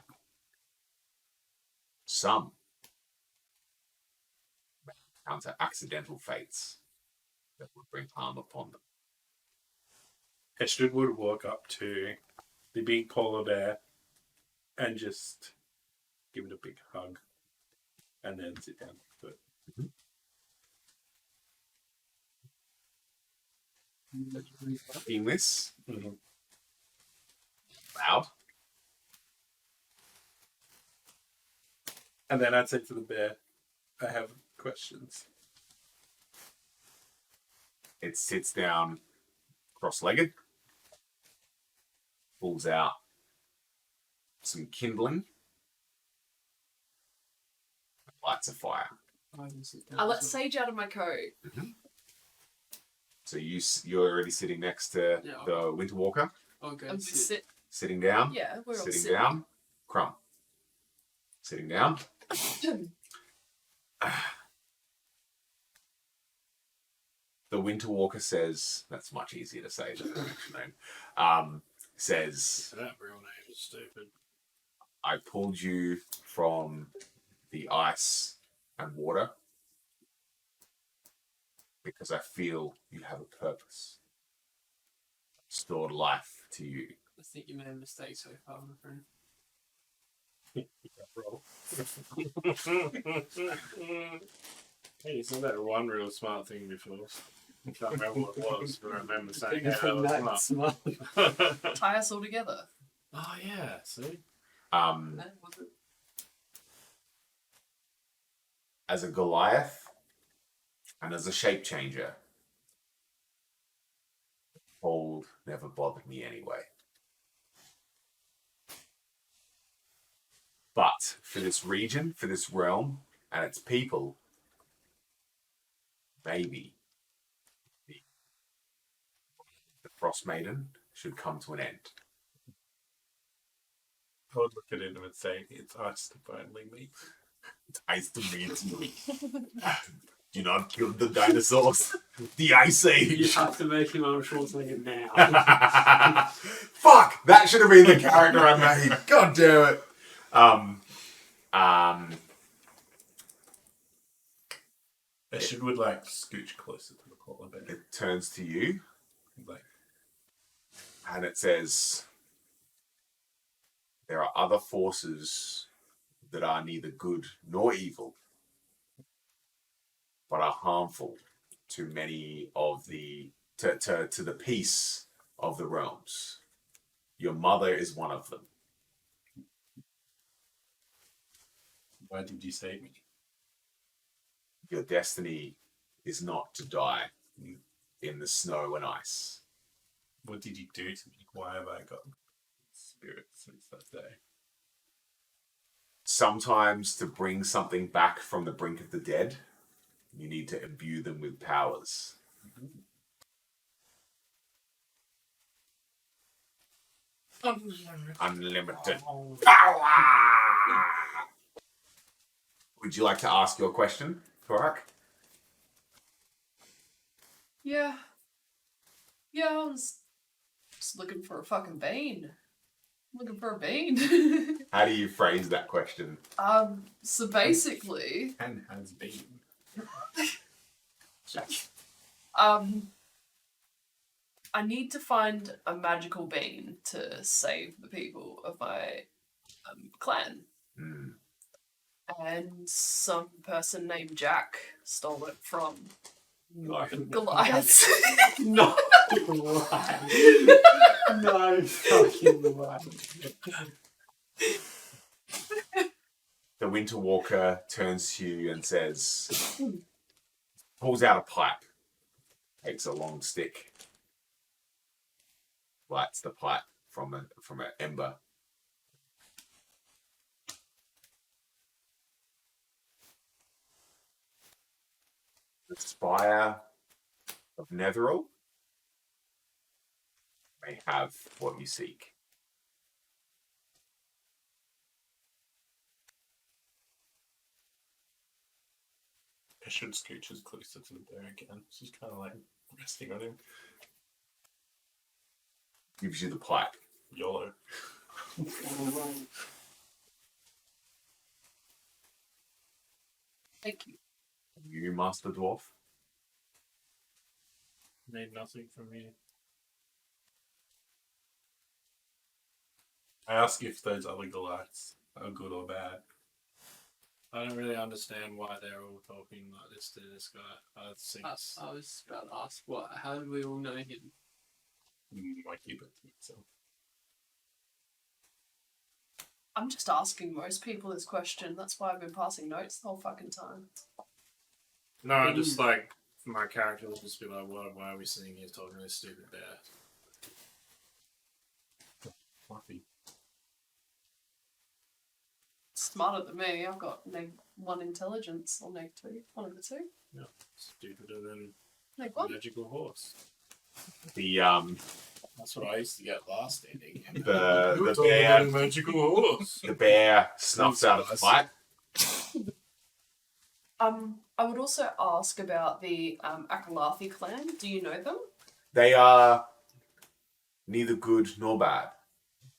Some may encounter accidental fates that would bring harm upon them. Estrid would walk up to the big polar bear and just give it a big hug and then sit down to it. In this, Mhm. loud, And then I'd say to the bear, I have questions. it sits down cross-legged, pulls out some kindling, and lights a fire. I can sit down I as let well. Sage out of my coat. So you're already sitting next to Yeah. the Winter Walker, I'll go And we sit. sit. sitting down, Yeah, we're all sitting sitting. down, Crumb, sitting down. The Winter Walker says, that's much easier to say than the actual name, says, That real name is stupid. I pulled you from the ice and water because I feel you have a purpose. Stored life to you. I think you made a mistake so far, my friend. Roll. Hey, isn't that one real smart thing before? I can't remember what it was, but I remember saying, yeah, that was smart. Tie us all together. Oh, yeah, see? Um, Was it? as a Goliath and as a shape changer, cold never bothered me anyway. But for this region, for this realm, and its people, maybe the Frostmaiden should come to an end. I would look at him and say, it's ice to finally meet. Ice to meet. Do not kill the dinosaurs. The Ice Age. You have to make him Arnold Schwarzenegger now. Fuck! That should have been the character I made. God damn it. Estrid would like scooch closer to the polar bear. It turns to you Like, and it says, there are other forces that are neither good nor evil, but are harmful to many of the to the peace of the realms. Your mother is one of them. Why did you save me? Your destiny is not to die in the snow and ice. What did you do to me? Why have I got spirits since that day? Sometimes to bring something back from the brink of the dead, you need to imbue them with powers. Unlimited power! Would you like to ask your question, Korak? Yeah. Yeah, I was just looking for a fucking vein. Looking for a vein. How do you phrase that question? So basically, And has been. I need to find a magical bean to save the people of my clan. Hmm. And some person named Jack stole it from Goliath. Goliath. No fucking way. The Winter Walker turns to you and says, pulls out a pipe, takes a long stick, lights the pipe from an ember. The spire of Netheril may have what you seek. I should scooch as closer to the bear again. She's kind of like resting on him. Gives you the pipe. YOLO. Thank you. You, Master Dwarf. Need nothing from you. I ask if those other Goliaths are good or bad. I don't really understand why they're all talking like this to this guy. I think I was about to ask, how do we all know him? I keep it to myself. I'm just asking most people this question. That's why I've been passing notes the whole fucking time. no, I just like my character will just be like, why are we sitting here talking to this stupid bear? Fluffy. Smarter than me. I've got -1 intelligence or -2. One of the two. Yeah, stupider than a -1. magical horse. The That's what I used to get last ending. the magical horse. the bear snuffs out of the pipe. I would also ask about the Akalathi clan. Do you know them? They are neither good nor bad,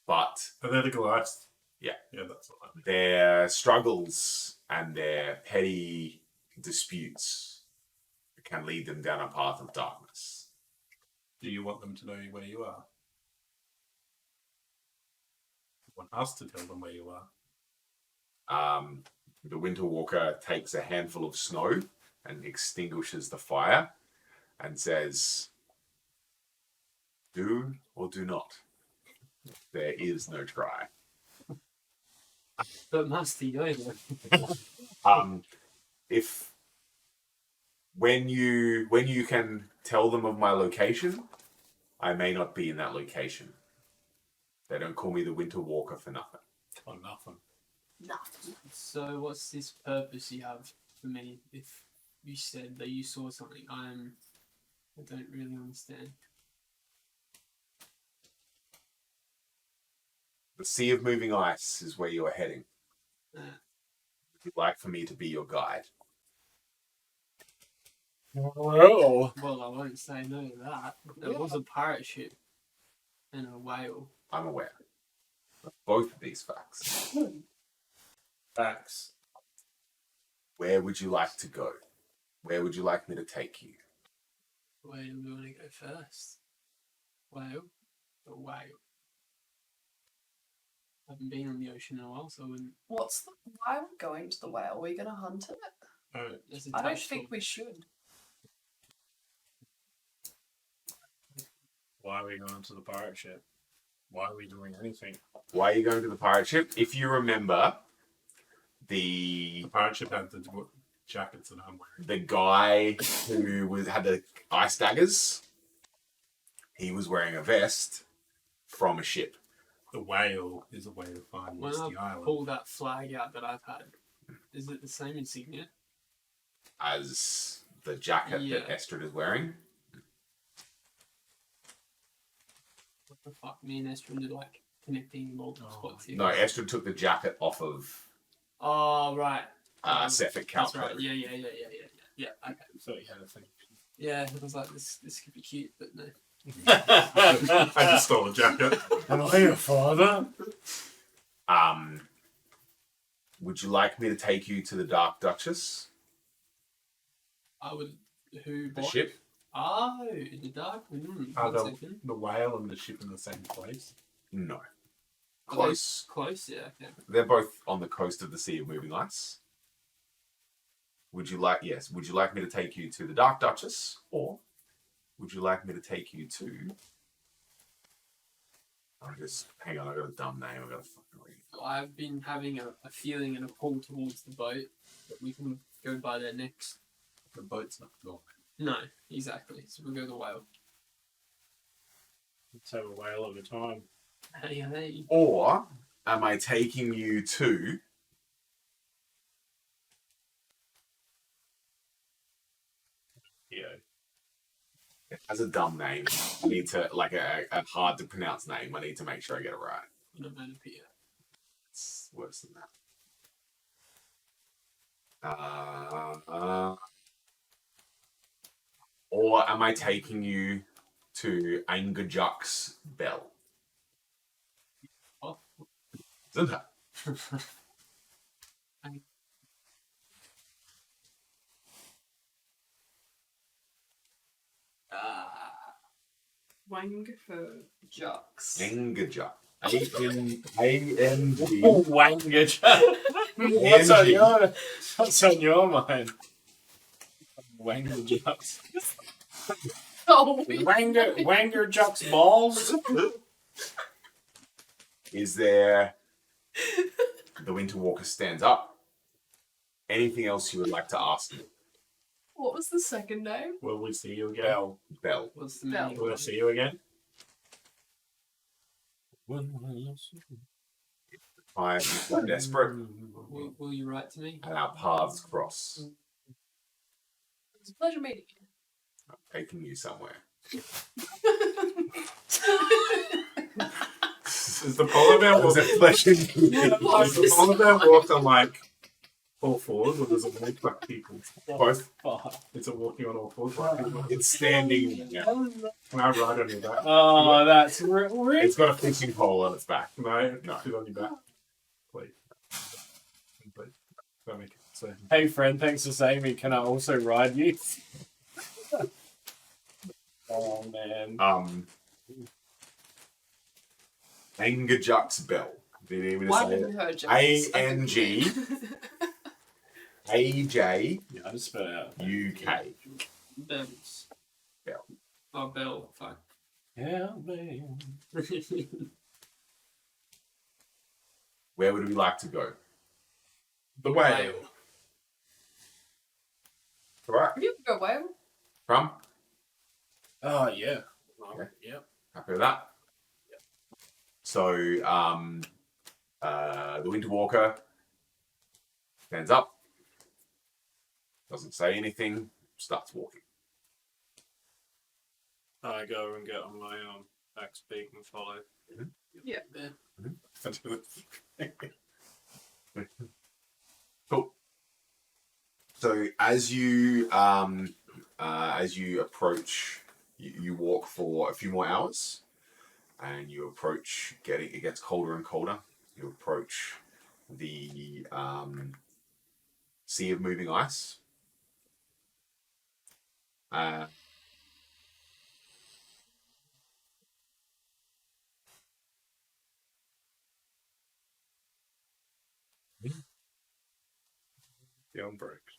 but Are they the Goliaths? Yeah. Yeah, that's what I mean. their struggles and their petty disputes can lead them down a path of darkness. Do you want them to know where you are? You want us to tell them where you are? The Winter Walker takes a handful of snow and extinguishes the fire and says, do or do not. There is no try. But Master Yoda. If when you can tell them of my location, I may not be in that location. They don't call me the Winter Walker for nothing. Or nothing. Nothing. So what's this purpose you have for me if you said that you saw something? I don't really understand. The Sea of Moving Ice is where you are heading. Uh, Would you like for me to be your guide? Well, well, I won't say no to that. There was a pirate ship and a whale. I'm aware of both of these facts. facts. Where would you like to go? Where would you like me to take you? Where do we want to go first? Whale or whale? haven't been on the ocean in a while, so I wouldn't. Why are we going to the whale? Are we gonna hunt it? There's a I don't touch think talk. we should. Why are we going to the pirate ship? Why are we doing anything? Why are you going to the pirate ship? If you remember, the pirate ship had the jackets that I'm wearing. the guy who had the ice daggers, he was wearing a vest from a ship. The whale is a way to find When Misty I Island. pull that flag out that I've had, is it the same insignia? As the jacket Yeah. that Estrid is wearing. What the fuck? Me and Estrin did like connecting multiple spots here. No, Estrid took the jacket off of Oh, right. Sefik That's Calco. right. Yeah. Yeah, okay. I thought you had a thing. Yeah, I was like, this could be cute, but no. I just stole a jacket. Am I your father? Would you like me to take you to the Dark Duchess? I would. Who? The What? ship? Oh, in the dark. Are One second. the whale and the ship in the same place? No. Are they Close. Close, yeah. Okay. They're both on the coast of the Sea of Moving Ice. Would you like me to take you to the Dark Duchess? Or would you like me to take you to... hang on, I got a dumb name. I got to fucking read. I've been having a feeling and a pull towards the boat that we can go by there next. The boat's not gone. No, exactly. So we'll go the whale. Let's have a whale at a time. Hey. Or am I taking you to... Yeah. It has a dumb name. I need to, like a hard to pronounce name. I need to make sure I get it right. Onomatopoeia. It's worse than that. Or am I taking you to Angajuk's Bell? Oh. Isn't it? Wangford Jux. Angajuk. A-N-G. Wangage. What's on your mind? Wanger Jux. Oh, Wanger Jux balls? Is there... The Winter Walker stands up. Anything else you would like to ask me? what was the second name? Will we see you again? Bell. What's the Bell. meaning? Will I see you again? I'm so desperate, Will you write to me? and our paths cross. It's a pleasure meeting you. I'm taking you somewhere. Is the polar bear It was walking? a pleasure. Does the polar bear walk on like all fours, or does it walk like people? Both. Is it walking on all fours like people? It's standing. Yeah. Can I ride on your back? Oh, that's really. It's got a fishing pole on its back. No, No. sit on your back. Please. Please. Don't make it so. Hey, friend, thanks for saving me. Can I also ride you? Oh, man. Angajuk's Bell. Did you even Why say didn't it? you heard Jux? A-N-G-A-J-U-K. Yeah, I just spelled it out. Bells. Bell. Oh, Bell. Fuck. Yeah, man. Where would we like to go? The whale. Alright. You can go whale. From? Oh, yeah. Okay. Yep. Happy with that? So, the Winter Walker stands up, doesn't say anything, starts walking. I go and get on my back speak and follow. Yeah. Cool. So as you approach, you walk for a few more hours, and you approach. It gets colder and colder. You approach the Sea of Moving Ice. Dion broke.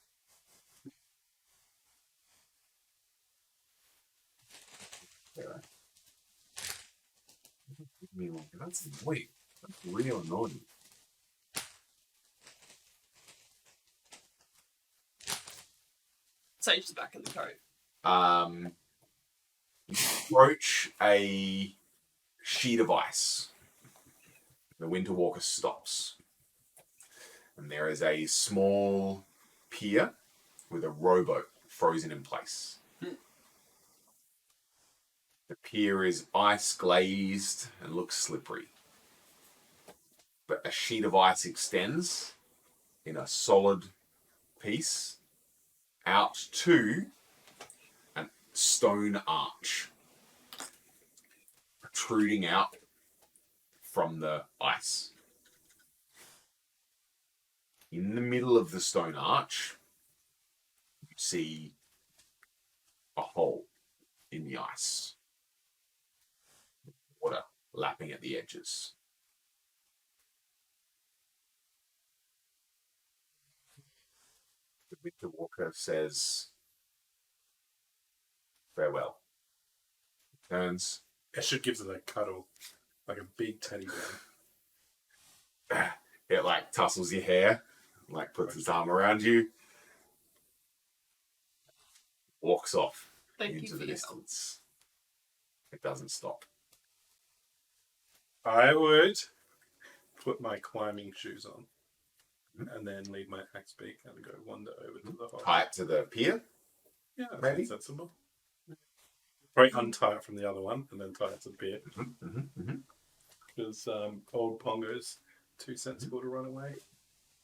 That's annoying. That's real annoying. Sage is back in the coat. You approach a sheet of ice. The Winter Walker stops. And there is a small pier with a rowboat frozen in place. The pier is ice glazed and looks slippery. But a sheet of ice extends in a solid piece out to a stone arch protruding out from the ice. In the middle of the stone arch, you see a hole in the ice. Water lapping at the edges. The Winter Walker says, farewell. Turns. Escher gives it a cuddle, like a big teddy bear. It like tussles your hair, like puts its arm around you, walks off Thank you into for the your help. distance. It doesn't stop. I would put my climbing shoes on and then leave my axe beak and go wander over to the hole. Tie it to the pier. Yeah, Maybe. that's sensible. Probably untie it from the other one and then tie it to the beer. Because old Pongo's too sensible to run away.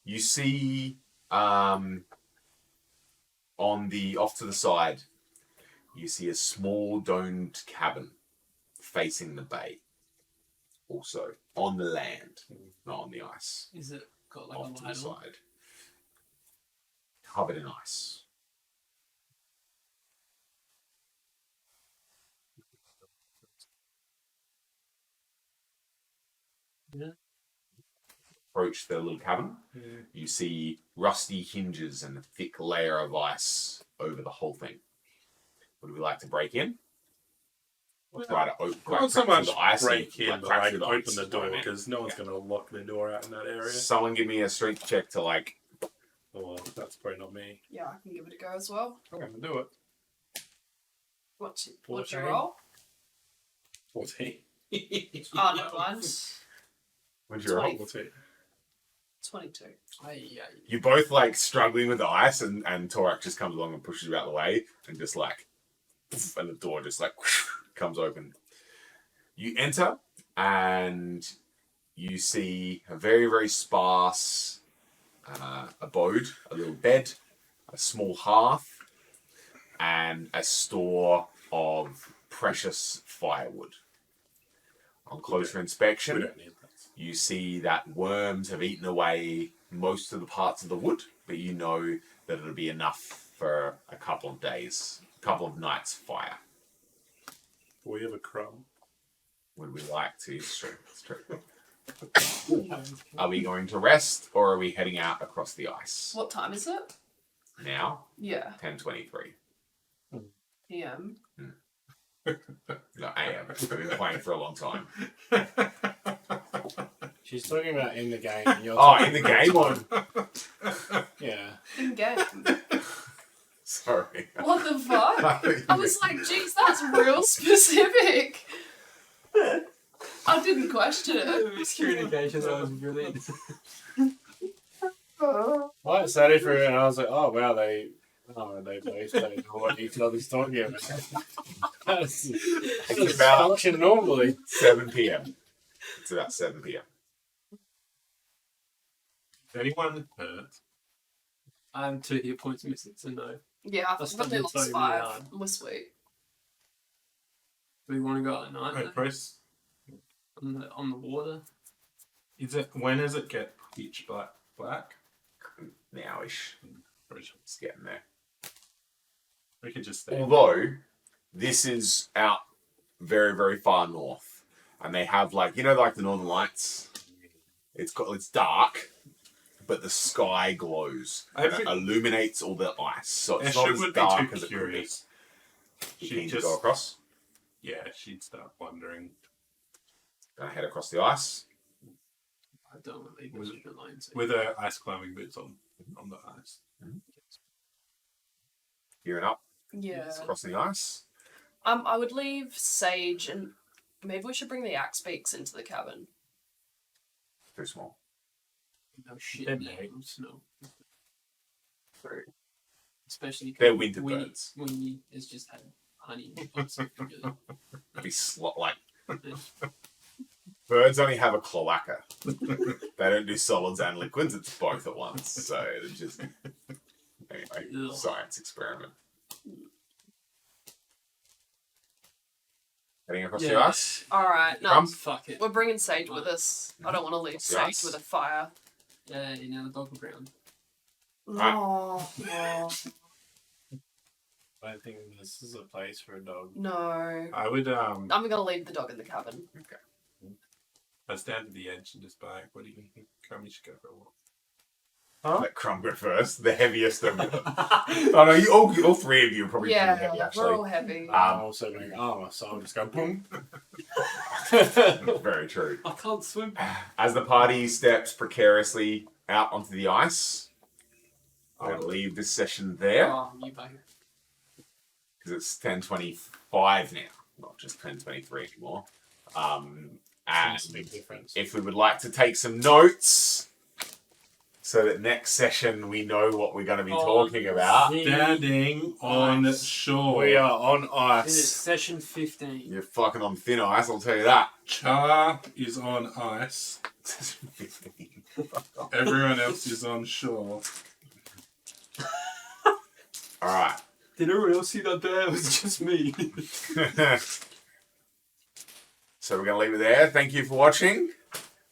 You see, on the off to the side, you see a small domed cabin facing the bay. Also on the land, not on the ice. Is it got like Off a to the light on? side, covered in ice. Yeah. Approach the little cabin. You see rusty hinges and a thick layer of ice over the whole thing. Would we like to break in? Or try to open Not so much the ice break in, but like through the open ice, the you know what I door mean? because no one's going to lock the door out in that area. Someone give me a strength check to like. Well, that's probably not me. Yeah, I can give it a go as well. I'm going to do it. What's your 14. roll? 14. Oh, no, mind. When'd you roll? 14. 22. You're both like struggling with the ice, and Torak just comes along and pushes you out of the way, and just like, and the door just like comes open. You enter, and you see a very, very sparse abode, a little bed, a small hearth, and a store of precious firewood. On closer We inspection, don't need that. you see that worms have eaten away most of the parts of the wood, but you know that it'll be enough for a couple of days, a couple of nights' fire. We have a crumb. Would we like to? It's true. Are we going to rest, or are we heading out across the ice? What time is it? Now, Yeah. 10:23. PM. No, AM. I've been playing for a long time. She's talking about in the game. And you're Oh, in the game one. Yeah. In game. Sorry. What the fuck? I was like, geez, that's real specific. I didn't question it. Miscommunication, that was brilliant. I studied for it and I was like, oh wow, they both don't know what each other's talking about. That's about- function normally. 7 p.m. It's about 7 p.m. Is anyone hurt? I'm 2 hit points missing, so no. Yeah, I've That's probably not lost really 5. hard. We're sweet. Do we want to go at night Wait, though? Bruce, On the water? when does it get pitch black? Now-ish. It's getting there. We could just stay. Although, this is out very, very far north. And they have like, like the Northern Lights? It's dark, but the sky glows. I And it think- illuminates all the ice, so it's Esha not as would be dark too as it could be. curious. You She'd keen to just, go across? she'd start wondering. Gonna head across the ice. I don't want to leave Was this alone. So. With her ice climbing boots on the ice. Gearing up, Yeah. crossing the ice. I would leave Sage and maybe we should bring the axe beaks into the cabin. Too small. No shit. They're No, big. snow. Especially 'cause They're winter Winnie- birds. Winnie has just had honey. on something, really. Be like birds only have a cloaca. They don't do solids and liquids. It's both at once. So it's just anyway, Ugh. science experiment. Heading across the Yeah. ice. Alright, no. Crumb? Fuck it. We're bringing Sage with us. I don't want to leave Across the Sage ice. with a fire. Yeah, the dog will ground. No. I don't think this is a place for a dog. No. I would I'm gonna leave the dog in the cabin. I'd stand at the edge and just be like, what do you think? Come, you should go for a walk. Let Crumb go first. The heaviest of them. Oh no, you all three of you are probably pretty Yeah, heavy we're actually. all heavy. I'm also doing armor, so I'll just go boom. Very true. I can't swim. As the party steps precariously out onto the ice, I'm going to leave this session there Oh, you bugger. because it's 10:25 now, not just 10:23 anymore. That's a And big difference. if we would like to take some notes so that next session we know what we're going to be talking about. Standing on Ice. shore. We are on This is ice. session 15. You're fucking on thin ice, I'll tell you that. Char is on ice. Everyone else is on shore. Alright. Did everyone else see that there? It was just me. So we're going to leave it there. Thank you for watching.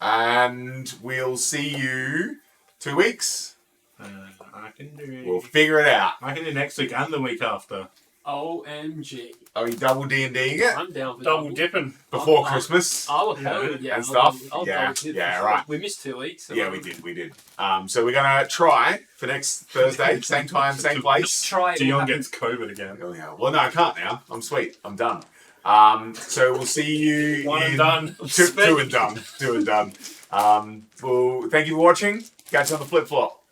And we'll see you 2 weeks. I can do We'll figure it out. I can do next week and the week after. OMG. Are we double D&Ding it I'm down for Double dipping. before I'll- Christmas? Oh, hell yeah. And stuff? I'll Yeah, double dip yeah, for sure. right. We missed 2 weeks. So Yeah, we did. So we're going to try for next Thursday, same time, same place. Try it. Dion gets COVID again. Oh, yeah. Well, no, I can't now. I'm sweet. I'm done. So we'll see you One and in... done. Two and done. Well, thank you for watching. Catch you on the flip flop.